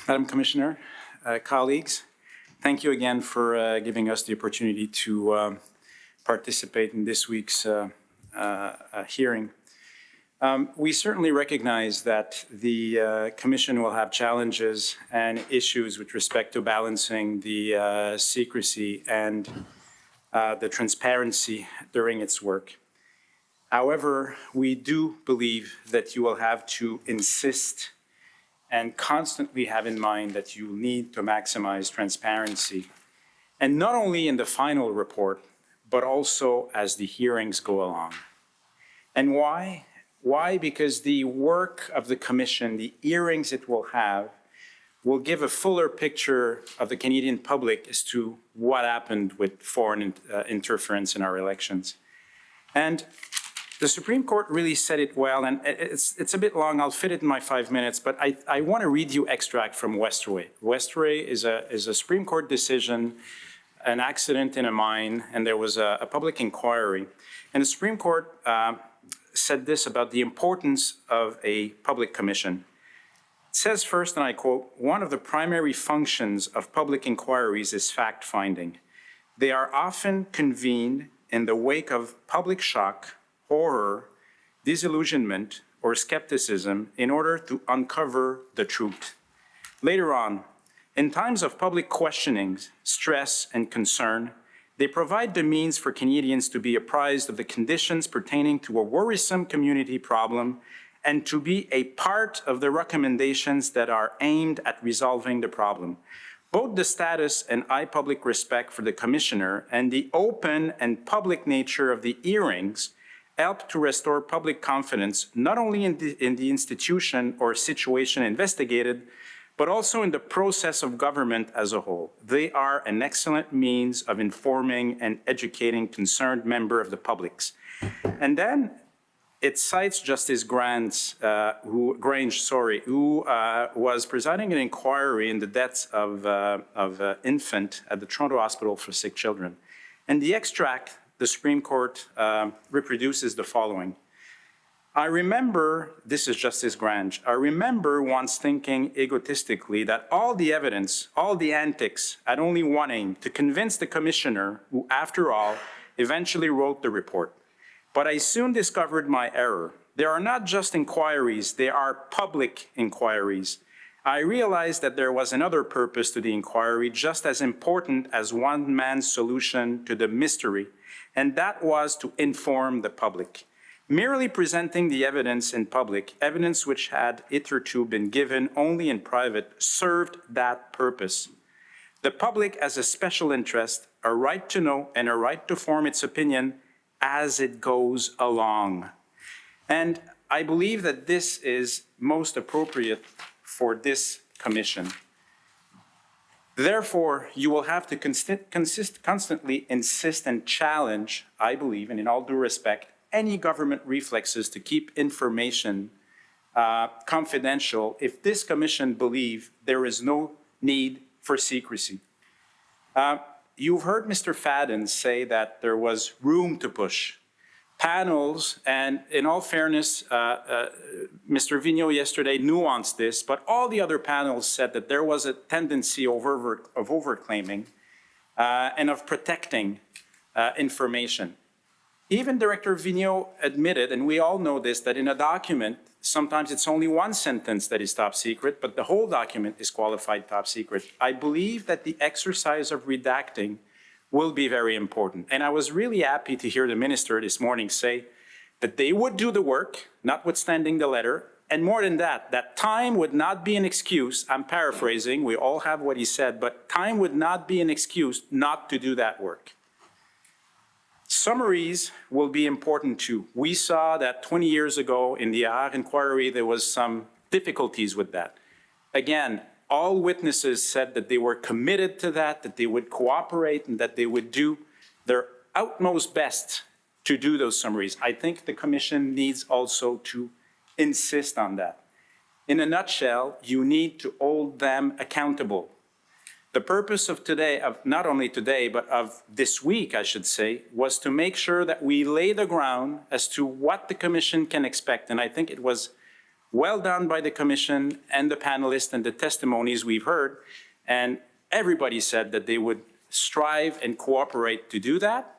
S9: Madam Commissioner, colleagues, thank you again for giving us the opportunity to participate in this week's hearing. We certainly recognize that the Commission will have challenges and issues with respect to balancing the secrecy and the transparency during its work. However, we do believe that you will have to insist and constantly have in mind that you need to maximize transparency, and not only in the final report, but also as the hearings go along. And why? Why? Because the work of the Commission, the hearings it will have, will give a fuller picture of the Canadian public as to what happened with foreign interference in our elections. And the Supreme Court really said it well, and it's a bit long, I'll fit it in my 5 minutes, but I want to read you extract from Westray. Westray is a Supreme Court decision, an accident in a mine, and there was a public inquiry. And the Supreme Court said this about the importance of a public commission. It says first, and I quote, "One of the primary functions of public inquiries is fact-finding. They are often convened in the wake of public shock, horror, disillusionment, or skepticism in order to uncover the truth. Later on, in times of public questionings, stress, and concern, they provide the means for Canadians to be apprised of the conditions pertaining to a worrisome community problem and to be a part of the recommendations that are aimed at resolving the problem. Both the status and high public respect for the Commissioner and the open and public nature of the hearings help to restore public confidence, not only in the institution or situation investigated, but also in the process of government as a whole. They are an excellent means of informing and educating concerned members of the public." And then it cites Justice Grange, who was presiding an inquiry in the deaths of an infant at the Toronto Hospital for Sick Children. And the extract the Supreme Court reproduces the following. "I remember," this is Justice Grange, "I remember once thinking egotistically that all the evidence, all the antics had only one aim, to convince the Commissioner, who, after all, eventually wrote the report. But I soon discovered my error. There are not just inquiries, there are public inquiries. I realized that there was another purpose to the inquiry, just as important as one man's solution to the mystery, and that was to inform the public. Merely presenting the evidence in public, evidence which had hitherto been given only in private, served that purpose. The public has a special interest, a right to know, and a right to form its opinion as it goes along. And I believe that this is most appropriate for this commission. Therefore, you will have to constantly insist and challenge, I believe, and in all due respect, any government reflexes to keep information confidential if this commission believes there is no need for secrecy. You've heard Mr. Fadden say that there was room to push. Panels, and in all fairness, Mr. Vigneault yesterday nuanced this, but all the other panels said that there was a tendency of overclaiming and of protecting information. Even Director Vigneault admitted, and we all know this, that in a document, sometimes it's only one sentence that is top secret, but the whole document is qualified top secret. I believe that the exercise of redacting will be very important. And I was really happy to hear the minister this morning say that they would do the work, notwithstanding the letter, and more than that, that time would not be an excuse. I'm paraphrasing, we all have what he said, but time would not be an excuse not to do that work. Summaries will be important too. We saw that 20 years ago in the Harare inquiry, there was some difficulties with that. Again, all witnesses said that they were committed to that they would cooperate, and that they would do their utmost best to do those summaries. I think the Commission needs also to insist on that. In a nutshell, you need to hold them accountable. The purpose of today, of not only today, but of this week, I should say, was to make sure that we lay the ground as to what the Commission can expect. And I think it was well done by the Commission and the panelists and the testimonies we've heard. And everybody said that they would strive and cooperate to do that.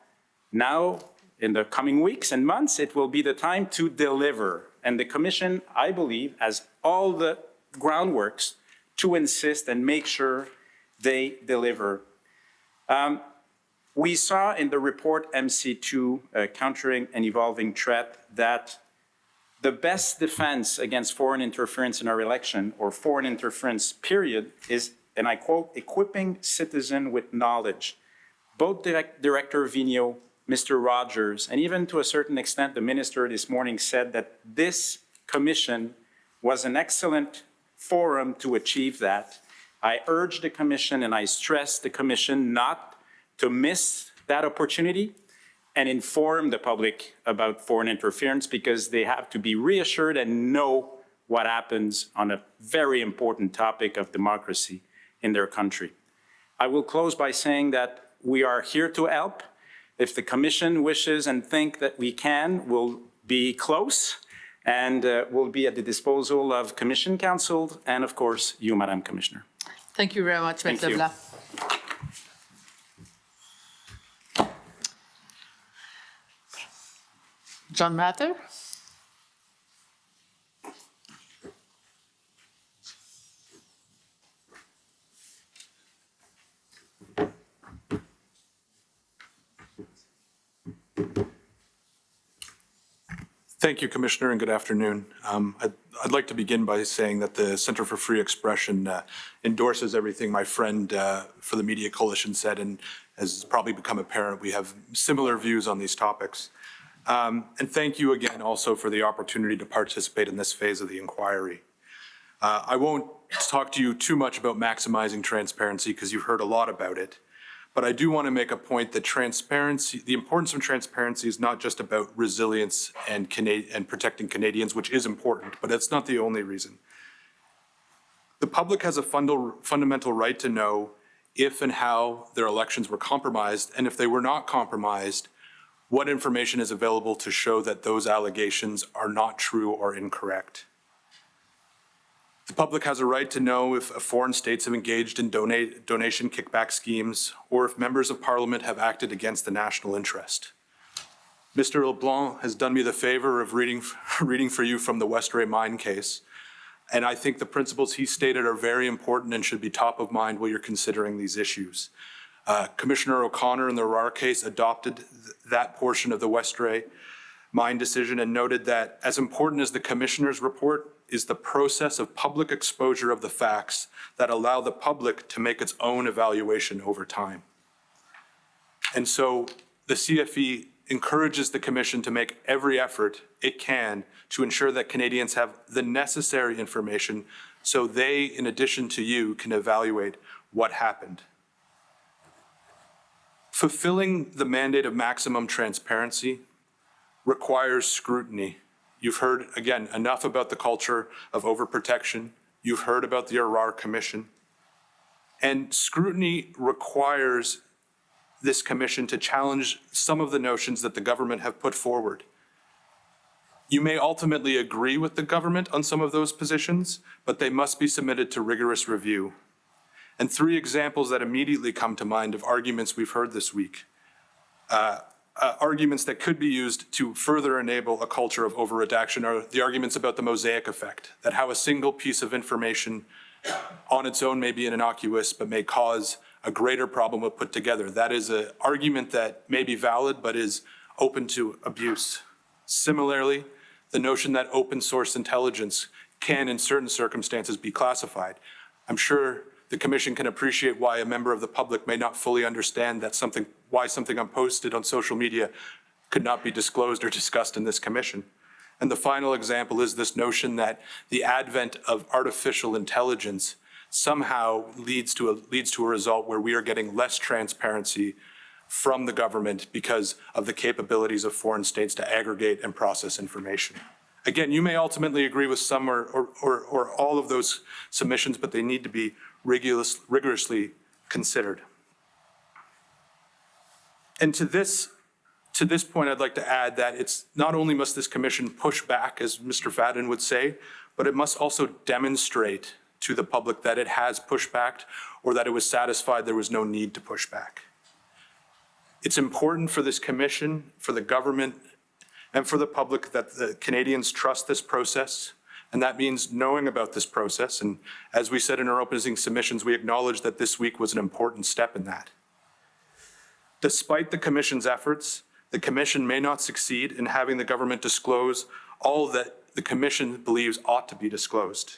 S9: Now, in the coming weeks and months, it will be the time to deliver. And the Commission, I believe, has all the groundworks to insist and make sure they deliver. We saw in the report MC2, Countering an Evolving Threat, that the best defense against foreign interference in our election, or foreign interference period, is, and I quote, equipping citizens with knowledge. Both Director Vigneault, Mr. Rogers, and even to a certain extent the minister this morning said that this commission was an excellent forum to achieve that. I urge the Commission and I stress the Commission not to miss that opportunity and inform the public about foreign interference, because they have to be reassured and know what happens on a very important topic of democracy in their country. I will close by saying that we are here to help. If the Commission wishes and think that we can, we'll be close and we'll be at the disposal of Commission Council and, of course, you, Madam Commissioner.
S5: Thank you very much, Mr. Leblanc. John Matter?
S6: Thank you, Commissioner, and good afternoon. I'd like to begin by saying that the Center for Free Expression endorses everything my friend for the Media Coalition said, and has probably become apparent, we have similar views on these topics. And thank you again also for the opportunity to participate in this phase of the inquiry. I won't talk to you too much about maximizing transparency because you've heard a lot about it. But I do want to make a point that transparency, the importance of transparency is not just about resilience and protecting Canadians, which is important, but it's not the only reason. The public has a fundamental right to know if and how their elections were compromised, and if they were not compromised, what information is available to show that those allegations are not true or incorrect. The public has a right to know if foreign states have engaged in donation kickback schemes, or if members of parliament have acted against the national interest. Mr. LeBlanc has done me the favor of reading for you from the Westray mine case, and I think the principles he stated are very important and should be top of mind while you're considering these issues. Commissioner O'Connor in the Rar case adopted that portion of the Westray Mine decision and noted that as important as the commissioner's report is the process of public exposure of the facts that allow the public to make its own evaluation over time. And so the CFE encourages the Commission to make every effort it can to ensure that Canadians have the necessary information so they, in addition to you, can evaluate what happened. Fulfilling the mandate of maximum transparency requires scrutiny. You've heard, again, enough about the culture of overprotection. You've heard about the Arar Commission. And scrutiny requires this commission to challenge some of the notions that the government have put forward. You may ultimately agree with the government on some of those positions, but they must be submitted to rigorous review. And three examples that immediately come to mind of arguments we've heard this week. Arguments that could be used to further enable a culture of over-redaction are the arguments about the mosaic effect, that how a single piece of information on its own may be innocuous, but may cause a greater problem when put together. That is an argument that may be valid, but is open to abuse. Similarly, the notion that open source intelligence can, in certain circumstances, be classified. I'm sure the Commission can appreciate why a member of the public may not fully understand that why something posted on social media could not be disclosed or discussed in this Commission. And the final example is this notion that the advent of artificial intelligence somehow leads to a result where we are getting less transparency from the government because of the capabilities of foreign states to aggregate and process information. Again, you may ultimately agree with some or all of those submissions, but they need to be rigorously considered. And to this point, I'd like to add that it's not only must this commission push back, as Mr. Fadden would say, but it must also demonstrate to the public that it has pushed back or that it was satisfied there was no need to push back. It's important for this commission, for the government, and for the public that the Canadians trust this process. And that means knowing about this process. And as we said in our opening submissions, we acknowledge that this week was an important step in that. Despite the Commission's efforts, the Commission may not succeed in having the government disclose all that the Commission believes ought to be disclosed.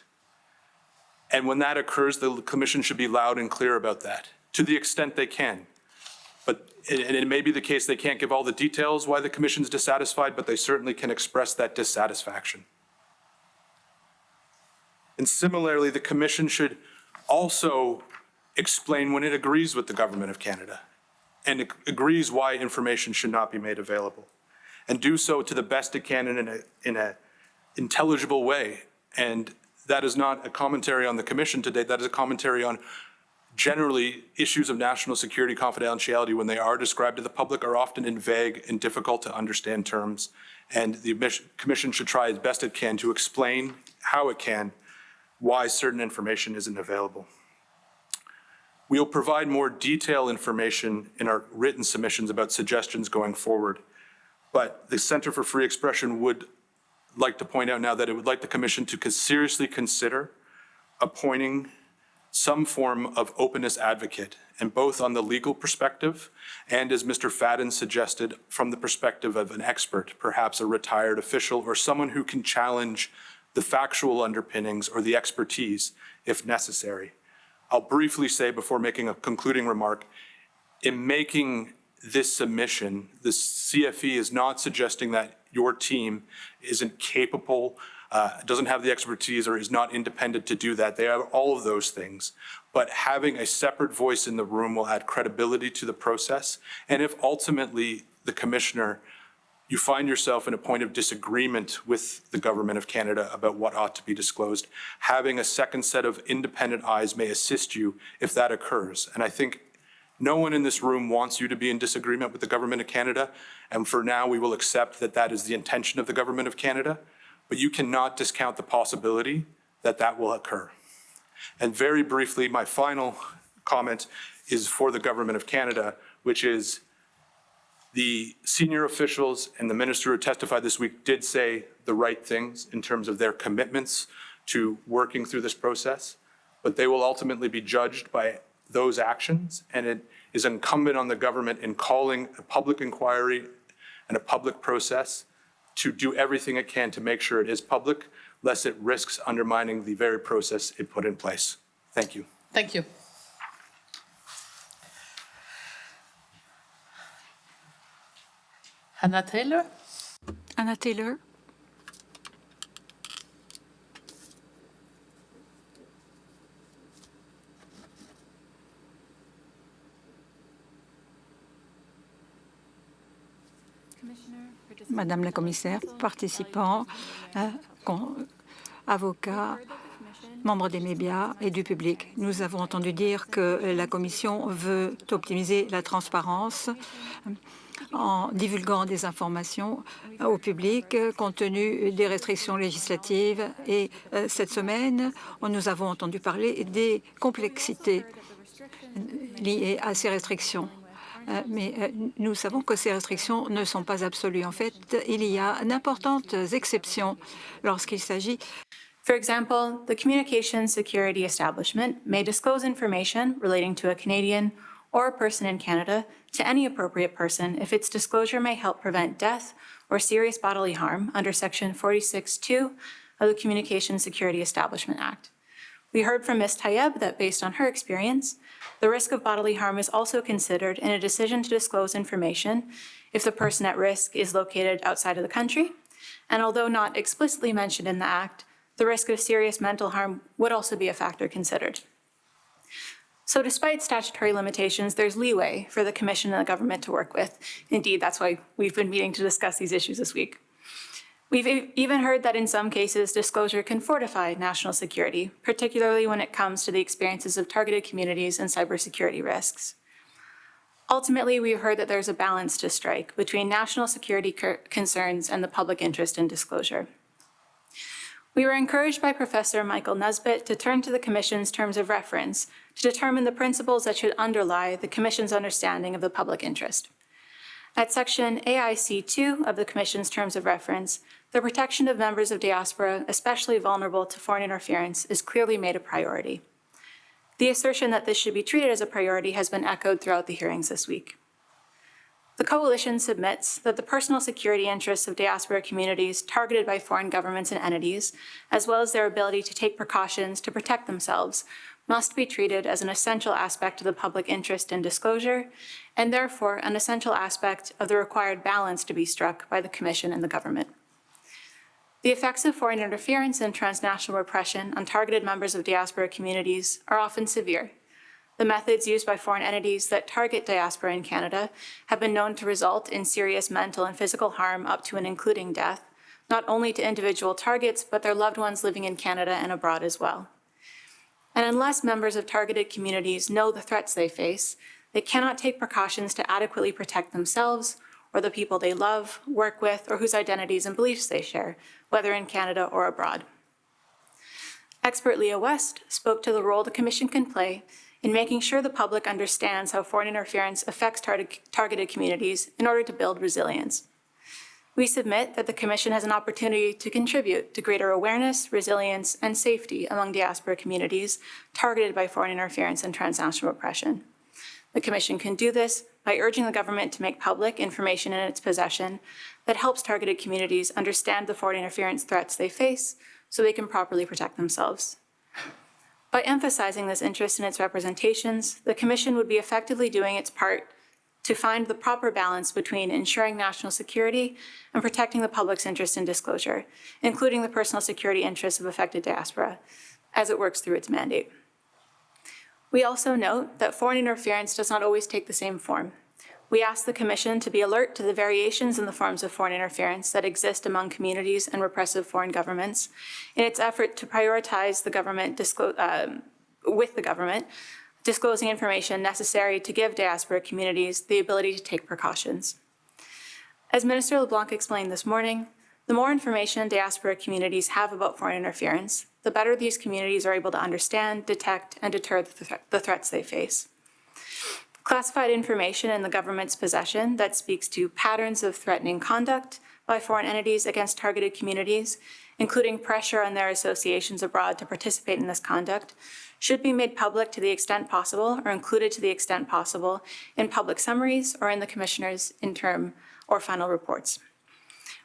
S6: And when that occurs, the Commission should be loud and clear about that, to the extent they can. But it may be the case they can't give all the details why the Commission's dissatisfied, but they certainly can express that dissatisfaction. And similarly, the Commission should also explain when it agrees with the Government of Canada and it agrees why information should not be made available, and do so to the best it can in an intelligible way. And that is not a commentary on the Commission today, that is a commentary on generally issues of national security confidentiality when they are described to the public are often in vague and difficult to understand terms. And the Commission should try as best it can to explain how it can why certain information isn't available. We'll provide more detailed information in our written submissions about suggestions going forward. But the Centre for Free Expression would like to point out now that it would like the Commission to seriously consider appointing some form of openness advocate, and both on the legal perspective and, as Mr. Fadden suggested, from the perspective of an expert, perhaps a retired official or someone who can challenge the factual underpinnings or the expertise if necessary. I'll briefly say before making a concluding remark, in making this submission, the CFE is not suggesting that your team isn't capable, doesn't have the expertise, or is not independent to do that. They have all of those things. But having a separate voice in the room will add credibility to the process. And if ultimately the Commissioner, you find yourself in a point of disagreement with the Government of Canada about what ought to be disclosed, having a second set of independent eyes may assist you if that occurs. And I think no one in this room wants you to be in disagreement with the Government of Canada. And for now, we will accept that that is the intention of the Government of Canada. But you cannot discount the possibility that that will occur. And very briefly, my final comment is for the Government of Canada, which is the senior officials and the minister who testified this week did say the right things in terms of their commitments to working through this process, but they will ultimately be judged by those actions, and it is incumbent on the government in calling a public inquiry and a public process to do everything it can to make sure it is public, lest it risks undermining the very process it put in place. Thank you.
S5: Thank you. Anna Taylor?
S15: Anna Taylor. Madame la commissaire, participants, avocats, membres des médias et du public. Nous avons entendu dire que la Commission veut optimiser la transparence en divulguant des informations au public compte tenu des restrictions législatives. Et cette semaine, nous avons entendu parler des complexités liées à ces restrictions. Mais nous savons que ces restrictions ne sont pas absolues. En fait, il y a d'importantes exceptions lorsqu'il s'agit.
S10: For example, the Communications Security Establishment may disclose information relating to a Canadian or a person in Canada to any appropriate person if its disclosure may help prevent death or serious bodily harm under Section 46(2) of the Communications Security Establishment Act. We heard from Ms. Tayeb that based on her experience, the risk of bodily harm is also considered in a decision to disclose information if the person at risk is located outside of the country. And although not explicitly mentioned in the Act, the risk of serious mental harm would also be a factor considered. So despite statutory limitations, there's leeway for the Commission and the government to work with. Indeed, that's why we've been meeting to discuss these issues this week. We've even heard that in some cases, disclosure can fortify national security, particularly when it comes to the experiences of targeted communities and cybersecurity risks. Ultimately, we've heard that there's a balance to strike between national security concerns and the public interest in disclosure. We were encouraged by Professor Michael Nesbitt to turn to the Commission's terms of reference to determine the principles that should underlie the Commission's understanding of the public interest. At Section AIC2 of the Commission's terms of reference, the protection of members of diaspora, especially vulnerable to foreign interference, is clearly made a priority. The assertion that this should be treated as a priority has been echoed throughout the hearings this week. The Coalition submits that the personal security interests of diaspora communities targeted by foreign governments and entities, as well as their ability to take precautions to protect themselves, must be treated as an essential aspect of the public interest in disclosure, and therefore an essential aspect of the required balance to be struck by the Commission and the government. The effects of foreign interference and transnational repression on targeted members of diaspora communities are often severe. The methods used by foreign entities that target diaspora in Canada have been known to result in serious mental and physical harm up to and including death, not only to individual targets, but their loved ones living in Canada and abroad as well. And unless members of targeted communities know the threats they face, they cannot take precautions to adequately protect themselves or the people they love, work with, or whose identities and beliefs they share, whether in Canada or abroad. Expert Leah West spoke to the role the Commission can play in making sure the public understands how foreign interference affects targeted communities in order to build resilience. We submit that the Commission has an opportunity to contribute to greater awareness, resilience, and safety among diaspora communities targeted by foreign interference and transnational repression. The Commission can do this by urging the government to make public information in its possession that helps targeted communities understand the foreign interference threats they face so they can properly protect themselves. By emphasizing this interest in its representations, the Commission would be effectively doing its part to find the proper balance between ensuring national security and protecting the public's interest in disclosure, including the personal security interests of affected diaspora, as it works through its mandate. We also note that foreign interference does not always take the same form. We ask the Commission to be alert to the variations in the forms of foreign interference that exist among communities and repressive foreign governments in its effort to prioritize the government disclosing information necessary to give diaspora communities the ability to take precautions. As Minister LeBlanc explained this morning, the more information diaspora communities have about foreign interference, the better these communities are able to understand, detect, and deter the threats they face. Classified information in the government's possession that speaks to patterns of threatening conduct by foreign entities against targeted communities, including pressure on their associations abroad to participate in this conduct, should be made public to the extent possible or included to the extent possible in public summaries or in the Commissioner's interim or final reports.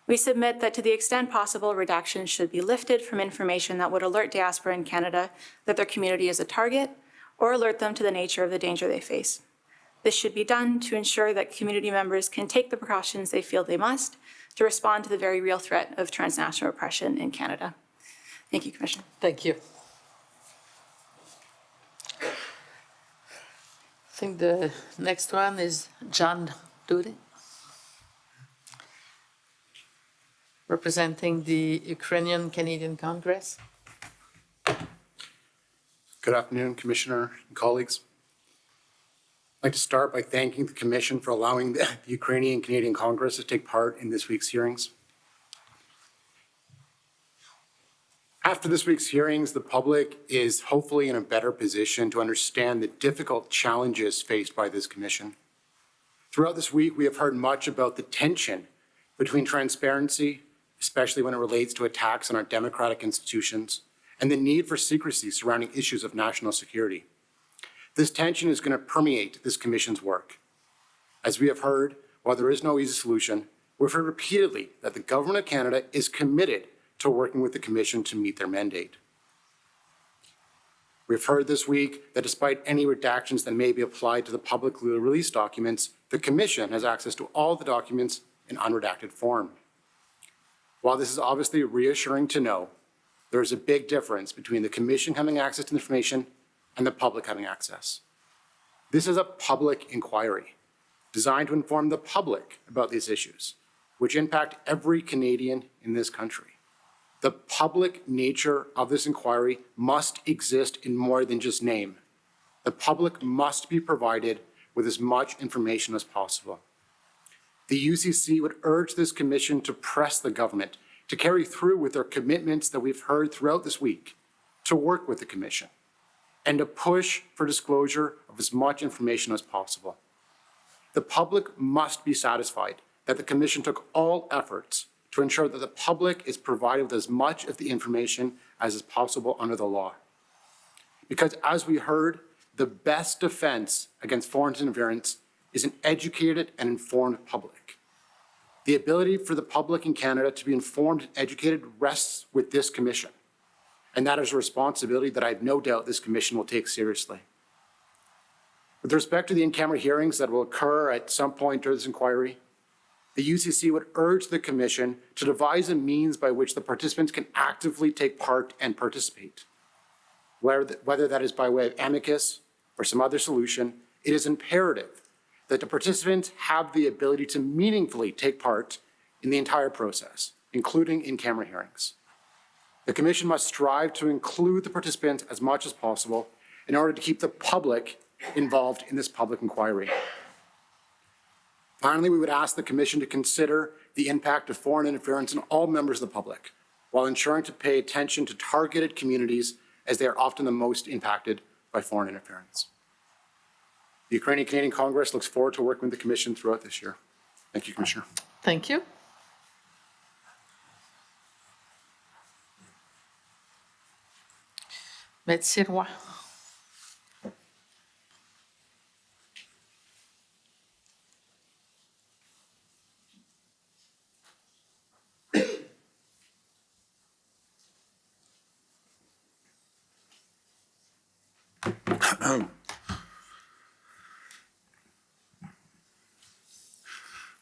S10: We submit that to the extent possible, redactions should be lifted from information that would alert diaspora in Canada that their community is a target or alert them to the nature of the danger they face. This should be done to ensure that community members can take the precautions they feel they must to respond to the very real threat of transnational oppression in Canada. Thank you, Commissioner.
S5: Thank you. I think the next one is John Duty, representing the Ukrainian Canadian Congress.
S16: Good afternoon, Commissioner and colleagues. I'd like to start by thanking the Commission for allowing the Ukrainian Canadian Congress to take part in this week's hearings. After this week's hearings, the public is hopefully in a better position to understand the difficult challenges faced by this Commission. Throughout this week, we have heard much about the tension between transparency, especially when it relates to attacks on our democratic institutions, and the need for secrecy surrounding issues of national security. This tension is going to permeate this Commission's work. As we have heard, while there is no easy solution, we've heard repeatedly that the Government of Canada is committed to working with the Commission to meet their mandate. We've heard this week that despite any redactions that may be applied to the publicly released documents, the Commission has access to all the documents in unredacted form. While this is obviously reassuring to know, there is a big difference between the Commission having access to the information and the public having access. This is a public inquiry designed to inform the public about these issues, which impact every Canadian in this country. The public nature of this inquiry must exist in more than just name. The public must be provided with as much information as possible. The UCC would urge this Commission to press the government to carry through with their commitments that we've heard throughout this week, to work with the Commission, and to push for disclosure of as much information as possible. The public must be satisfied that the Commission took all efforts to ensure that the public is provided with as much of the information as is possible under the law. Because as we heard, the best defense against foreign interference is an educated and informed public. The ability for the public in Canada to be informed and educated rests with this Commission. And that is a responsibility that I have no doubt this Commission will take seriously. With respect to the in-camera hearings that will occur at some point during this inquiry, the UCC would urge the Commission to devise a means by which the participants can actively take part and participate. Whether that is by way of amicus or some other solution, it is imperative that the participants have the ability to meaningfully take part in the entire process, including in-camera hearings. The Commission must strive to include the participants as much as possible in order to keep the public involved in this public inquiry. Finally, we would ask the Commission to consider the impact of foreign interference on all members of the public, while ensuring to pay attention to targeted communities as they are often the most impacted by foreign interference. The Ukrainian Canadian Congress looks forward to working with the Commission throughout this year. Thank you, Commissioner.
S5: Thank you. Merci, Roy.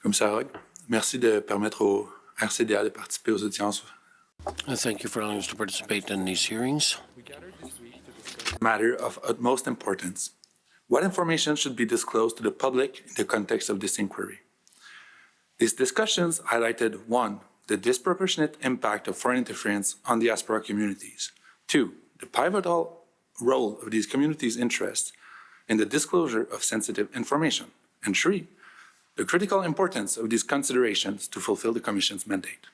S11: Commissaire Hogg, merci de permettre au RCDA de participer aux audiences.
S17: Thank you for allowing us to participate in these hearings.
S11: Matter of utmost importance. What information should be disclosed to the public in the context of this inquiry? These discussions highlighted 1, the disproportionate impact of foreign interference on diaspora communities. 2, the pivotal role of these communities' interests in the disclosure of sensitive information. And 3, the critical importance of these considerations to fulfill the Commission's mandate.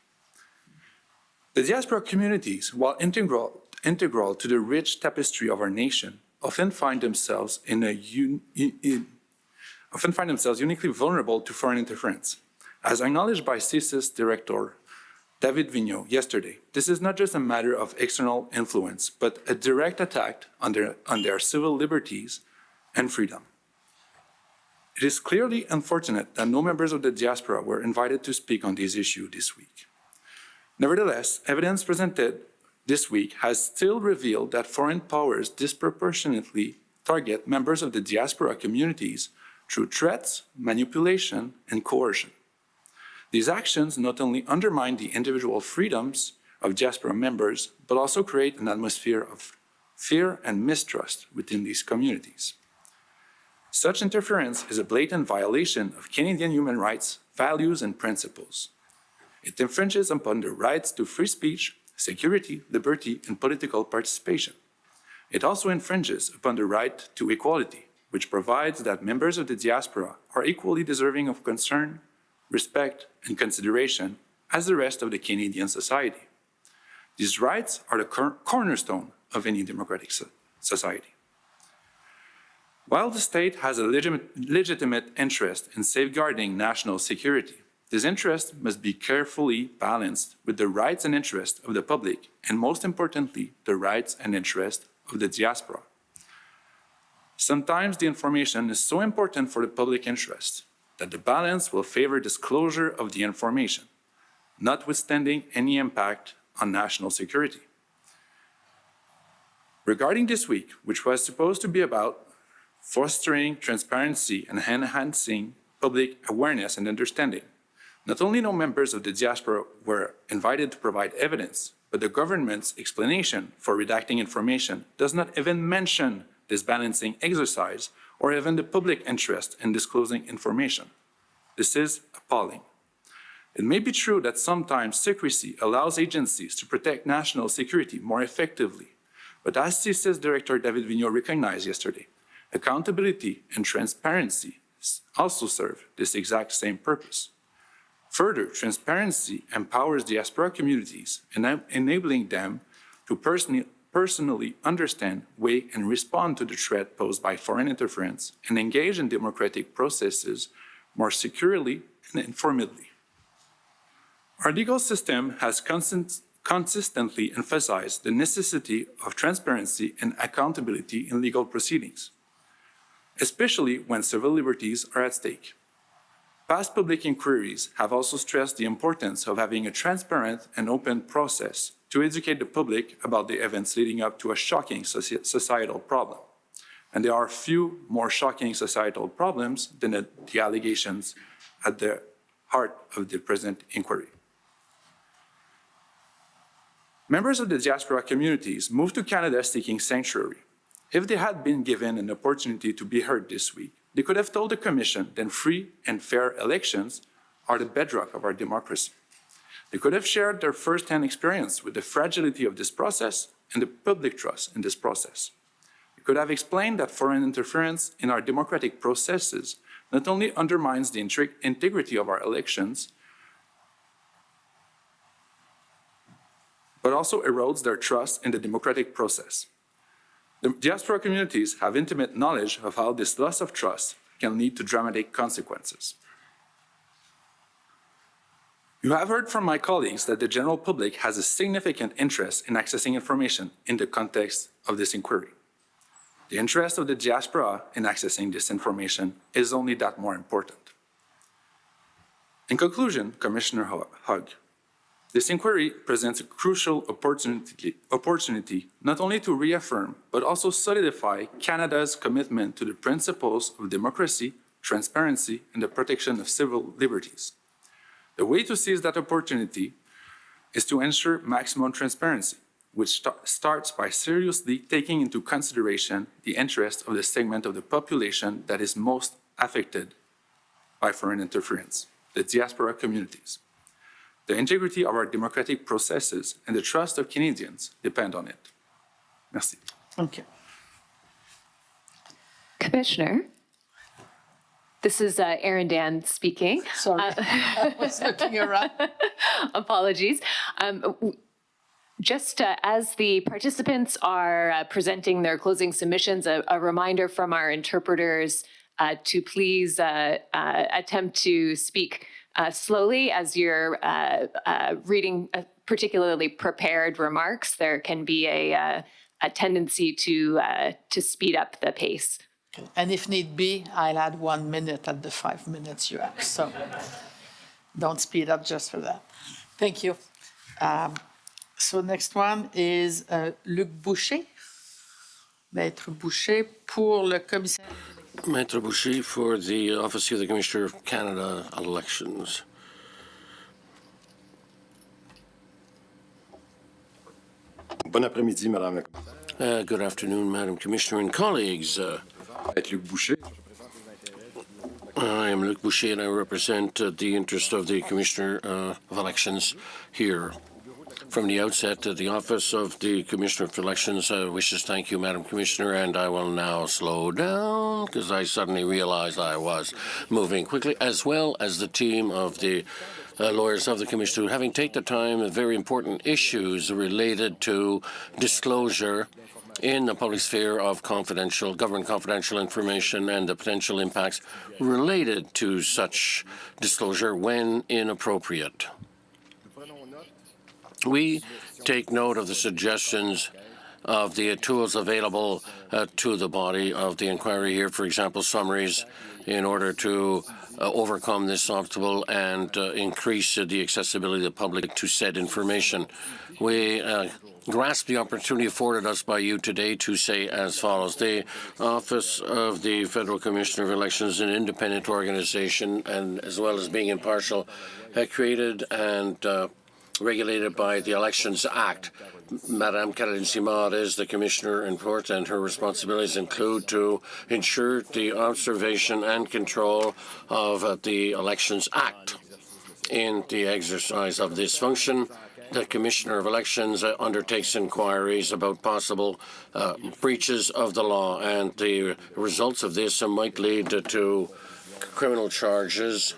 S11: The diaspora communities, while integral to the rich tapestry of our nation, often find themselves uniquely vulnerable to foreign interference. As acknowledged by CSIS Director David Vigneault yesterday, this is not just a matter of external influence, but a direct attack on their civil liberties and freedom. It is clearly unfortunate that no members of the diaspora were invited to speak on this issue this week. Nevertheless, evidence presented this week has still revealed that foreign powers disproportionately target members of the diaspora communities through threats, manipulation, and coercion. These actions not only undermine the individual freedoms of diaspora members, but also create an atmosphere of fear and mistrust within these communities. Such interference is a blatant violation of Canadian human rights, values, and principles. It infringes upon the rights to free speech, security, liberty, and political participation. It also infringes upon the right to equality, which provides that members of the diaspora are equally deserving of concern, respect, and consideration as the rest of the Canadian society. These rights are the cornerstone of any democratic society. While the state has a legitimate interest in safeguarding national security, this interest must be carefully balanced with the rights and interests of the public, and most importantly, the rights and interests of the diaspora. Sometimes the information is so important for the public interest that the balance will favor disclosure of the information, notwithstanding any impact on national security. Regarding this week, which was supposed to be about fostering transparency and enhancing public awareness and understanding, not only no members of the diaspora were invited to provide evidence, but the government's explanation for redacting information does not even mention this balancing exercise or even the public interest in disclosing information. This is appalling. It may be true that sometimes secrecy allows agencies to protect national security more effectively, but as CSIS Director David Vigneault recognized yesterday, accountability and transparency also serve this exact same purpose. Further, transparency empowers diaspora communities, enabling them to personally understand, weigh, and respond to the threat posed by foreign interference and engage in democratic processes more securely and informedly. Our legal system has consistently emphasized the necessity of transparency and accountability in legal proceedings, especially when civil liberties are at stake. Past public inquiries have also stressed the importance of having a transparent and open process to educate the public about the events leading up to a shocking societal problem. And there are few more shocking societal problems than the allegations at the heart of the present inquiry. Members of the diaspora communities moved to Canada seeking sanctuary. If they had been given an opportunity to be heard this week, they could have told the Commission that free and fair elections are the bedrock of our democracy. They could have shared their first-hand experience with the fragility of this process and the public trust in this process. They could have explained that foreign interference in our democratic processes not only undermines the integrity of our elections, but also erodes their trust in the democratic process. The diaspora communities have intimate knowledge of how this loss of trust can lead to dramatic consequences. You have heard from my colleagues that the general public has a significant interest in accessing information in the context of this inquiry. The interest of the diaspora in accessing this information is only that more important. In conclusion, Commissioner Hogg, this inquiry presents a crucial opportunity not only to reaffirm, but also solidify Canada's commitment to the principles of democracy, transparency, and the protection of civil liberties. The way to seize that opportunity is to ensure maximum transparency, which starts by seriously taking into consideration the interests of the segment of the population that is most affected by foreign interference, the diaspora communities. The integrity of our democratic processes and the trust of Canadians depend on it. Merci.
S12: Thank you.
S18: Commissioner, this is Erin Dan speaking.
S5: Sorry, I was looking around.
S18: Apologies. Just as the participants are presenting their closing submissions, a reminder from our interpreters to please attempt to speak slowly as you're reading particularly prepared remarks. There can be a tendency to speed up the pace.
S5: Okay. And if need be, I'll add 1 minute at the 5 minutes you have. So don't speed up just for that. Thank you. So next one is Luc Boucher. Maître Boucher pour le commissaire.
S17: Maître Boucher for the Office of the Commissioner of Canada Elections.
S19: Bon après-midi, Madame.
S17: Good afternoon, Madam Commissioner and colleagues.
S19: Luc Boucher.
S17: I am Luc Boucher, and I represent the interest of the Commissioner of Elections here. From the outset, the Office of the Commissioner of Elections wishes to thank you, Madam Commissioner, and I will now slow down because I suddenly realized I was moving quickly, as well as the team of the lawyers of the Commission, having taken the time of very important issues related to disclosure in the public sphere of government confidential information and the potential impacts related to such disclosure when inappropriate. We take note of the suggestions of the tools available to the body of the inquiry here, for example, summaries, in order to overcome this obstacle and increase the accessibility of the public to said information. We grasp the opportunity afforded us by you today to say as follows. The Office of the Federal Commissioner of Elections is an independent organization, and as well as being impartial, created and regulated by the Elections Act. Madame Caroline Simard is the Commissioner in Port, and her responsibilities include to ensure the observation and control of the Elections Act. In the exercise of this function, the Commissioner of Elections undertakes inquiries about possible breaches of the law, and the results of this might lead to criminal charges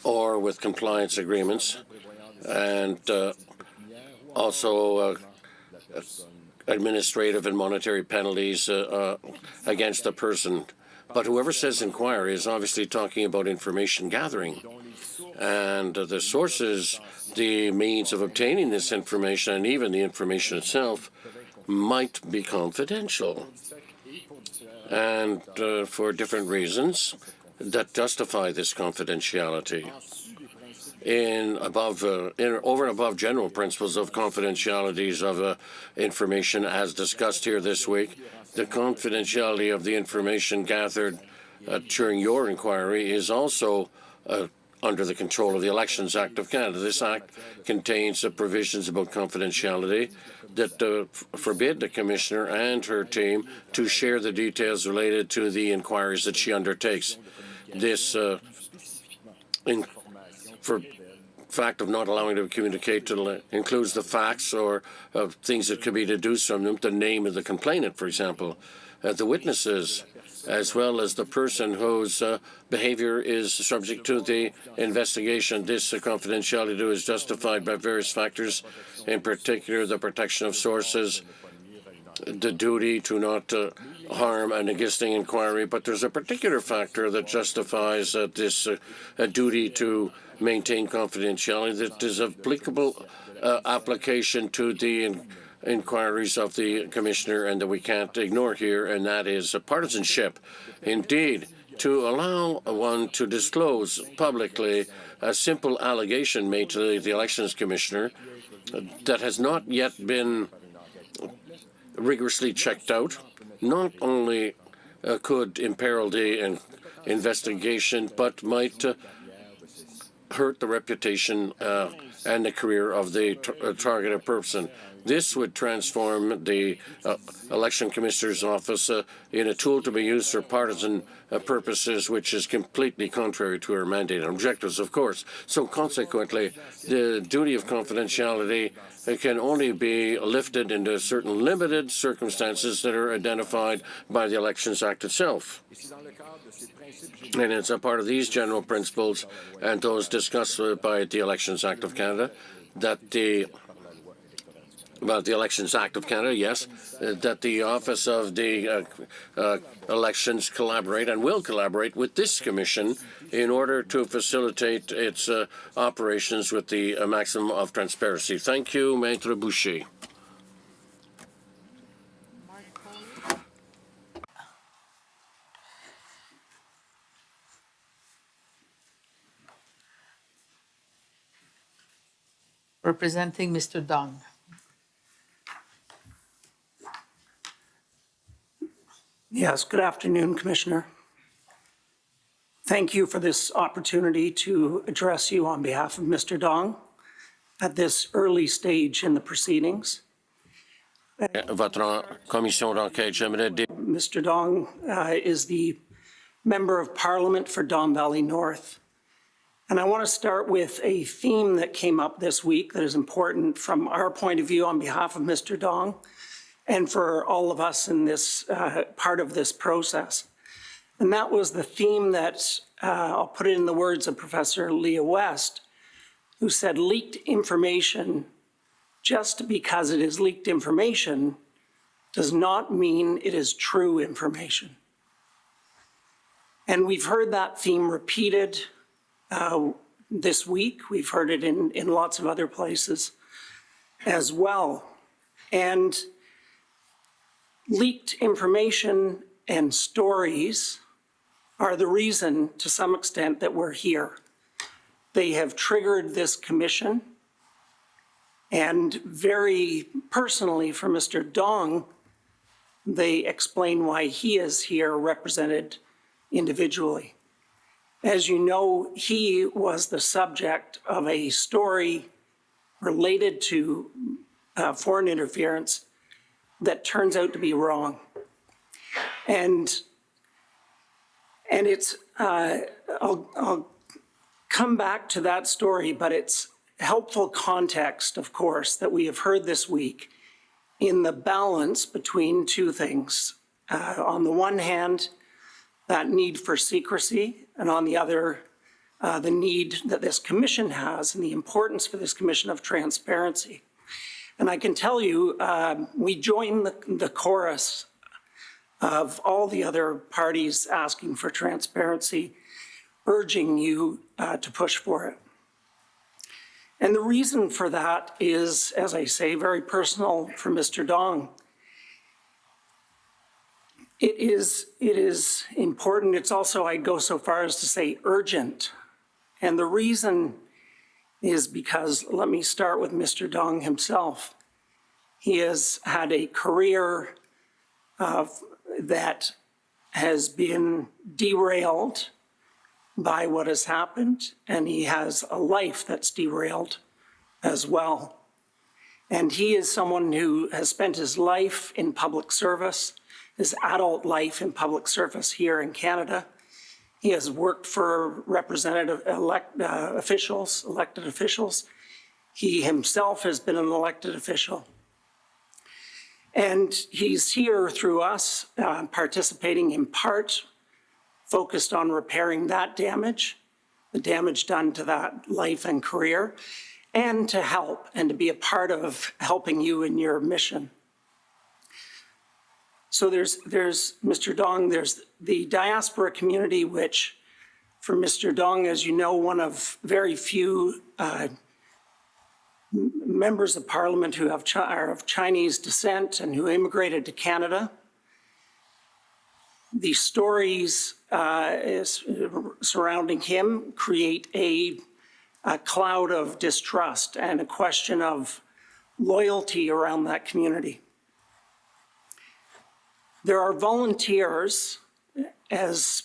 S17: or with compliance agreements, and also administrative and monetary penalties against a person. But whoever says inquiry is obviously talking about information gathering. And the sources, the means of obtaining this information, and even the information itself, might be confidential. And for different reasons that justify this confidentiality. Over and above general principles of confidentialities of information as discussed here this week, the confidentiality of the information gathered during your inquiry is also under the control of the Elections Act of Canada. This act contains provisions about confidentiality that forbid the Commissioner and her team to share the details related to the inquiries that she undertakes. This for fact of not allowing them to communicate includes the facts or things that could be deduced from them, the name of the complainant, for example, the witnesses, as well as the person whose behavior is subject to the investigation. This confidentiality is justified by various factors, in particular the protection of sources, the duty to not harm an existing inquiry, but there's a particular factor that justifies this duty to maintain confidentiality that is applicable application to the inquiries of the Commissioner and that we can't ignore here, and that is partisanship. Indeed, to allow one to disclose publicly a simple allegation made to the Elections Commissioner that has not yet been rigorously checked out, not only could imperil the investigation, but might hurt the reputation and the career of the targeted person. This would transform the Election Commissioner's Office in a tool to be used for partisan purposes, which is completely contrary to our mandate and objectives, of course. So consequently, the duty of confidentiality can only be lifted into certain limited circumstances that are identified by the Elections Act itself. And it's a part of these general principles and those discussed by the Elections Act of Canada that the Elections Act of Canada, yes, that the Office of the Elections collaborate and will collaborate with this Commission in order to facilitate its operations with the maximum of transparency. Thank you, Maître Boucher.
S5: representing Mr. Dong.
S20: Yes, good afternoon, Commissioner. Thank you for this opportunity to address you on behalf of Mr. Dong at this early stage in the proceedings.
S17: Votre commission d'enquête, j'aimerais dire
S20: Mr. Dong is the Member of Parliament for Don Valley North. And I want to start with a theme that came up this week that is important from our point of view on behalf of Mr. Dong and for all of us in this part of this process. And that was the theme that, I'll put it in the words of Professor Leah West, who said leaked information, just because it is leaked information, does not mean it is true information. And we've heard that theme repeated this week. We've heard it in lots of other places as well. And leaked information and stories are the reason, to some extent, that we're here. They have triggered this commission. And very personally for Mr. Dong, they explain why he is here represented individually. As you know, he was the subject of a story related to foreign interference that turns out to be wrong. And it's, I'll come back to that story, but it's helpful context, of course, that we have heard this week in the balance between two things. On the one hand, that need for secrecy, and on the other, the need that this commission has and the importance for this commission of transparency. And I can tell you, we join the chorus of all the other parties asking for transparency, urging you to push for it. And the reason for that is, as I say, very personal for Mr. Dong. It is important. It's also, I'd go so far as to say, urgent. And the reason is because, let me start with Mr. Dong himself. He has had a career that has been derailed by what has happened, and he has a life that's derailed as well. And he is someone who has spent his life in public service, his adult life in public service here in Canada. He has worked for representative elected officials. He himself has been an elected official. And he's here through us, participating in part, focused on repairing that damage, the damage done to that life and career, and to help and to be a part of helping you in your mission. So there's Mr. Dong, there's the diaspora community, which for Mr. Dong, as you know, one of very few members of parliament who are of Chinese descent and who immigrated to Canada. The stories surrounding him create a cloud of distrust and a question of loyalty around that community. There are volunteers, as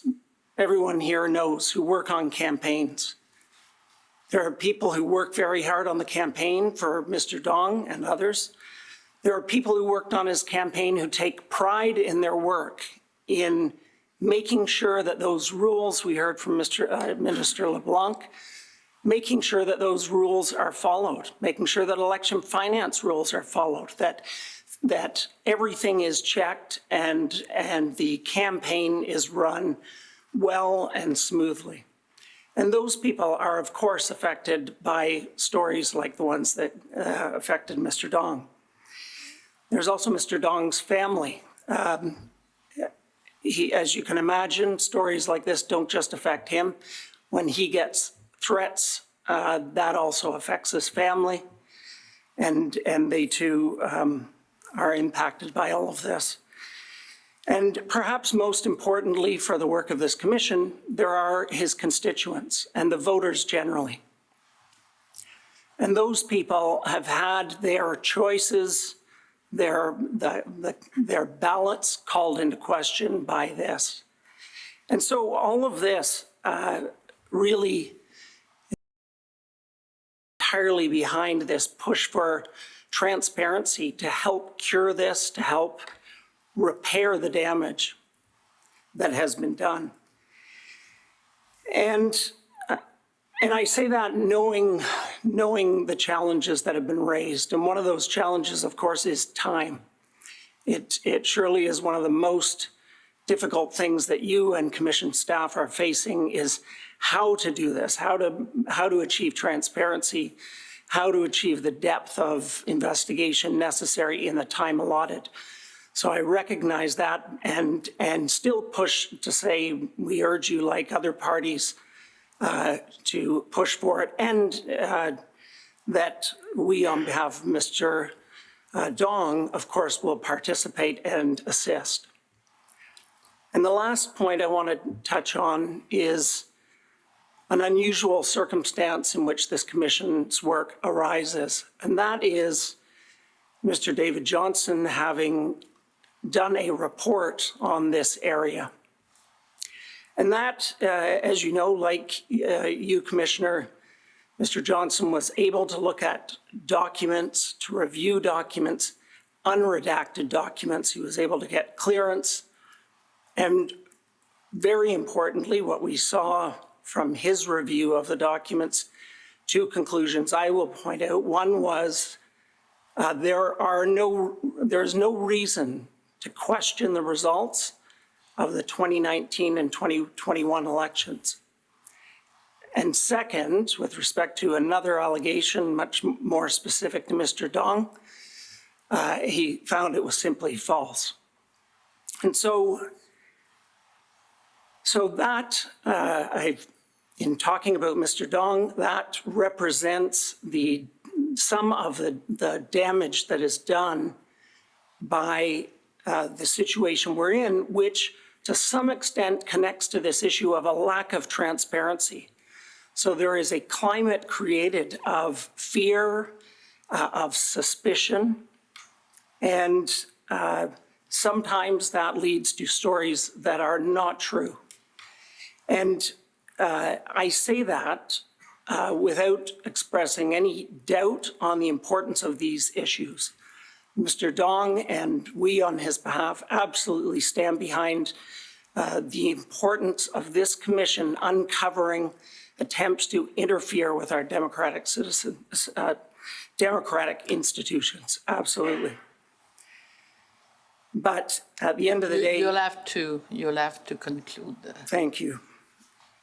S20: everyone here knows, who work on campaigns. There are people who work very hard on the campaign for Mr. Dong and others. There are people who worked on his campaign who take pride in their work, in making sure that those rules we heard from Minister LeBlanc, making sure that those rules are followed, making sure that election finance rules are followed, that everything is checked and the campaign is run well and smoothly. And those people are, of course, affected by stories like the ones that affected Mr. Dong. There's also Mr. Dong's family. As you can imagine, stories like this don't just affect him. When he gets threats, that also affects his family. And they too are impacted by all of this. And perhaps most importantly for the work of this commission, there are his constituents and the voters generally. And those people have had their choices, their ballots called into question by this. And so all of this really entirely behind this push for transparency to help cure this, to help repair the damage that has been done. And I say that knowing the challenges that have been raised. And one of those challenges, of course, is time. It surely is one of the most difficult things that you and Commission staff are facing is how to do this, how to achieve transparency, how to achieve the depth of investigation necessary in the time allotted. So I recognize that and still push to say we urge you, like other parties, to push for it, and that we, on behalf of Mr. Dong, of course, will participate and assist. And the last point I want to touch on is an unusual circumstance in which this commission's work arises, and that is Mr. David Johnson having done a report on this area. And that, as you know, like you, Commissioner, Mr. Johnson was able to look at documents, to review documents, unredacted documents. He was able to get clearance. And very importantly, what we saw from his review of the documents, two conclusions I will point out. One was there's no reason to question the results of the 2019 and 2021 elections. And second, with respect to another allegation, much more specific to Mr. Dong, he found it was simply false. And so that, in talking about Mr. Dong, that represents some of the damage that is done by the situation we're in, which to some extent connects to this issue of a lack of transparency. So there is a climate created of fear, of suspicion, and sometimes that leads to stories that are not true. And I say that without expressing any doubt on the importance of these issues. Mr. Dong and we on his behalf absolutely stand behind the importance of this commission uncovering attempts to interfere with our democratic citizens, democratic institutions, absolutely. But at the end of the day—
S5: You'll have to conclude.
S20: Thank you.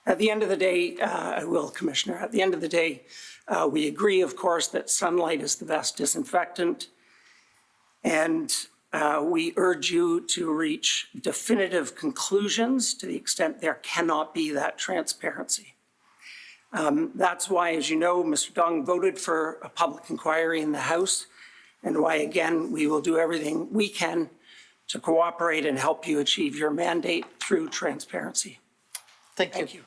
S20: At the end of the day, I will, Commissioner, at the end of the day, we agree, of course, that sunlight is the best disinfectant. And we urge you to reach definitive conclusions to the extent there cannot be that transparency. That's why, as you know, Mr. Dong voted for a public inquiry in the House, and why, again, we will do everything we can to cooperate and help you achieve your mandate through transparency.
S5: Thank you.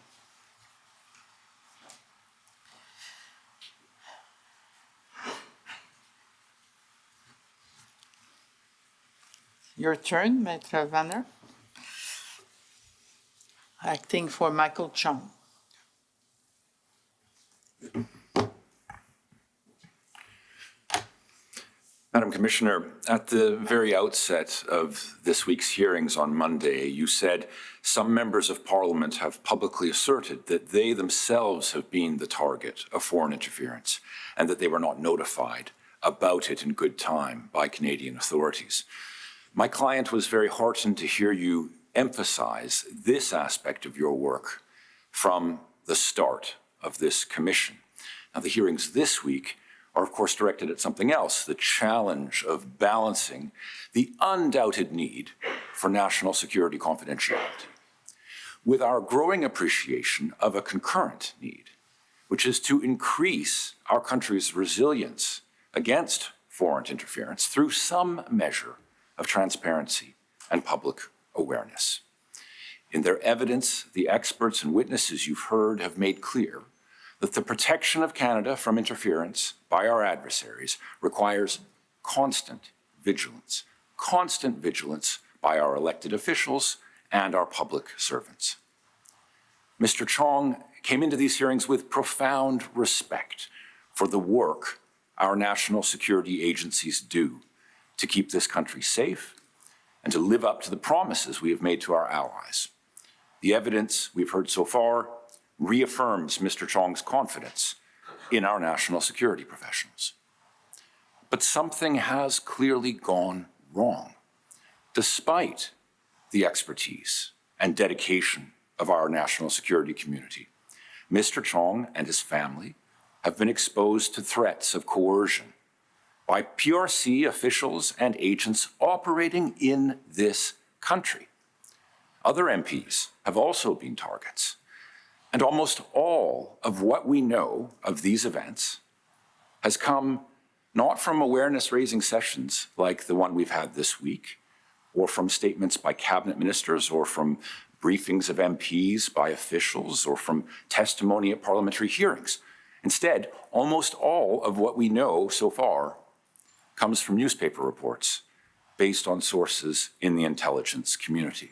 S5: Your turn, Maitre Vanner. Acting for Michael Chung.
S21: Madam Commissioner, at the very outset of this week's hearings on Monday, you said some members of Parliament have publicly asserted that they themselves have been the target of foreign interference and that they were not notified about it in good time by Canadian authorities. My client was very heartened to hear you emphasize this aspect of your work from the start of this commission. Now, the hearings this week are, of course, directed at something else, the challenge of balancing the undoubted need for national security confidentiality with our growing appreciation of a concurrent need, which is to increase our country's resilience against foreign interference through some measure of transparency and public awareness. In their evidence, the experts and witnesses you've heard have made clear that the protection of Canada from interference by our adversaries requires constant vigilance by our elected officials and our public servants. Mr. Chong came into these hearings with profound respect for the work our national security agencies do to keep this country safe and to live up to the promises we have made to our allies. The evidence we've heard so far reaffirms Mr. Chong's confidence in our national security professionals. But something has clearly gone wrong, despite the expertise and dedication of our national security community. Mr. Chong and his family have been exposed to threats of coercion by PRC officials and agents operating in this country. Other MPs have also been targets. And almost all of what we know of these events has come not from awareness-raising sessions like the one we've had this week, or from statements by cabinet ministers, or from briefings of MPs by officials, or from testimony at parliamentary hearings. Instead, almost all of what we know so far comes from newspaper reports based on sources in the intelligence community.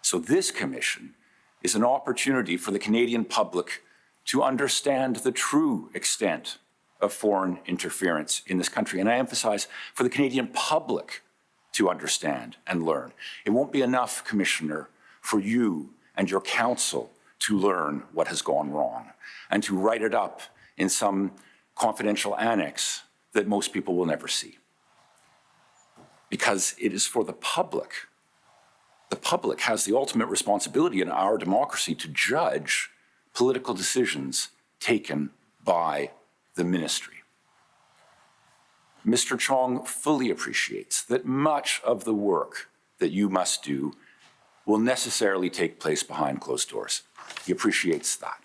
S21: So this commission is an opportunity for the Canadian public to understand the true extent of foreign interference in this country. And I emphasize, for the Canadian public to understand and learn. It won't be enough, Commissioner, for you and your council to learn what has gone wrong and to write it up in some confidential annex that most people will never see. Because it is for the public. The public has the ultimate responsibility in our democracy to judge political decisions taken by the ministry. Mr. Chong fully appreciates that much of the work that you must do will necessarily take place behind closed doors. He appreciates that.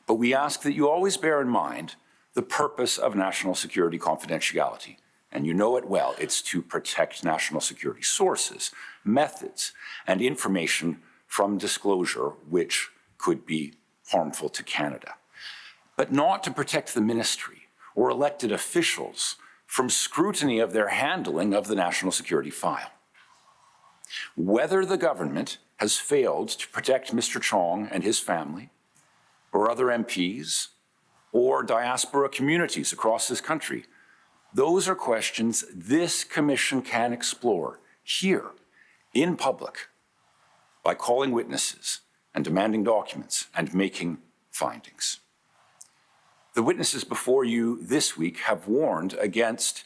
S21: But we ask that you always bear in mind the purpose of national security confidentiality. And you know it well, it's to protect national security sources, methods, and information from disclosure which could be harmful to Canada. But not to protect the ministry or elected officials from scrutiny of their handling of the national security file. Whether the government has failed to protect Mr. Chong and his family, or other MPs, or diaspora communities across this country, those are questions this commission can explore here in public by calling witnesses and demanding documents and making findings. The witnesses before you this week have warned against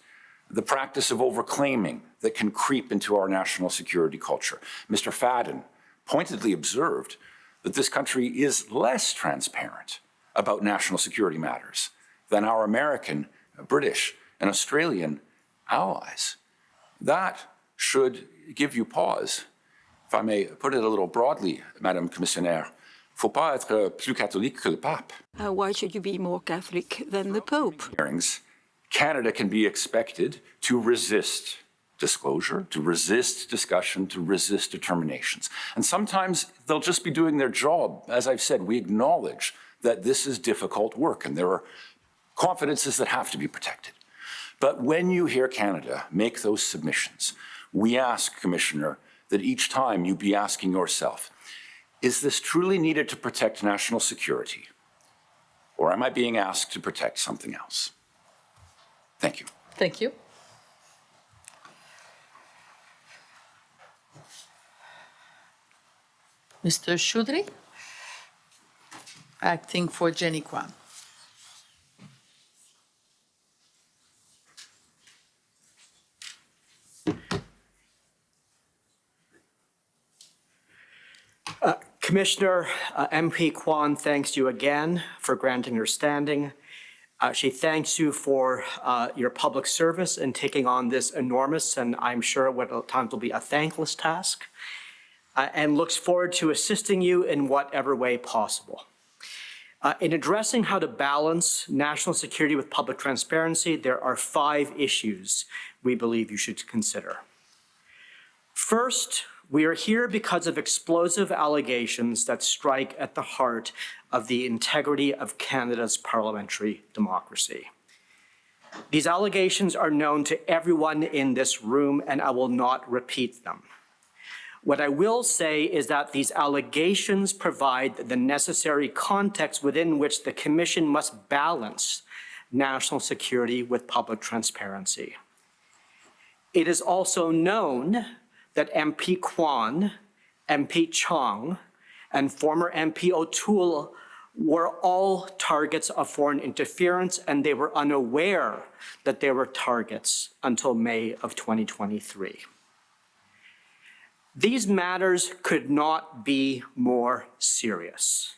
S21: the practice of overclaiming that can creep into our national security culture. Mr. Fadden pointedly observed that this country is less transparent about national security matters than our American, British, and Australian allies. That should give you pause. If I may put it a little broadly, Madame Commissionaire, faut pas être plus catholique que le pape.
S15: Why should you be more Catholic than the Pope?
S21: Hearings, Canada can be expected to resist disclosure, to resist discussion, to resist determinations. And sometimes they'll just be doing their job. As I've said, we acknowledge that this is difficult work and there are confidences that have to be protected. But when you hear Canada make those submissions, we ask, Commissioner, that each time you be asking yourself, is this truly needed to protect national security? Or am I being asked to protect something else? Thank you.
S5: Thank you. Mr. Choudry, acting for Jenny Kwan.
S12: Commissioner MP Kwan thanks you again for granting her standing. She thanks you for your public service and taking on this enormous and I'm sure what at times will be a thankless task, and looks forward to assisting you in whatever way possible. In addressing how to balance national security with public transparency, there are 5 issues we believe you should consider. First, We are here because of explosive allegations that strike at the heart of the integrity of Canada's parliamentary democracy. These allegations are known to everyone in this room, and I will not repeat them. What I will say is that these allegations provide the necessary context within which the Commission must balance national security with public transparency. It is also known that MP Kwan, MP Chong, and former MP O'Toole were all targets of foreign interference, and they were unaware that they were targets until May of 2023. These matters could not be more serious.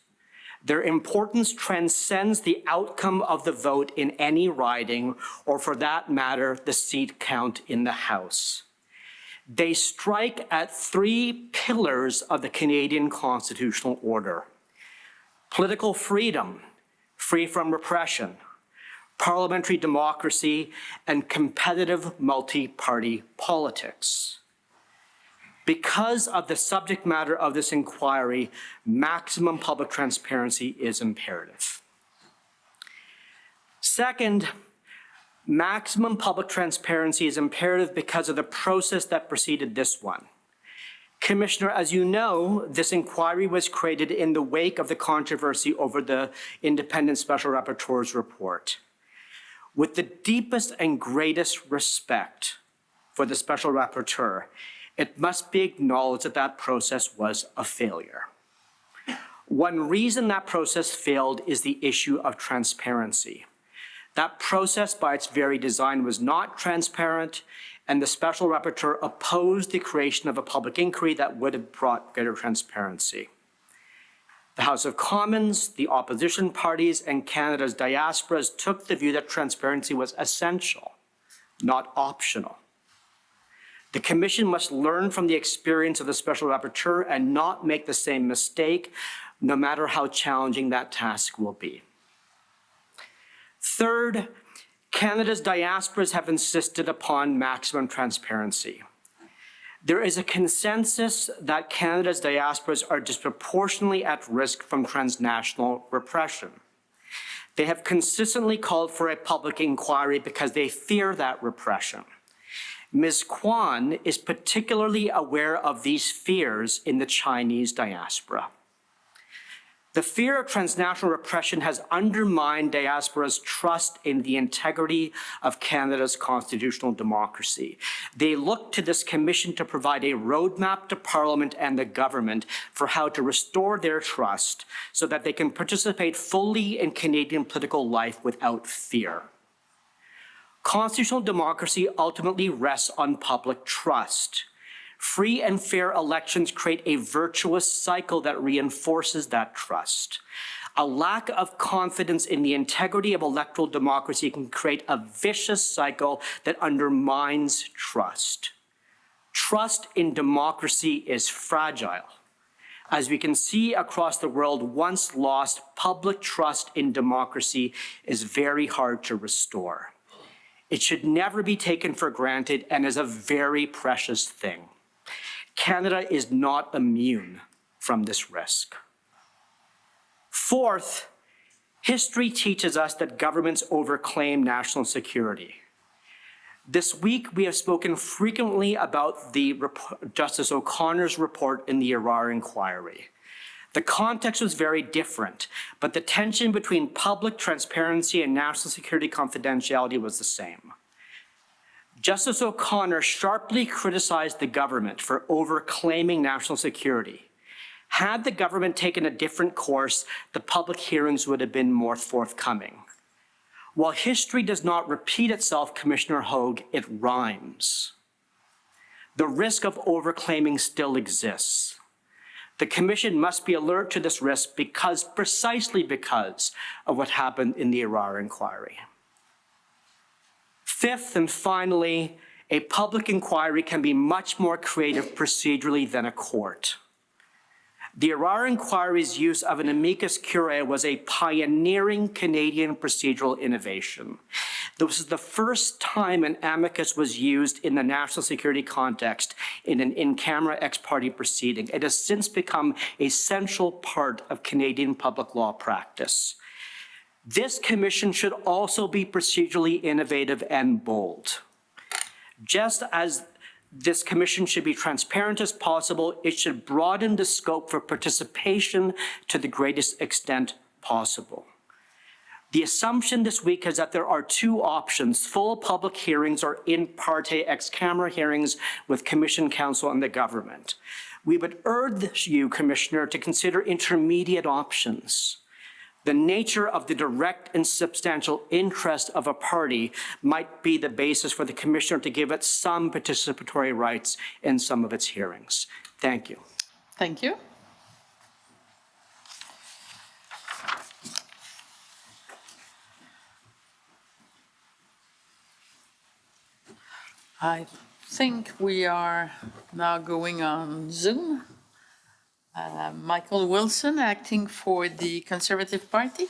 S12: Their importance transcends the outcome of the vote in any riding, or for that matter, the seat count in the House. They strike at three pillars of the Canadian constitutional order: political freedom, free from repression, parliamentary democracy, and competitive multi-party politics. Because of the subject matter of this inquiry, maximum public transparency is imperative. Second, maximum public transparency is imperative because of the process that preceded this one. Commissioner, as you know, this inquiry was created in the wake of the controversy over the Independent Special Rapporteur's report. With the deepest and greatest respect for the Special Rapporteur, it must be acknowledged that that process was a failure. One reason that process failed is the issue of transparency. That process, by its very design, was not transparent, and the Special Rapporteur opposed the creation of a public inquiry that would have brought greater transparency. The House of Commons, the opposition parties, and Canada's diasporas took the view that transparency was essential, not optional. The Commission must learn from the experience of the Special Rapporteur and not make the same mistake, no matter how challenging that task will be. Third, Canada's diasporas have insisted upon maximum transparency. There is a consensus that Canada's diasporas are disproportionately at risk from transnational repression. They have consistently called for a public inquiry because they fear that repression. Ms. Kwan is particularly aware of these fears in the Chinese diaspora. The fear of transnational repression has undermined diaspora's trust in the integrity of Canada's constitutional democracy. They look to this Commission to provide a roadmap to Parliament and the government for how to restore their trust so that they can participate fully in Canadian political life without fear. Constitutional democracy ultimately rests on public trust. Free and fair elections create a virtuous cycle that reinforces that trust. A lack of confidence in the integrity of electoral democracy can create a vicious cycle that undermines trust. Trust in democracy is fragile. As we can see across the world, once lost, public trust in democracy is very hard to restore. It should never be taken for granted and is a very precious thing. Canada is not immune from this risk. Fourth, history teaches us that governments overclaim national security. This week, we have spoken frequently about Justice O'Connor's report in the Arar inquiry. The context was very different, but the tension between public transparency and national security confidentiality was the same. Justice O'Connor sharply criticized the government for overclaiming national security. Had the government taken a different course, the public hearings would have been more forthcoming. While history does not repeat itself, Commissioner Hogue, it rhymes. The risk of overclaiming still exists. The Commission must be alert to this risk precisely because of what happened in the Arar inquiry. Fifth and finally, a public inquiry can be much more creative procedurally than a court. The Arar inquiry's use of an amicus curiae was a pioneering Canadian procedural innovation. This is the first time an amicus was used in the national security context in an in-camera ex-parte proceeding. It has since become a central part of Canadian public law practice. This commission should also be procedurally innovative and bold. Just as this commission should be transparent as possible, it should broaden the scope for participation to the greatest extent possible. The assumption this week is that there are two options: full public hearings or in parte ex-camera hearings with Commission, Council, and the government. We would urge you, Commissioner, to consider intermediate options. The nature of the direct and substantial interest of a party might be the basis for the Commissioner to give it some participatory rights in some of its hearings. Thank you.
S5: Thank you. I think we are now going on Zoom. Michael Wilson, acting for the Conservative Party.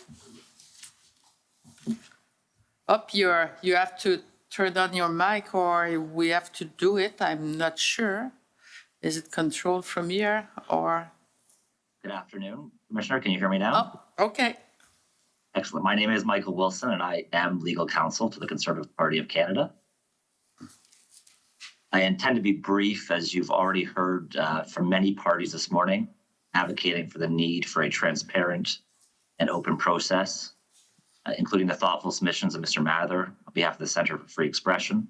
S5: You have to turn on your mic, or we have to do it. I'm not sure. Is it controlled from here, or?
S3: Good afternoon, Commissioner. Can you hear me now?
S5: Oh, okay.
S3: Excellent. My name is Michael Wilson, and I am legal counsel to the Conservative Party of Canada. I intend to be brief, as you've already heard from many parties this morning, advocating for the need for a transparent and open process, including the thoughtful submissions of Mr. Mather on behalf of the Centre for Free Expression.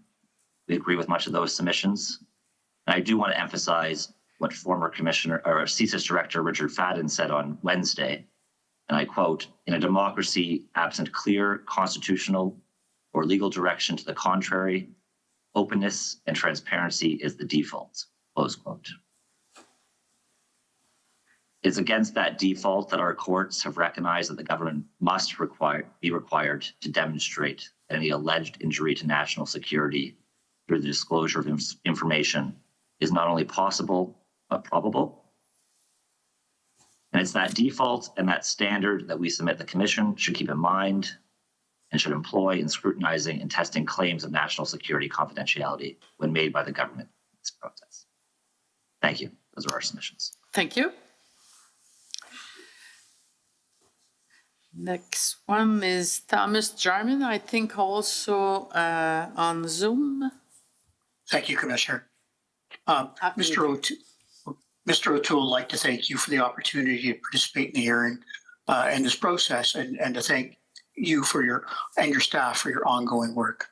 S3: We agree with much of those submissions. And I do want to emphasize what former Commissioner or CSIS Director Richard Fadden said on Wednesday, and I quote, "In a democracy absent clear constitutional or legal direction to the contrary, openness and transparency is the default," close quote. It's against that default that our courts have recognized that the government must be required to demonstrate that any alleged injury to national security through the disclosure of information is not only possible, but probable. And it's that default and that standard that we submit the Commission should keep in mind and should employ in scrutinizing and testing claims of national security confidentiality when made by the government in this process. Thank you. Those are our submissions.
S5: Thank you. Next one is Thomas Jarman, I think also on Zoom.
S22: Thank you, Commissioner. Mr. O'Toole, I'd like to thank you for the opportunity to participate in the hearing and this process, and to thank you for your staff for your ongoing work.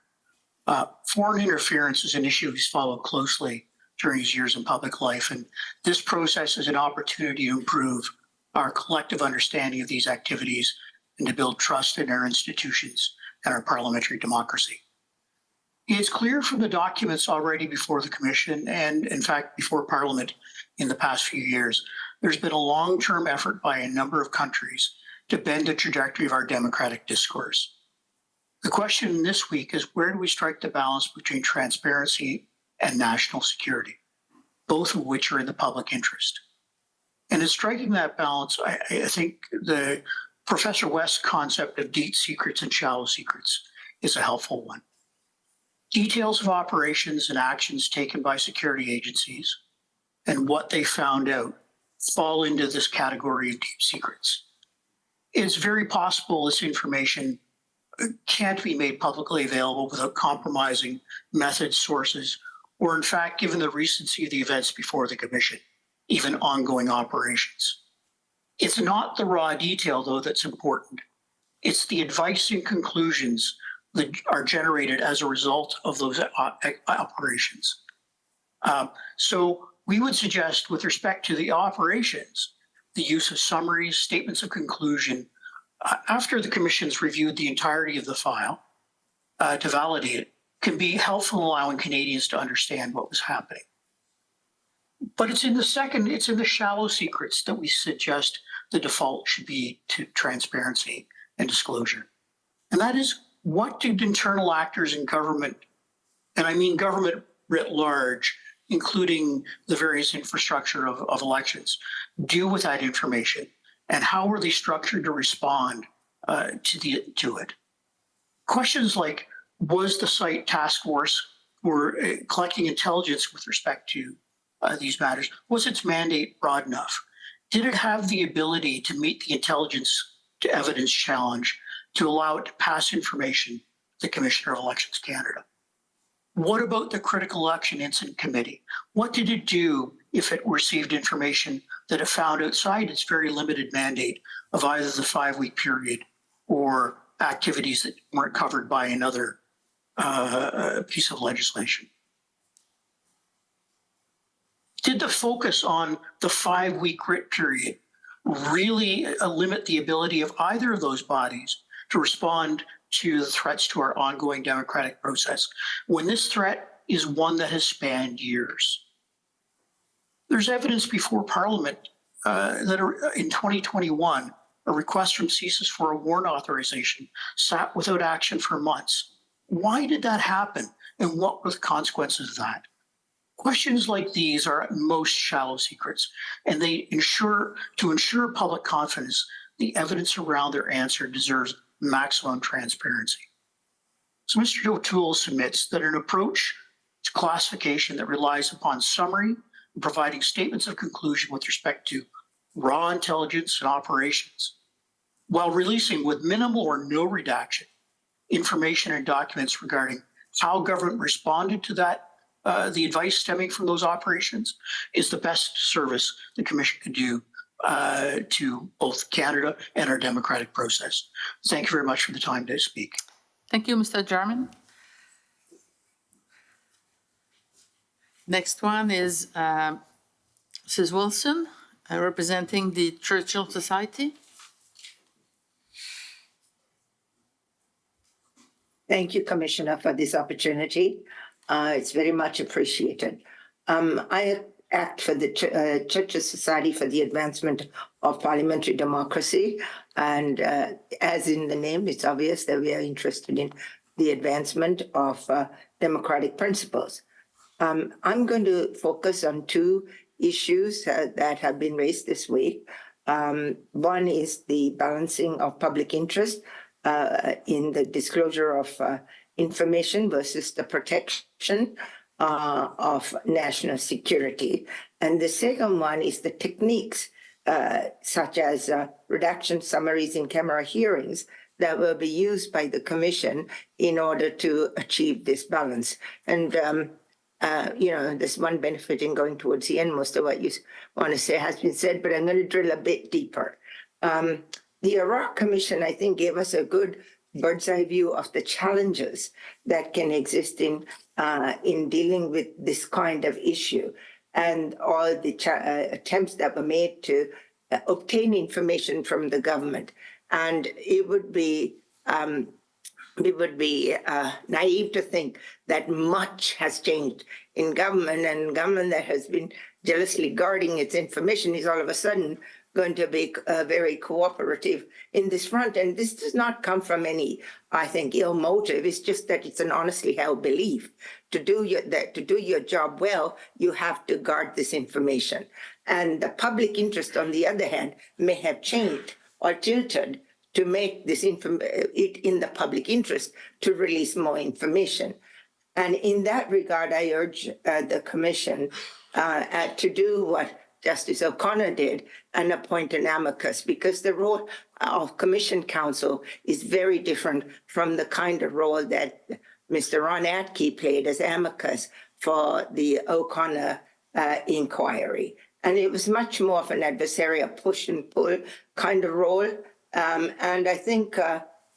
S22: Foreign interference is an issue he's followed closely during his years in public life, and this process is an opportunity to improve our collective understanding of these activities and to build trust in our institutions and our parliamentary democracy. It's clear from the documents already before the Commission and, in fact, before Parliament in the past few years, there's been a long-term effort by a number of countries to bend the trajectory of our democratic discourse. The question this week is, where do we strike the balance between transparency and national security, both of which are in the public interest? And in striking that balance, I think the Professor West's concept of deep secrets and shallow secrets is a helpful one. Details of operations and actions taken by security agencies and what they found out fall into this category of deep secrets. It's very possible this information can't be made publicly available without compromising methods, sources, or in fact, given the recency of the events before the Commission, even ongoing operations. It's not the raw detail, though, that's important. It's the advice and conclusions that are generated as a result of those operations. So we would suggest, with respect to the operations, the use of summaries, statements of conclusion, after the Commission's reviewed the entirety of the file to validate it, can be helpful in allowing Canadians to understand what was happening. But it's in the shallow secrets that we suggest the default should be to transparency and disclosure. And that is, what did internal actors in government, and I mean government writ large, including the various infrastructure of elections, do with that information? And how were they structured to respond to it? Questions like, Was the site task force or collecting intelligence with respect to these matters, was its mandate broad enough? Did it have the ability to meet the intelligence to evidence challenge to allow it to pass information to the Commissioner of Elections Canada? What about the Critical Election Incident Committee? What did it do if it received information that it found outside its very limited mandate of either the 5-week period or activities that weren't covered by another piece of legislation? Did the focus on the 5-week writ period really limit the ability of either of those bodies to respond to the threats to our ongoing democratic process when this threat is one that has spanned years? There's evidence before Parliament that in 2021, a request from CSIS for a warrant authorization sat without action for months. Why did that happen? And what were the consequences of that? Questions like these are at most shallow secrets, and to ensure public confidence, the evidence around their answer deserves maximum transparency. So Mr. O'Toole submits that an approach to classification that relies upon summary and providing statements of conclusion with respect to raw intelligence and operations, while releasing with minimal or no redaction information and documents regarding how government responded to that, the advice stemming from those operations, is the best service the Commission can do to both Canada and our democratic process. Thank you very much for the time to speak.
S5: Thank you, Mr. Jarman. Next one is Mrs. Wilson, representing the Churchill Society.
S13: Thank you, Commissioner, for this opportunity. It's very much appreciated. I act for the Churchill Society for the Advancement of Parliamentary Democracy. And as in the name, it's obvious that we are interested in the advancement of democratic principles. I'm going to focus on two issues that have been raised this week. One is the balancing of public interest in the disclosure of information versus the protection of national security. And the second one is the techniques such as redaction summaries in camera hearings that will be used by the Commission in order to achieve this balance. And there's one benefit in going towards the end. Most of what you want to say has been said, but I'm going to drill a bit deeper. The Iraq Commission, I think, gave us a good bird's eye view of the challenges that can exist in dealing with this kind of issue, and all the attempts that were made to obtain information from the government. And it would be naive to think that much has changed in government, and government that has been jealously guarding its information is all of a sudden going to be very cooperative in this front. And this does not come from any, I think, ill motive. It's just that it's an honestly held belief. To do your job well, you have to guard this information. And the public interest, on the other hand, may have changed or tilted to make this it in the public interest to release more information. And in that regard, I urge the Commission to do what Justice O'Connor did and appoint an amicus, because the role of Commission Counsel is very different from the kind of role that Mr. Ron Atke played as amicus for the O'Connor inquiry. And it was much more of an adversarial push and pull kind of role. And I think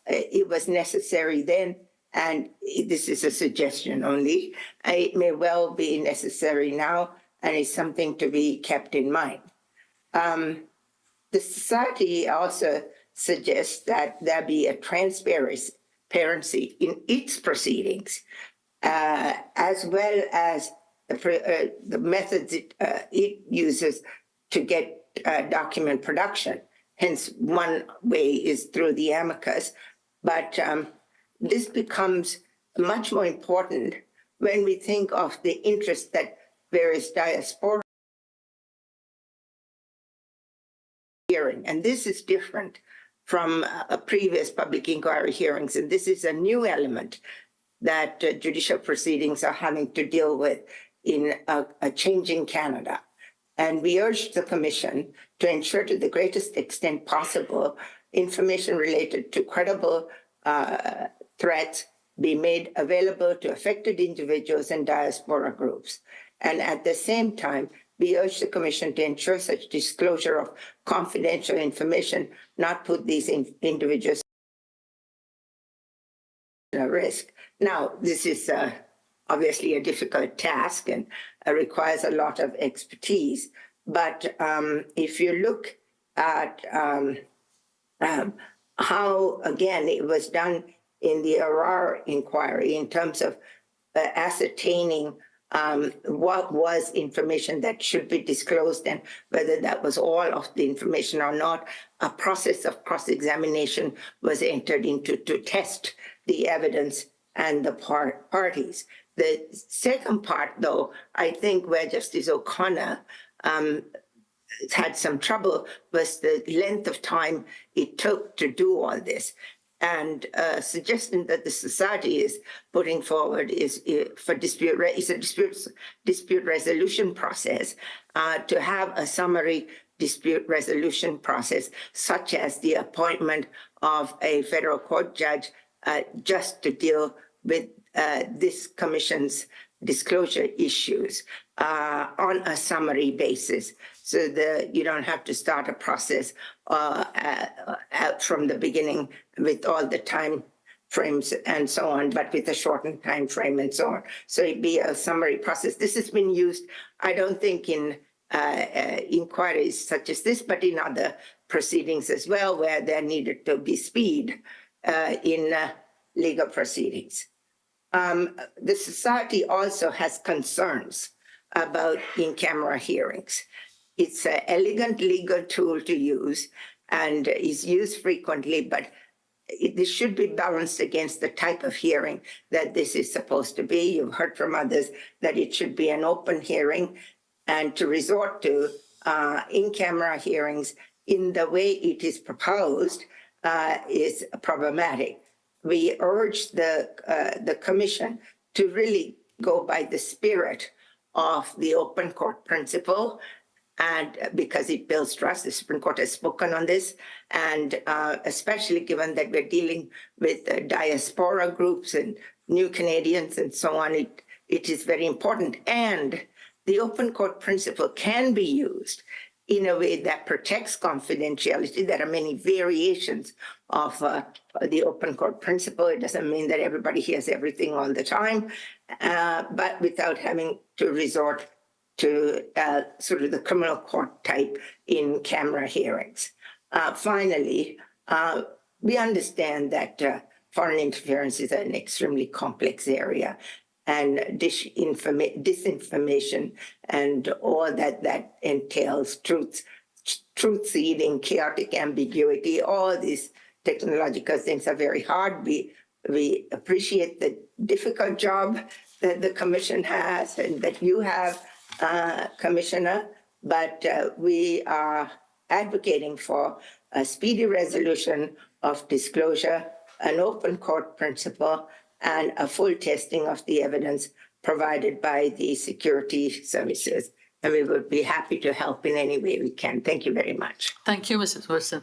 S13: it was necessary then, and this is a suggestion only, it may well be necessary now, and it's something to be kept in mind. The Society also suggests that there be a transparency in its proceedings, as well as the methods it uses to get document production. Hence, one way is through the amicus. But this becomes much more important when we think of the interest that various diaspora hearing. And this is different from previous public inquiry hearings. And this is a new element that judicial proceedings are having to deal with in a changing Canada. And we urge the Commission to ensure to the greatest extent possible information related to credible threats be made available to affected individuals and diaspora groups. And at the same time, we urge the Commission to ensure such disclosure of confidential information not put these individuals at risk. Now, this is obviously a difficult task and requires a lot of expertise. But if you look at how, again, it was done in the Arar inquiry in terms of ascertaining what was information that should be disclosed and whether that was all of the information or not, a process of cross-examination was entered into to test the evidence and the parties. The second part, though, I think where Justice O'Connor had some trouble was the length of time it took to do all this. And suggestion that the society is putting forward is for dispute resolution process to have a summary dispute resolution process, such as the appointment of a federal court judge just to deal with this commission's disclosure issues on a summary basis, so that you don't have to start a process out from the beginning with all the time frames and so on, but with a shortened time frame and so on. So it'd be a summary process. This has been used, I don't think, in inquiries such as this, but in other proceedings as well, where there needed to be speed in legal proceedings. The society also has concerns about in-camera hearings. It's an elegant legal tool to use and is used frequently, but this should be balanced against the type of hearing that this is supposed to be. You've heard from others that it should be an open hearing, and to resort to in-camera hearings in the way it is proposed is problematic. We urge the Commission to really go by the spirit of the open court principle, and because it builds trust. The Supreme Court has spoken on this, and especially given that we're dealing with diaspora groups and new Canadians and so on, it is very important. And the open court principle can be used in a way that protects confidentiality. There are many variations of the open court principle. It doesn't mean that everybody hears everything all the time, but without having to resort to sort of the criminal court type in-camera hearings. Finally, we understand that foreign interference is an extremely complex area, and disinformation and all that entails, truth-seeding, chaotic ambiguity, all these technological things are very hard. We appreciate the difficult job that the Commission has and that you have, Commissioner, but we are advocating for a speedy resolution of disclosure, an open court principle, and a full testing of the evidence provided by the security services. And we would be happy to help in any way we can. Thank you very much.
S5: Thank you, Mrs. Wilson.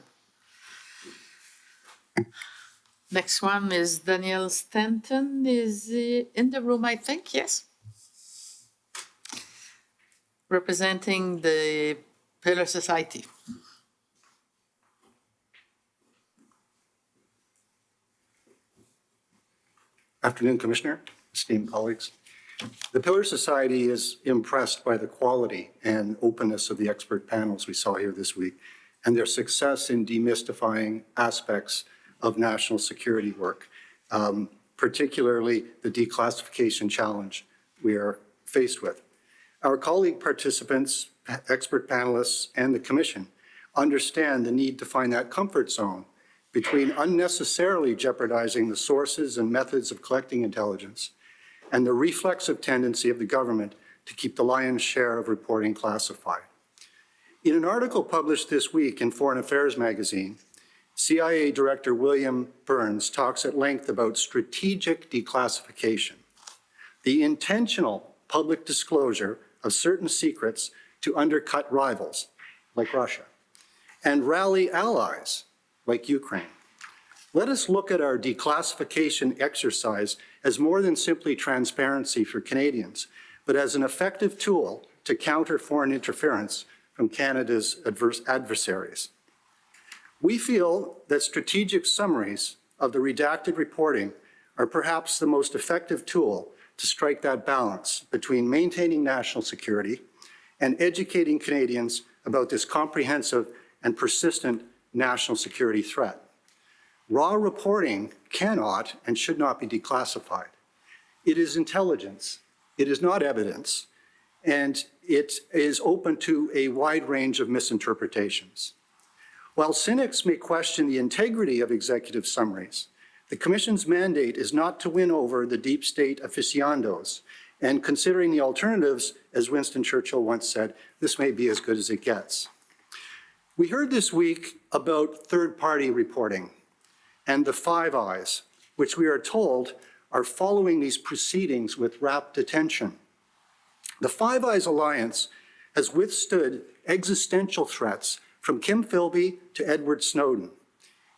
S5: Next one is Daniel Stanton. Is he in the room, I think? Yes. Representing the Pillar Society.
S16: Afternoon, Commissioner, esteemed colleagues. The Pillar Society is impressed by the quality and openness of the expert panels we saw here this week and their success in demystifying aspects of national security work, particularly the declassification challenge we are faced with. Our colleague participants, expert panelists, and the Commission understand the need to find that comfort zone between unnecessarily jeopardizing the sources and methods of collecting intelligence and the reflexive tendency of the government to keep the lion's share of reporting classified. In an article published this week in Foreign Affairs magazine, CIA Director William Burns talks at length about strategic declassification, the intentional public disclosure of certain secrets to undercut rivals, like Russia, and rally allies, like Ukraine. Let us look at our declassification exercise as more than simply transparency for Canadians, but as an effective tool to counter foreign interference from Canada's adversaries. We feel that strategic summaries of the redacted reporting are perhaps the most effective tool to strike that balance between maintaining national security and educating Canadians about this comprehensive and persistent national security threat. Raw reporting cannot and should not be declassified. It is intelligence, it is not evidence, and it is open to a wide range of misinterpretations. While cynics may question the integrity of executive summaries, the Commission's mandate is not to win over the deep state aficionados, and considering the alternatives, as Winston Churchill once said, this may be as good as it gets. We heard this week about third-party reporting and the Five Eyes, which we are told are following these proceedings with rapt attention. The Five Eyes Alliance has withstood existential threats from Kim Philby to Edward Snowden.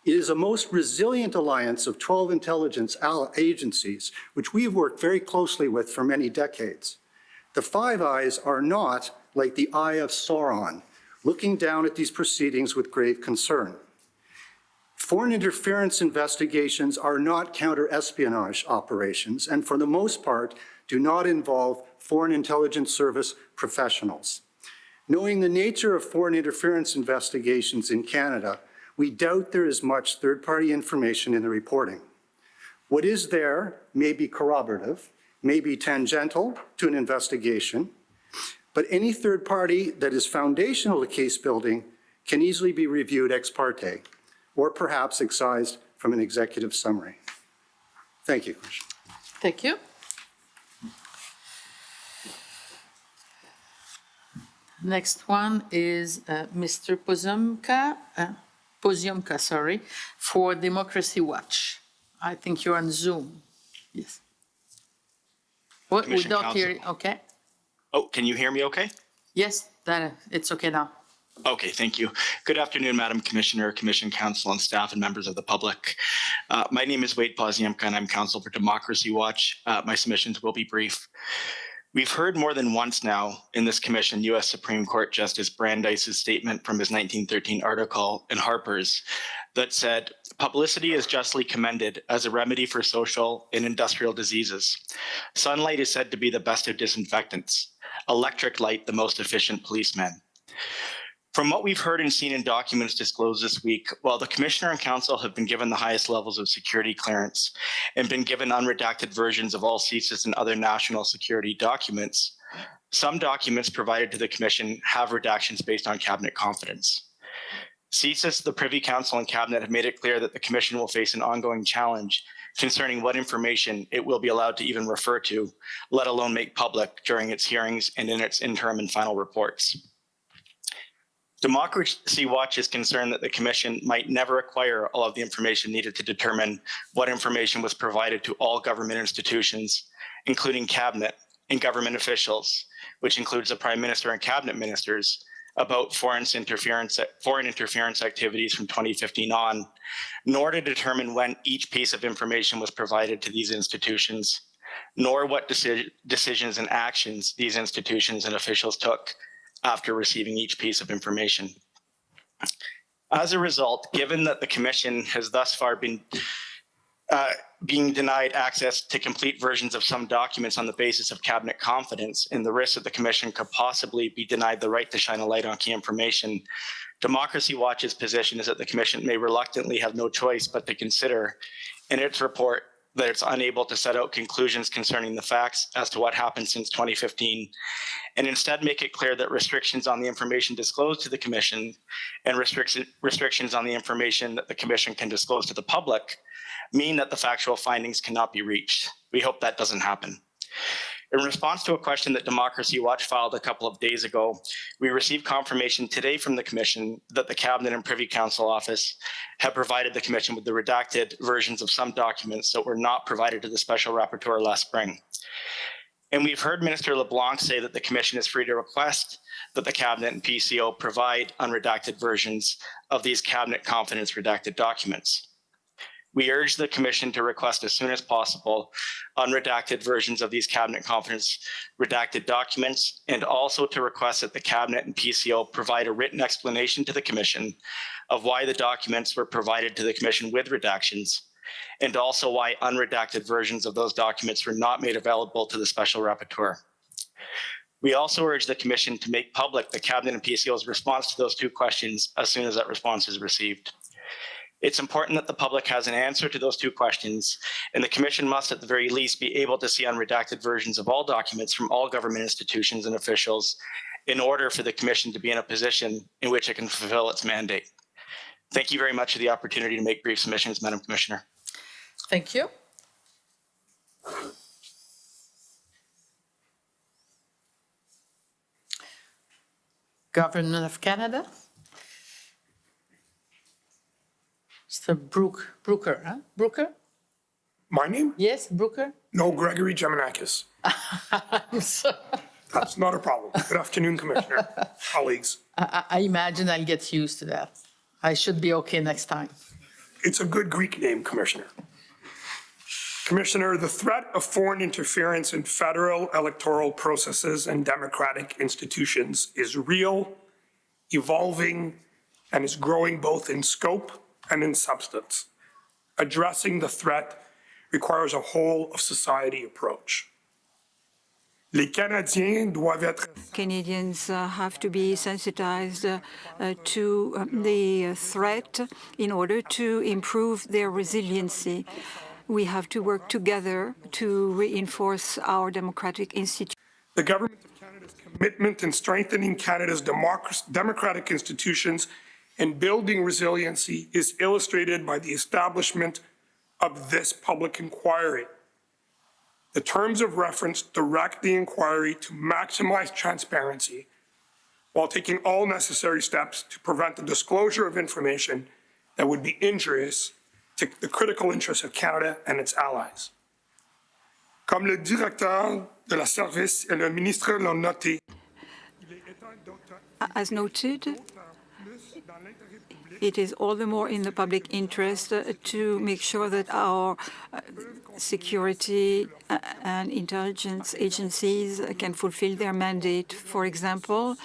S16: It is a most resilient alliance of 12 intelligence agencies, which we've worked very closely with for many decades. The Five Eyes are not like the Eye of Sauron, looking down at these proceedings with grave concern. Foreign interference investigations are not counter-espionage operations, and for the most part, do not involve Foreign Intelligence Service professionals. Knowing the nature of foreign interference investigations in Canada, we doubt there is much third-party information in the reporting. What is there may be corroborative, may be tangential to an investigation, but any third party that is foundational to case building can easily be reviewed ex parte, or perhaps excised from an executive summary. Thank you.
S5: Thank you. Next one is Mr. Poziomka, for Democracy Watch. I think you're on Zoom. Yes. What, we
S2: Commission
S5: don't
S2: Council.
S5: hear you. Okay.
S2: Oh, can you hear me okay?
S5: Yes, it's okay now.
S2: Okay, thank you. Good afternoon, Madam Commissioner, Commission Council, and staff and members of the public. My name is Wade Poziomka, and I'm counsel for Democracy Watch. My submissions will be brief. We've heard more than once now in this commission U.S. Supreme Court Justice Brandeis's statement from his 1913 article in Harper's that said, publicity is justly commended as a remedy for social and industrial diseases. Sunlight is said to be the best of disinfectants, electric light the most efficient policeman. From what we've heard and seen in documents disclosed this week, while the Commissioner and Council have been given the highest levels of security clearance and been given unredacted versions of all CSIS and other national security documents, some documents provided to the Commission have redactions based on Cabinet confidence. CSIS, the Privy Council, and Cabinet have made it clear that the Commission will face an ongoing challenge concerning what information it will be allowed to even refer to, let alone make public during its hearings and in its interim and final reports. Democracy Watch is concerned that the Commission might never acquire all of the information needed to determine what information was provided to all government institutions, including Cabinet and government officials, which includes the Prime Minister and Cabinet Ministers, about foreign interference activities from 2015 on, nor to determine when each piece of information was provided to these institutions, nor what decisions and actions these institutions and officials took after receiving each piece of information. As a result, given that the Commission has thus far been being denied access to complete versions of some documents on the basis of Cabinet confidence and the risk that the Commission could possibly be denied the right to shine a light on key information, Democracy Watch's position is that the Commission may reluctantly have no choice but to consider in its report that it's unable to set out conclusions concerning the facts as to what happened since 2015, and instead make it clear that restrictions on the information disclosed to the Commission and restrictions on the information that the Commission can disclose to the public mean that the factual findings cannot be reached. We hope that doesn't happen. In response to a question that Democracy Watch filed a couple of days ago, we received confirmation today from the Commission that the Cabinet and Privy Council Office have provided the Commission with the redacted versions of some documents that were not provided to the Special Rapporteur last spring. And we've heard Minister LeBlanc say that the Commission is free to request that the Cabinet and PCO provide unredacted versions of these Cabinet confidence redacted documents. We urge the Commission to request as soon as possible unredacted versions of these Cabinet confidence redacted documents, and also to request that the Cabinet and PCO provide a written explanation to the Commission of why the documents were provided to the Commission with redactions, and also why unredacted versions of those documents were not made available to the Special Rapporteur. We also urge the Commission to make public the Cabinet and PCO's response to those two questions as soon as that response is received. It's important that the public has an answer to those two questions, and the Commission must at the very least be able to see unredacted versions of all documents from all government institutions and officials in order for the Commission to be in a position in which it can fulfill its mandate. Thank you very much for the opportunity to make brief submissions, Madam Commissioner.
S5: Thank you. Government of Canada. Mr. Brooker, huh? Brooker?
S1: My name?
S5: Yes, Brooker?
S1: No, Gregory Geminakis. That's not a problem. Good afternoon, Commissioner, colleagues.
S5: I imagine I'll get used to that. I should be okay next time.
S1: It's a good Greek name, Commissioner. Commissioner, the threat of foreign interference in federal electoral processes and democratic institutions is real, evolving, and is growing both in scope and in substance. Addressing the threat requires a whole of society approach. Les Canadiens doivent être...
S15: Canadians have to be sensitized to the threat in order to improve their resiliency. We have to work together to reinforce our democratic institutions.
S1: The Government of Canada's commitment in strengthening Canada's democratic institutions and building resiliency is illustrated by the establishment of this public inquiry. The terms of reference direct the inquiry to maximize transparency while taking all necessary steps to prevent the disclosure of information that would be injurious to the critical interests of Canada and its allies. Comme le directeur de la service et le ministre l'ont noté,
S15: as noted, it is all the more in the public interest to make sure that our security and intelligence agencies can fulfill their mandate. For example,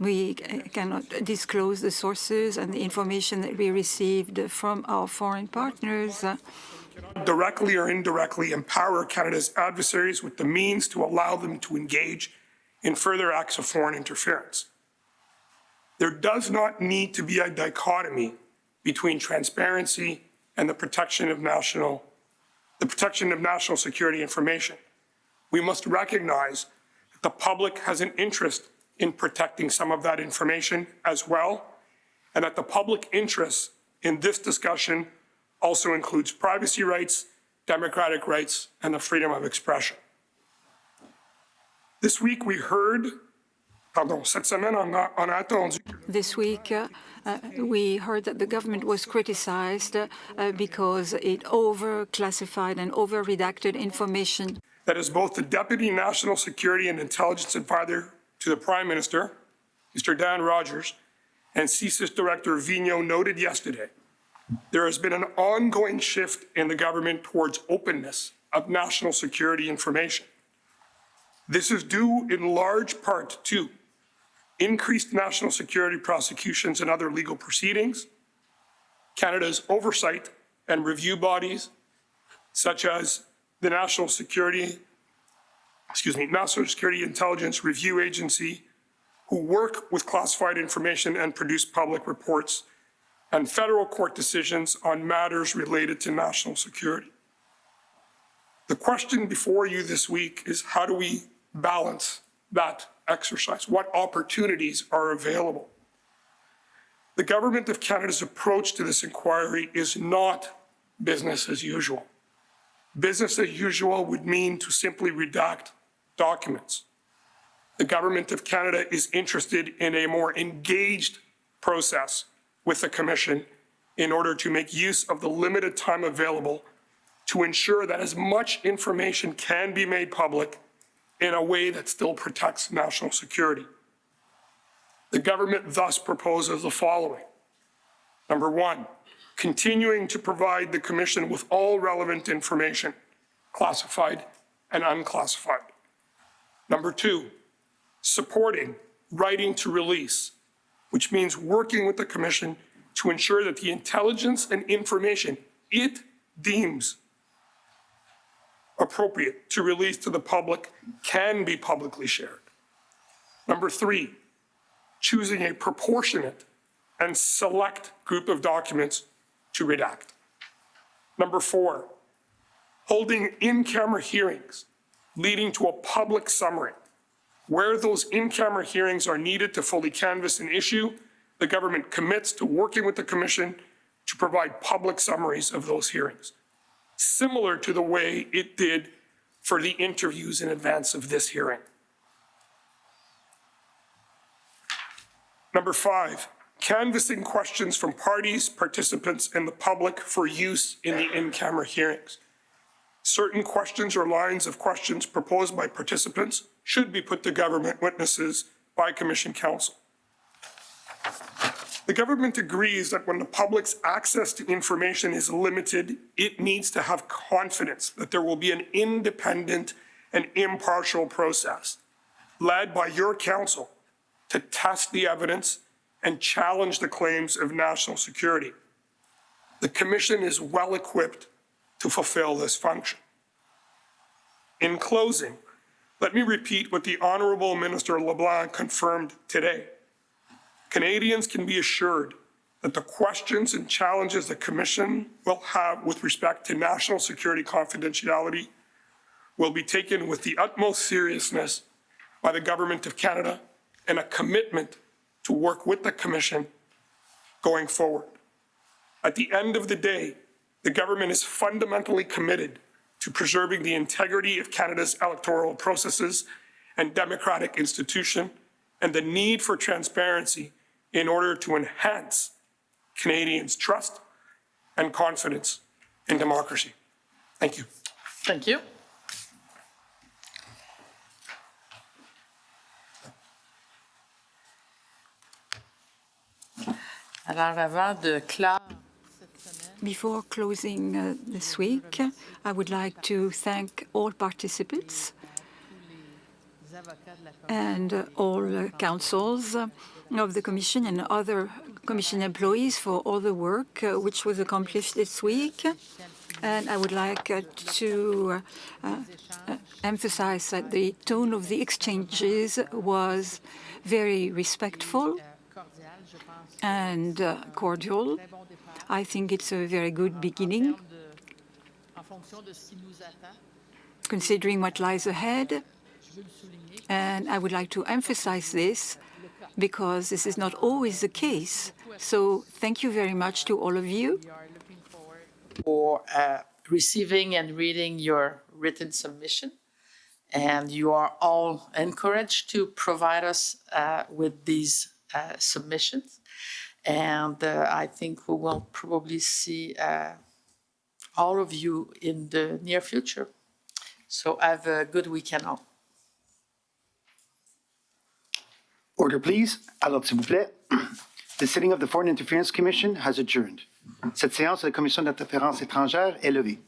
S15: we cannot disclose the sources and the information that we received from our foreign partners.
S1: Directly or indirectly empower Canada's adversaries with the means to allow them to engage in further acts of foreign interference. There does not need to be a dichotomy between transparency and the protection of national security information. We must recognize that the public has an interest in protecting some of that information as well, and that the public interest in this discussion also includes privacy rights, democratic rights, and the freedom of expression. This week we heard,
S15: This week, we heard that the government was criticized because it over-classified and over-redacted information.
S1: That is both the Deputy National Security and Intelligence Advisor to the Prime Minister, Mr. Dan Rogers, and CSIS Director Vigneault noted yesterday. There has been an ongoing shift in the government towards openness of national security information. This is due in large part to increased national security prosecutions and other legal proceedings, Canada's oversight and review bodies, such as the National Security Intelligence Review Agency, who work with classified information and produce public reports, and federal court decisions on matters related to national security. The question before you this week is, how do we balance that exercise? What opportunities are available? The Government of Canada's approach to this inquiry is not business as usual. Business as usual would mean to simply redact documents. The Government of Canada is interested in a more engaged process with the Commission in order to make use of the limited time available to ensure that as much information can be made public in a way that still protects national security. The government thus proposes the following. Number one, continuing to provide the Commission with all relevant information, classified and unclassified. Number two, supporting writing to release, which means working with the Commission to ensure that the intelligence and information it deems appropriate to release to the public can be publicly shared. Number three, choosing a proportionate and select group of documents to redact. Number four, holding in-camera hearings leading to a public summary. Where those in-camera hearings are needed to fully canvass an issue, the government commits to working with the Commission to provide public summaries of those hearings, similar to the way it did for the interviews in advance of this hearing. Number five, canvassing questions from parties, participants, and the public for use in the in-camera hearings. Certain questions or lines of questions proposed by participants should be put to government witnesses by Commission counsel. The government agrees that when the public's access to information is limited, it needs to have confidence that there will be an independent and impartial process led by your counsel to test the evidence and challenge the claims of national security. The Commission is well equipped to fulfill this function. In closing, let me repeat what the Honourable Minister LeBlanc confirmed today. Canadians can be assured that the questions and challenges the Commission will have with respect to national security confidentiality will be taken with the utmost seriousness by the Government of Canada and a commitment to work with the Commission going forward. At the end of the day, the government is fundamentally committed to preserving the integrity of Canada's electoral processes and democratic institution and the need for transparency in order to enhance Canadians' trust and confidence in democracy. Thank you.
S5: Thank you. Alors, avant de clore cette semaine,
S15: Before closing this week, I would like to thank all participants and all councils of the Commission and other Commission employees for all the work which was accomplished this week. And I would like to emphasize that the tone of the exchanges was very respectful and cordial. I think it's a very good beginning, considering what lies ahead. And I would like to emphasize this because this is not always the case. So thank you very much to all of you.
S5: we are looking forward for receiving and reading your written submission. And you are all encouraged to provide us with these submissions. And I think we will probably see all of you in the near future. So have a good weekend all.
S7: Order, please. Alors, s'il vous plaît. The sitting of the Foreign Interference Commission has adjourned. Cette séance de la Commission d'interférence étrangère est levée.